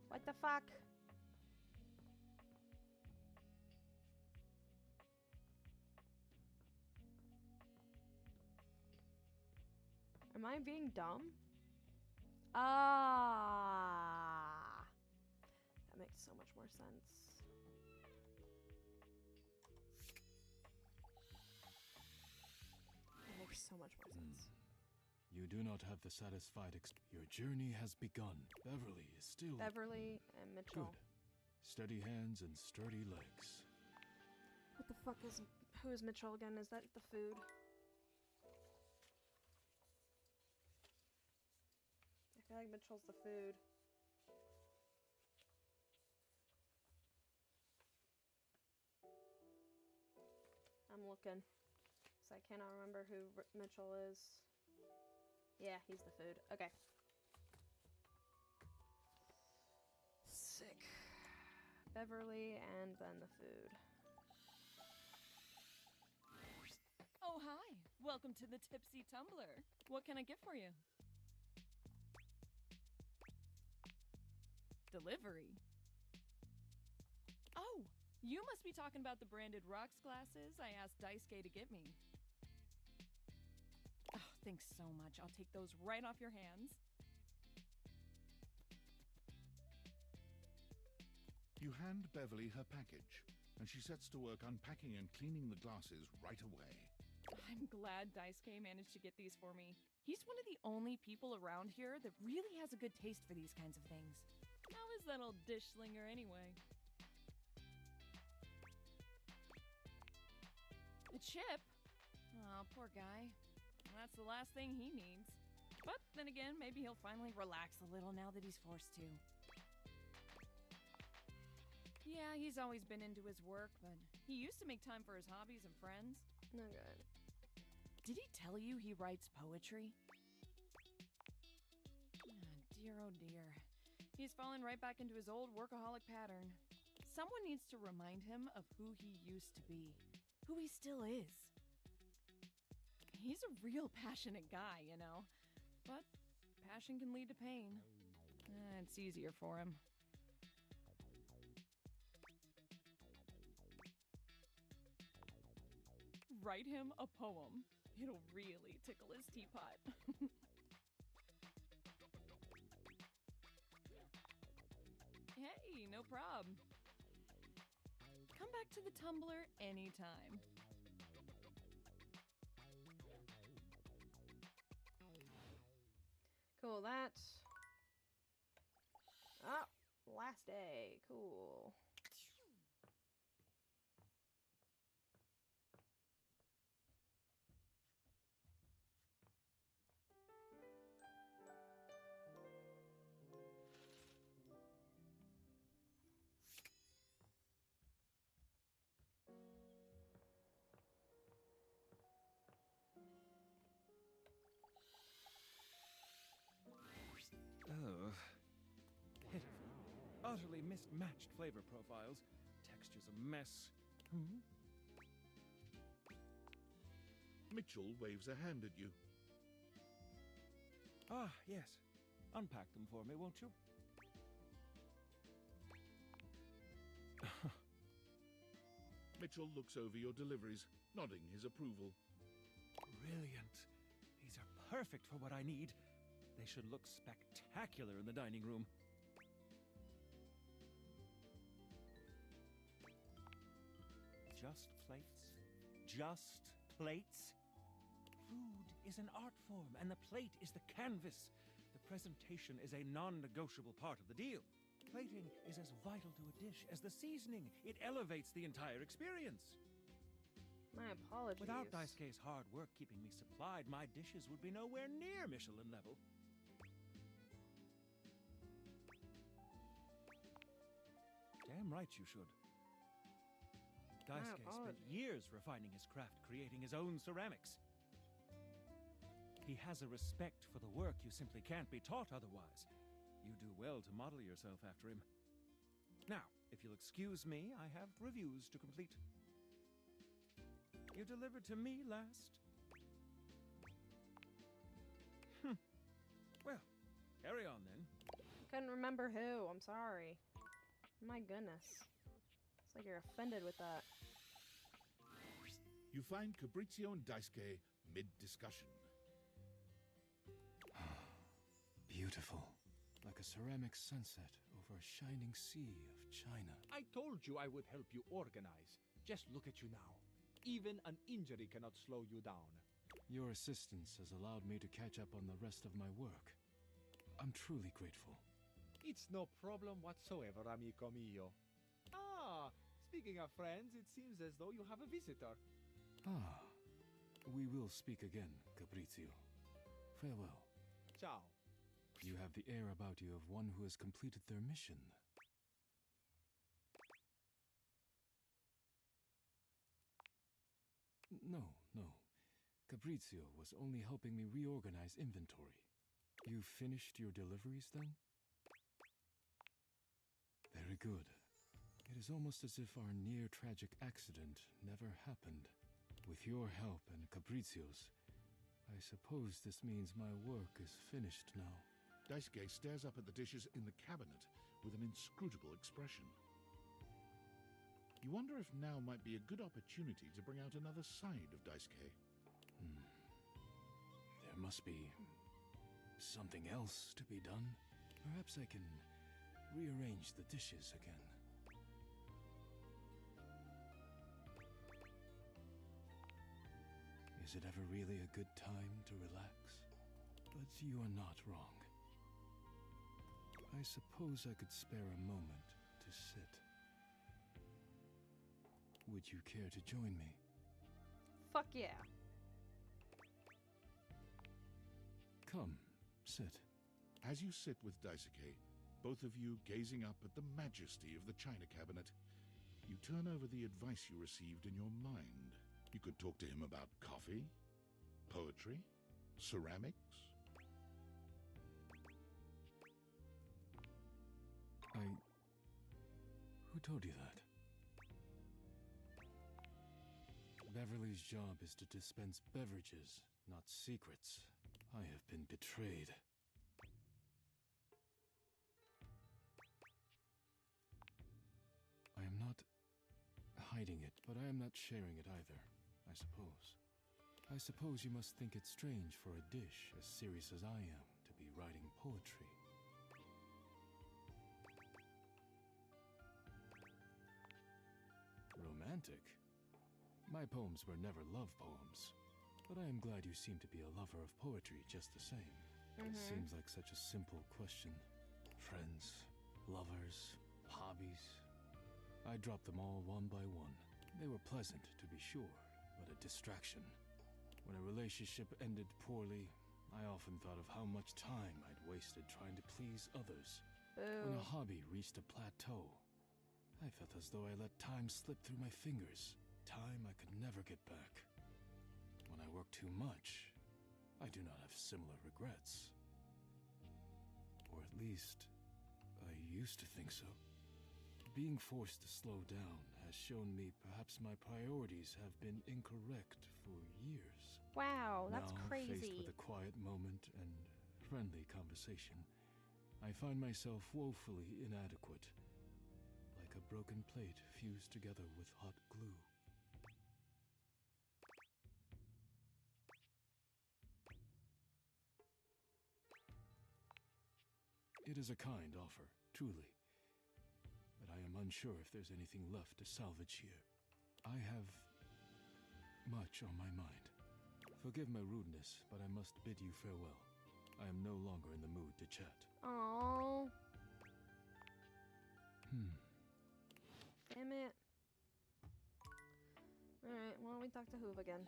What the fuck? Am I being dumb? Ah, that makes so much more sense. That makes so much more sense. You do not have the satisfied Your journey has begun. Beverly is still... Beverly and Mitchell. Good. Steady hands and sturdy legs. What the fuck is... Who is Mitchell again? Is that the food? I feel like Mitchell's the food. I'm looking. So I cannot remember who Mitchell is. Yeah, he's the food. Okay. Sick. Beverly and then the food. Oh, hi. Welcome to the Tipsy Tumbler. What can I get for you? Delivery. Oh, you must be talking about the branded rocks glasses I asked Daisuke to get me. Oh, thanks so much. I'll take those right off your hands. You hand Beverly her package, and she sets to work unpacking and cleaning the glasses right away. I'm glad Daisuke managed to get these for me. He's one of the only people around here that really has a good taste for these kinds of things. How is that old dish slinger anyway? A chip? Oh, poor guy. That's the last thing he needs. But then again, maybe he'll finally relax a little now that he's forced to. Yeah, he's always been into his work, but he used to make time for his hobbies and friends. No good. Did he tell you he writes poetry? Oh dear. He's fallen right back into his old workaholic pattern. Someone needs to remind him of who he used to be. Who he still is. He's a real passionate guy, you know. But passion can lead to pain. It's easier for him. Write him a poem. It'll really tickle his teapot. Hey, no prob. Come back to the Tumblr anytime. Cool, that's... Ah, last day. Cool. Oh. Pitiful. Utterly mismatched flavor profiles. Texture's a mess. Mitchell waves a hand at you. Ah, yes. Unpack them for me, won't you? Mitchell looks over your deliveries, nodding his approval. Brilliant. These are perfect for what I need. They should look spectacular in the dining room. Just plates? Just plates? Food is an art form, and the plate is the canvas. The presentation is a non-negotiable part of the deal. Plating is as vital to a dish as the seasoning. It elevates the entire experience. My apologies. Without Daisuke's hard work keeping me supplied, my dishes would be nowhere near Michelin level. Damn right you should. Daisuke spent years refining his craft, creating his own ceramics. He has a respect for the work you simply can't be taught otherwise. You do well to model yourself after him. Now, if you'll excuse me, I have reviews to complete. You delivered to me last. Well, carry on then. Couldn't remember who. I'm sorry. My goodness. It's like you're offended with that. You find Fabrizio and Daisuke mid-discussion. Beautiful. Like a ceramic sunset over a shining sea of China. I told you I would help you organize. Just look at you now. Even an injury cannot slow you down. Your assistance has allowed me to catch up on the rest of my work. I'm truly grateful. It's no problem whatsoever, amico mio. Ah, speaking of friends, it seems as though you have a visitor. Ah, we will speak again, Fabrizio. Farewell. Ciao. You have the air about you of one who has completed their mission. No. Fabrizio was only helping me reorganize inventory. You finished your deliveries then? Very good. It is almost as if our near-tragic accident never happened. With your help and Fabrizio's, I suppose this means my work is finished now. Daisuke stares up at the dishes in the cabinet with an inscrutable expression. You wonder if now might be a good opportunity to bring out another side of Daisuke. There must be something else to be done. Perhaps I can rearrange the dishes again. Is it ever really a good time to relax? But you are not wrong. I suppose I could spare a moment to sit. Would you care to join me? Fuck yeah. Come, sit. As you sit with Daisuke, both of you gazing up at the majesty of the china cabinet, you turn over the advice you received in your mind. You could talk to him about coffee, poetry, ceramics. Who told you that? Beverly's job is to dispense beverages not secrets. I have been betrayed. I am not hiding it, but I am not sharing it either, I suppose. I suppose you must think it strange for a dish as serious as I am to be writing poetry. Romantic? My poems were never love poems, but I am glad you seem to be a lover of poetry just the same. It seems like such a simple question. Friends, lovers, hobbies. I dropped them all one by one. They were pleasant, to be sure, but a distraction. When a relationship ended poorly, I often thought of how much time I'd wasted trying to please others. When a hobby reached a plateau, I felt as though I let time slip through my fingers, time I could never get back. When I work too much, I do not have similar regrets. Or at least, I used to think so. Being forced to slow down has shown me perhaps my priorities have been incorrect for years. Wow, that's now, crazy. Faced with a quiet moment and friendly conversation, I find myself woefully inadequate, like a broken plate fused together with hot glue. It is a kind offer, truly, but I am unsure if there's anything left to salvage here. I have much on my mind. Forgive my rudeness, but I must bid you farewell. I am no longer in the mood to chat. Aww. Damn it. Alright, why don't we talk to Hoove again?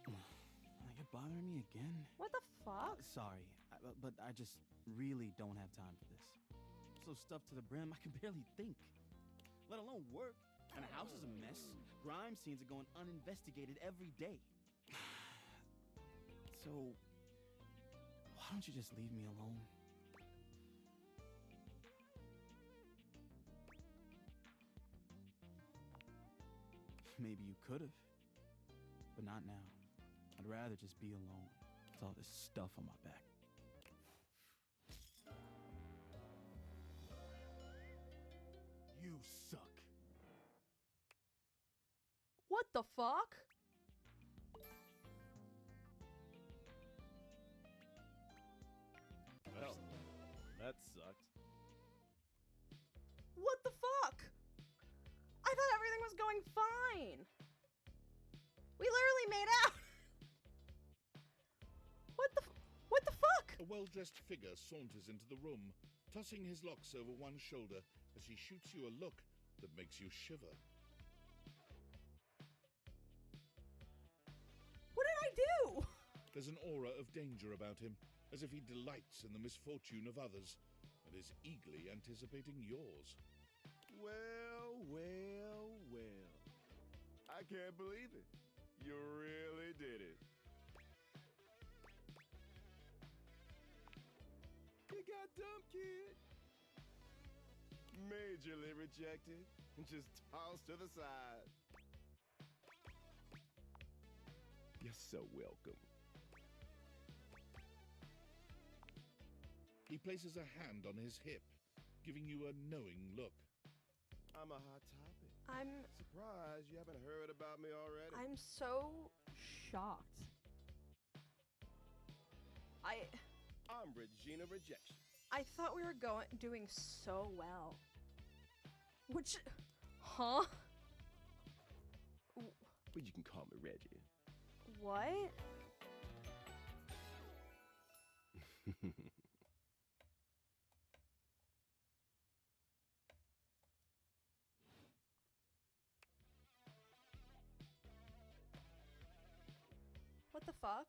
You're bothering me again? What the fuck? Sorry, but I just really don't have time for this. I'm so stuffed to the brim, I can barely think. Let alone work. And the house is a mess. Crime scenes are going uninvestigated every day. So, why don't you just leave me alone? Maybe you could have, but not now. I'd rather just be alone with all this stuff on my back. You suck. What the fuck? Well, that sucked. What the fuck? I thought everything was going fine. We literally made out. What the fuck? A well-dressed figure saunters into the room, tossing his locks over one shoulder as he shoots you a look that makes you shiver. What did I do? There's an aura of danger about him, as if he delights in the misfortune of others, and is eagerly anticipating yours. Well, well, well. I can't believe it. You really did it. You got dumped, kid. Majorly rejected and just tossed to the side. You're so welcome. He places a hand on his hip, giving you a knowing look. I'm a hot topic. I'm surprised you haven't heard about me already. I'm so shocked. I'm Regina Rejection. I thought we were doing so well. Which, huh? But you can call me Reggie. What? What the fuck?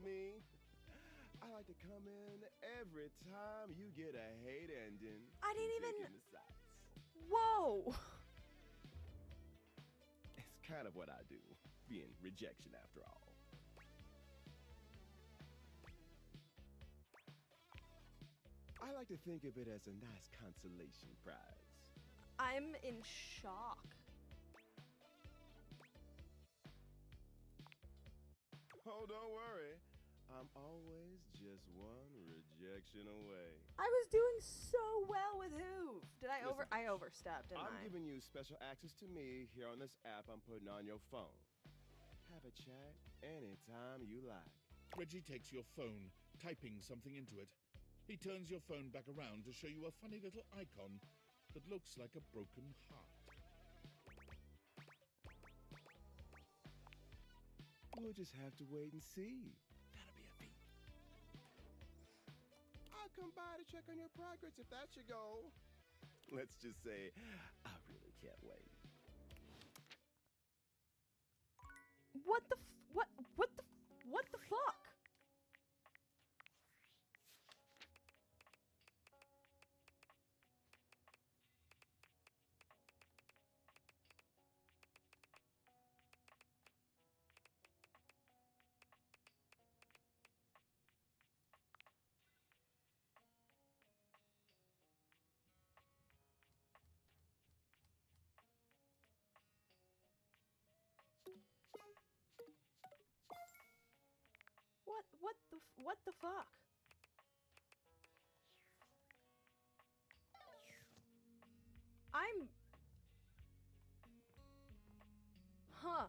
Me? I like to come in every time you get a hate ending. I didn't even. The sights. Whoa! It's kind of what I do, being rejection after all. I like to think of it as a nice consolation prize. I'm in shock. Oh, don't worry. I'm always just one rejection away. I was doing so well with Hoove. Listen, I overstepped, didn't I'm I? giving you special access to me here on this app I'm putting on your phone. Have a chat anytime you like. Reggie takes your phone, typing something into it. He turns your phone back around to show you a funny little icon that looks like a broken heart. We'll just have to wait and see. That'll be a feat. I'll come by to check on your progress if that's your goal. Let's just say, I really can't wait. What the fuck? What the fuck? Huh.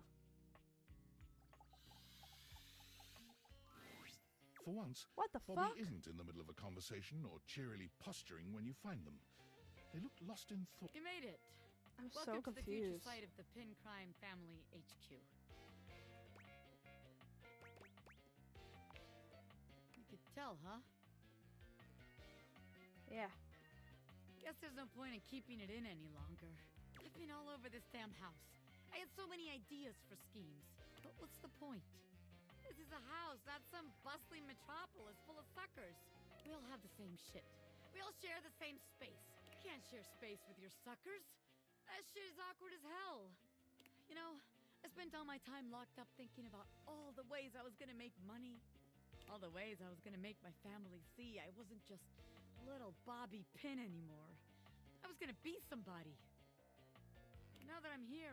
For once, What the Bobby fuck? isn't in the middle of a conversation or cheerily posturing when you find them. They look lost in thought. You made it. I'm Welcome so to the future confused. site of the Pin Crime Family HQ. You could tell, huh? Yeah. Guess there's no point in keeping it in any longer. I've been all over this damn house. I had so many ideas for schemes. But what's the point? This is a house, not some bustling metropolis full of suckers. We all have the same shit. We all share the same space. You can't share space with your suckers. That shit is awkward as hell. You know, I spent all my time locked up thinking about all the ways I was gonna make money. All the ways I was gonna make my family see I wasn't just little Bobby Pin anymore. I was gonna be somebody. Now that I'm here,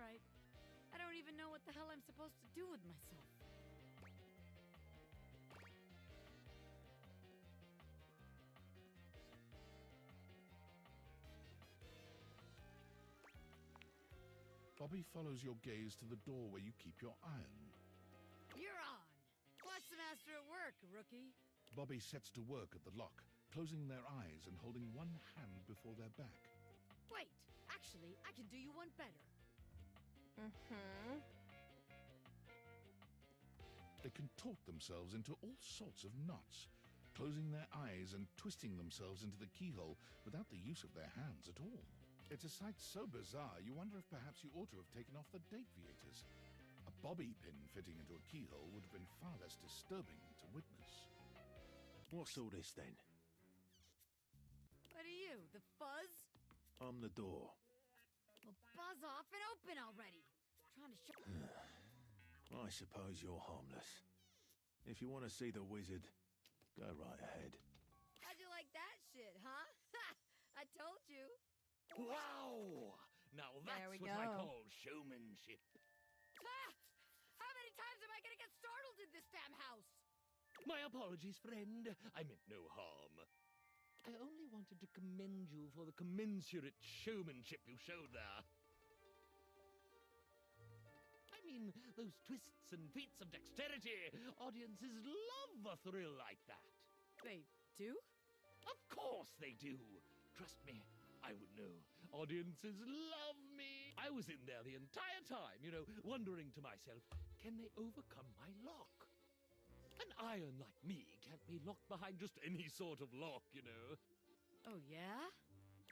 I don't even know what the hell I'm supposed to do with myself. Bobby follows your gaze to the door where you keep your iron. You're on. Watch the master at work, rookie. Bobby sets to work at the lock, closing their eyes and holding one hand before their back. Wait, actually, I can do you one better. They contort themselves into all sorts of knots, closing their eyes and twisting themselves into the keyhole without the use of their hands at all. It's a sight so bizarre, you wonder if perhaps you ought to have taken off the date viators. A bobby pin fitting into a keyhole would have been far less disturbing to witness. What's all this then? What are you, the fuzz? I'm the door. Well, buzz off and open already. Trying to show. I suppose you're harmless. If you want to see the wizard, go right ahead. How'd you like that shit, huh? I told you. Wow! Now that's what I call showmanship. Ah! How many times am I gonna get startled in this damn house? My apologies, friend. I meant no harm. I only wanted to commend you for the commensurate showmanship you showed there. I mean, those twists and feats of dexterity. Audiences love a thrill like that. They do? Of course they do. Trust me, I would know. Audiences love me. I was in there the entire time, wondering to myself, can they overcome my lock? An iron like me can't be locked behind just any sort of lock, Oh, yeah?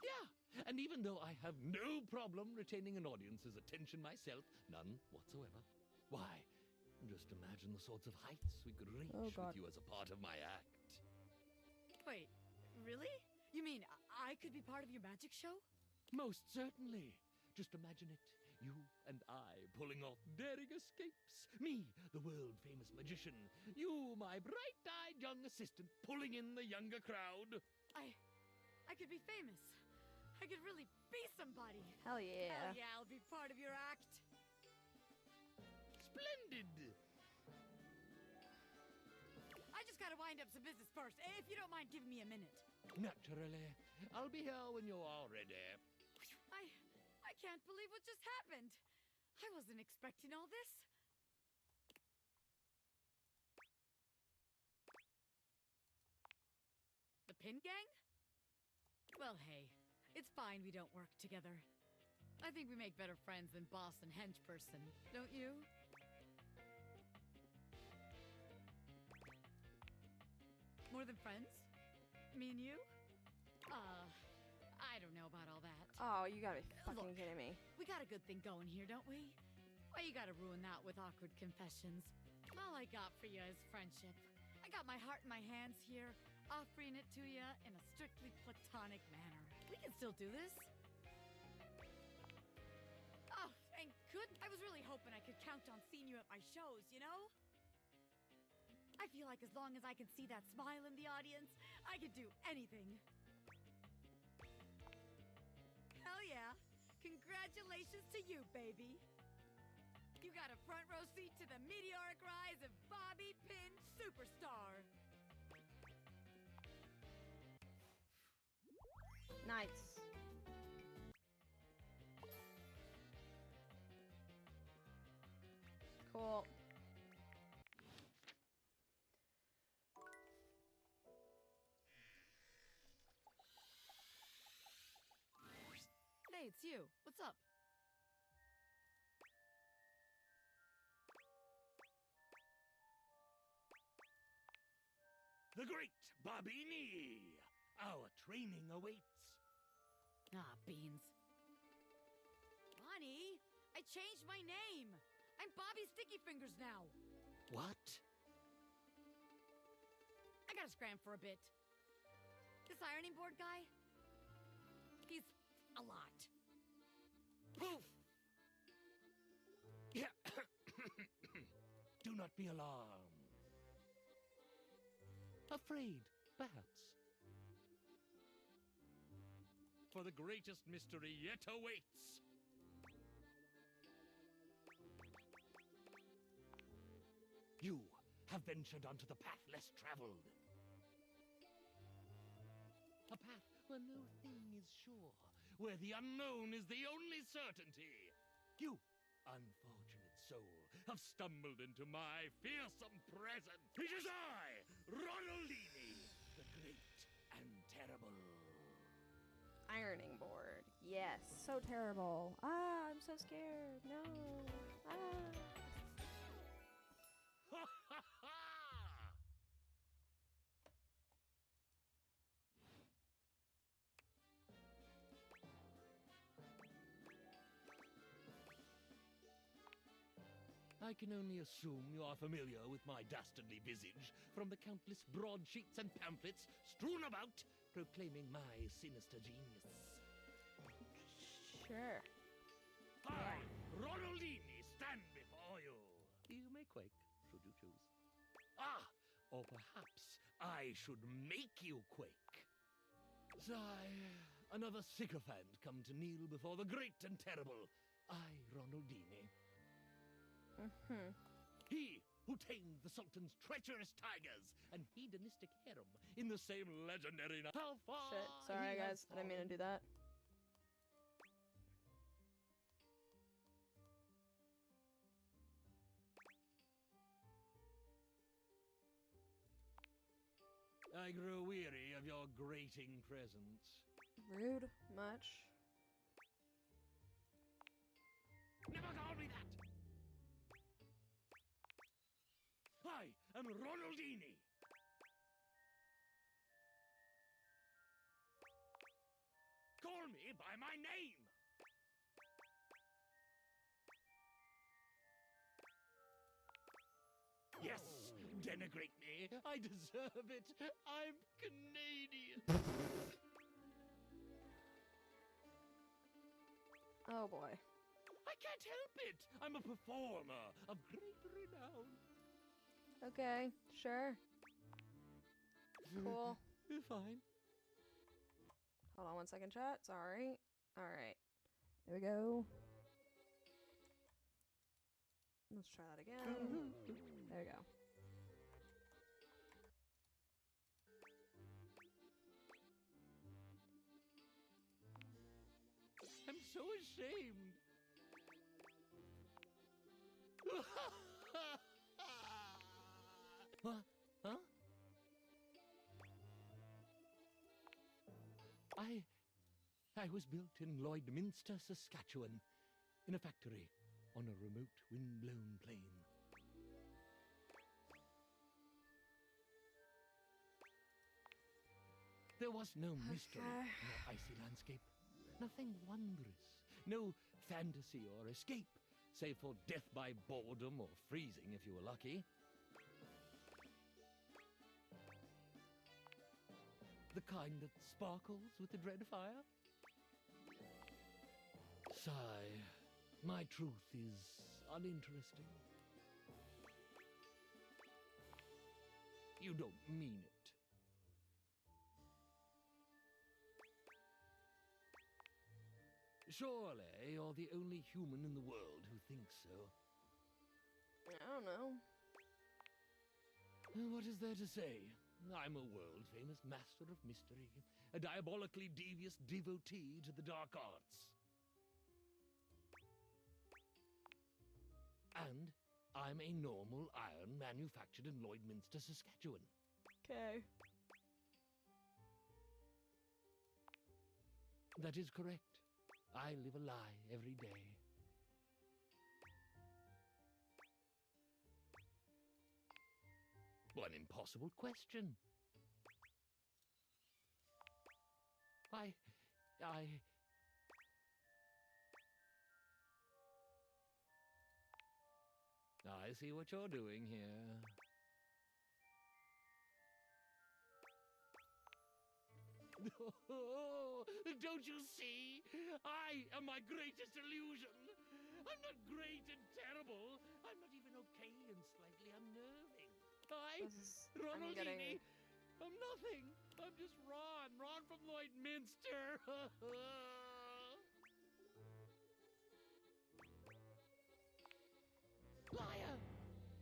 Yeah, and even though I have no problem retaining an audience's attention myself, none whatsoever, why, just imagine the sorts of heights we could reach with you as a part of my act. Wait, really? You mean I could be part of your magic show? Most certainly. Just imagine it. You and I pulling off daring escapes. Me, the world-famous magician. You, my bright-eyed young assistant, pulling in the younger crowd. I could be famous. I could really be somebody. Hell yeah. Hell yeah, I'll be part of your act. Splendid! I just gotta wind up some business first, if you don't mind giving me a minute. Naturally. I'll be here when you're all ready. I can't believe what just happened. I wasn't expecting all this. The Pin Gang? Well, hey, it's fine we don't work together. I think we make better friends than boss and hench person, don't you? More than friends? Me and you? I don't know about all that. Oh, you gotta be fucking Look, kidding me. We got a good thing going here, don't we? Why you gotta ruin that with awkward confessions? All I got for you is friendship. I got my heart in my hands here, offering it to you in a strictly platonic manner. We can still do this. Oh, thank good. I was really hoping I could count on seeing you at my shows, you know? I feel like as long as I can see that smile in the audience, I could do anything. Hell yeah. Congratulations to you, baby. You got a front row seat to the meteoric rise of Bobby Pin Superstar. Nice. Cool. Hey, it's you. What's up? The great Bobini! Our training awaits. Ah, beans. Bonnie, I changed my name. I'm Bobby Sticky Fingers now. What? I gotta scram for a bit. This ironing board guy, he's a lot. Poof! Yeah. Do not be alarmed. Afraid, perhaps. For the greatest mystery yet awaits. You have ventured onto the path less traveled. A path where no thing is sure, where the unknown is the only certainty. You, unfortunate soul, have stumbled into my fearsome presence. It is I, Ronaldini, the great and terrible. Ironing board. Yes. So terrible. Ah, I'm so scared. No. Ah. Ha ha ha! I can only assume you are familiar with my dastardly visage from the countless broadsheets and pamphlets strewn about proclaiming my sinister genius. Sure. I, Ronaldini, stand before you. You may quake, should you choose. Ah, or perhaps I should make you quake. Sigh, another sycophant come to kneel before the great and terrible, I, Ronaldini. He who tamed the Sultan's treacherous tigers and hedonistic harem in the same legendary night. How far? Shit. Sorry, guys. I didn't mean to do that. I grow weary of your grating presence. Rude. Much. Never call me that! I am Ronaldini! Call me by my name! Yes, denigrate me. I deserve it. I'm Canadian. Oh boy. I can't help it. I'm a performer of great renown. Okay, sure. Cool. Fine. Hold on 1 second, chat. Sorry. Alright. There we go. Let's try that again. There we go. I'm so ashamed. What? Huh? I was built in Lloydminster, Saskatchewan, in a factory on a remote wind-blown plain. There was no mystery in the icy landscape, nothing wondrous, no fantasy or escape, save for death by boredom or freezing if you were lucky. The kind that sparkles with the dread fire? Sigh, my truth is uninteresting. You don't mean it. Surely you're the only human in the world who thinks so. I don't know. What is there to say? I'm a world-famous master of mystery, a diabolically devious devotee to the dark arts. And I'm a normal iron manufactured in Lloydminster, Saskatchewan. Okay. That is correct. I live a lie every day. An impossible question. I see what you're doing here. Don't you see? I am my greatest illusion. I'm not great and terrible. I'm not even okay and slightly unnerving. Ronaldini, I'm nothing. I'm just Ron from Lloydminster. Liar!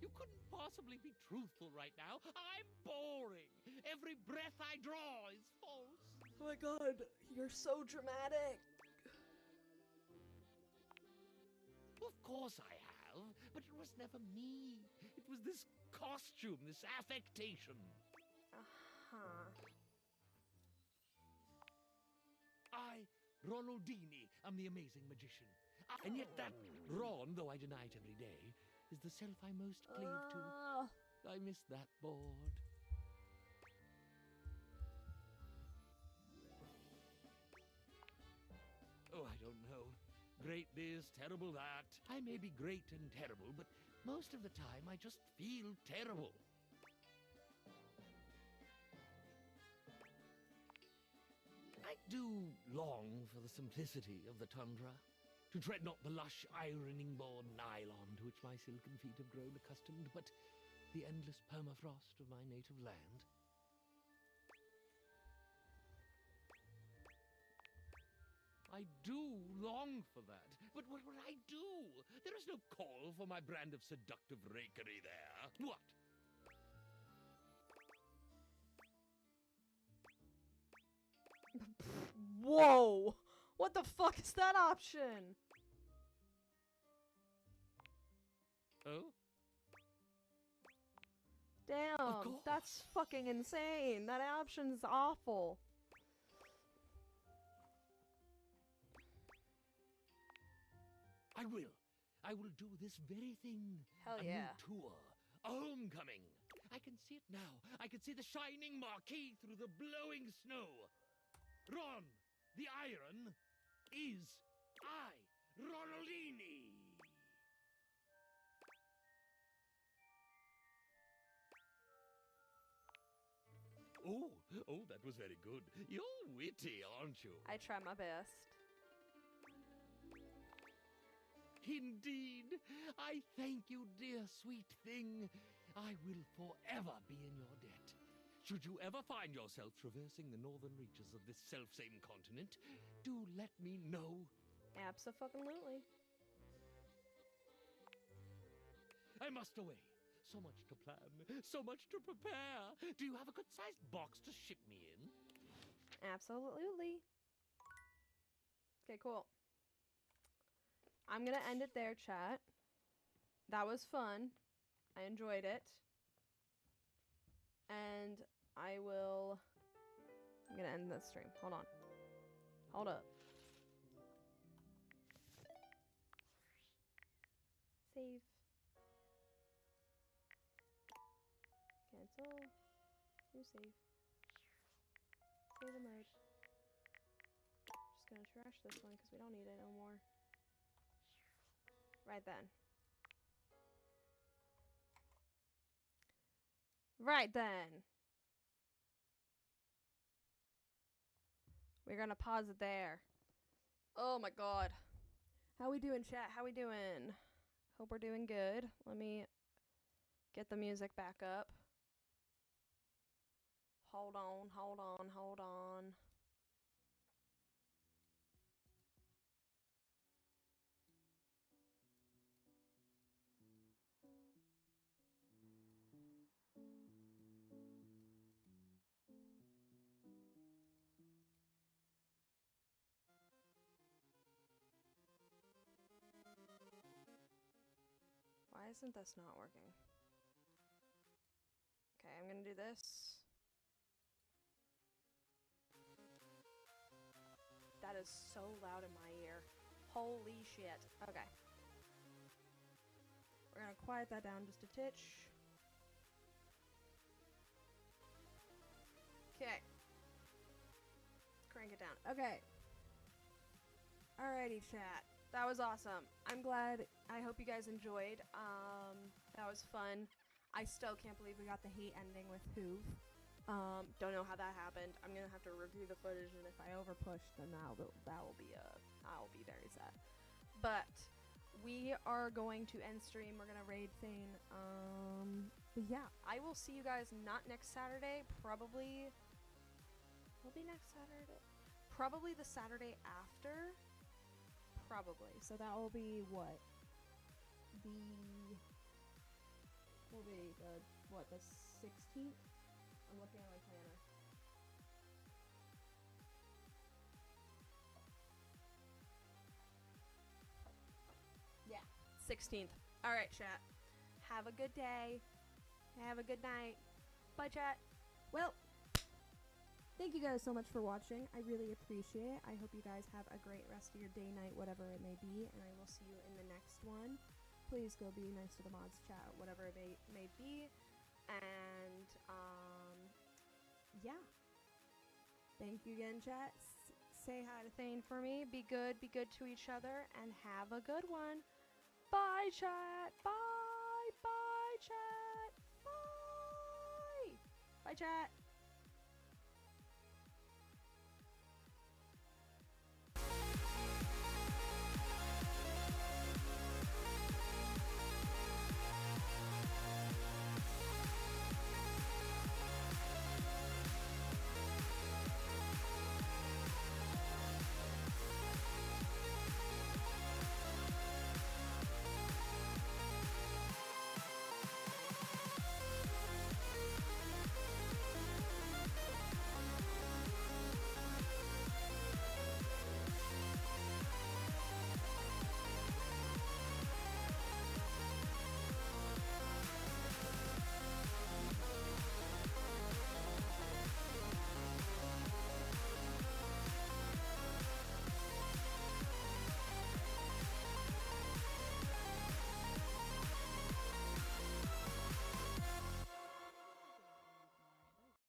You couldn't possibly be truthful right now. I'm boring. Every breath I draw is false. Oh my god, you're so dramatic. Of course I have, but it was never me. It was this costume, this affectation. I, Ronaldini, am the amazing magician. And yet that Ron, though I deny it every day, is the self I most cleave to. I miss that board. Oh, I don't know. Great this, terrible that. I may be great and terrible, but most of the time I just feel terrible. I do long for the simplicity of the tundra, to tread not the lush ironing board nylon to which my silken feet have grown accustomed, but the endless permafrost of my native land. I do long for that, but what would I do? There is no call for my brand of seductive rakery there. What? Whoa! What the fuck is that option? Oh? Damn, that's fucking insane. That option's awful. I will do this very thing. Hell a yeah. new tour. A homecoming. I can see it now. I can see the shining marquee through the blowing snow. Ron, the Iron, is I, Ronaldini. Oh, that was very good. You're witty, aren't you? I try my best. Indeed. I thank you, dear sweet thing. I will forever be in your debt. Should you ever find yourself traversing the northern reaches of this selfsame continent, do let me know. Abso-fucking-lutely. I must away. So much to plan, so much to prepare. Do you have a good-sized box to ship me in? Absolutely. Okay, cool. I'm gonna end it there, chat. That was fun. I enjoyed it. And I'm gonna end this stream. Hold on. Hold up. Save. Cancel. New save. Save and load. Just gonna trash this one because we don't need it no more. Right then. Right then. We're gonna pause it there. Oh my god. How we doing, chat? How we doing? Hope we're doing good. Let me get the music back up. Hold on, hold on, hold on. Why isn't this not working? Okay, I'm gonna do this. That is so loud in my ear. Holy shit. Okay. We're gonna quiet that down just a titch. Okay. Crank it down. Okay. Alrighty, chat. That was awesome. I'm glad. I hope you guys enjoyed. That was fun. I still can't believe we got the hate ending with Hoove. Don't know how that happened. I'm gonna have to review the footage, and if I overpush, then I'll be very sad. But we are going to end stream. We're gonna raid Thane. But yeah, I will see you guys not next Saturday. Probably. Will be next Saturday. Probably the Saturday after. Probably. So that will be what? The 16th? I'm looking at my planner. Yeah, 16th. Alright, chat. Have a good day. Have a good night. Bye, chat. Well, thank you guys so much for watching. I really appreciate it. I hope you guys have a great rest of your day, night, whatever it may be, and I will see you in the next one. Please go be nice to the mods, chat, whatever it may be. And, yeah. Thank you again, chat. Say hi to Thane for me. Be good to each other, and have a good one. Bye, chat. Bye. Bye, chat. Bye. Bye, chat.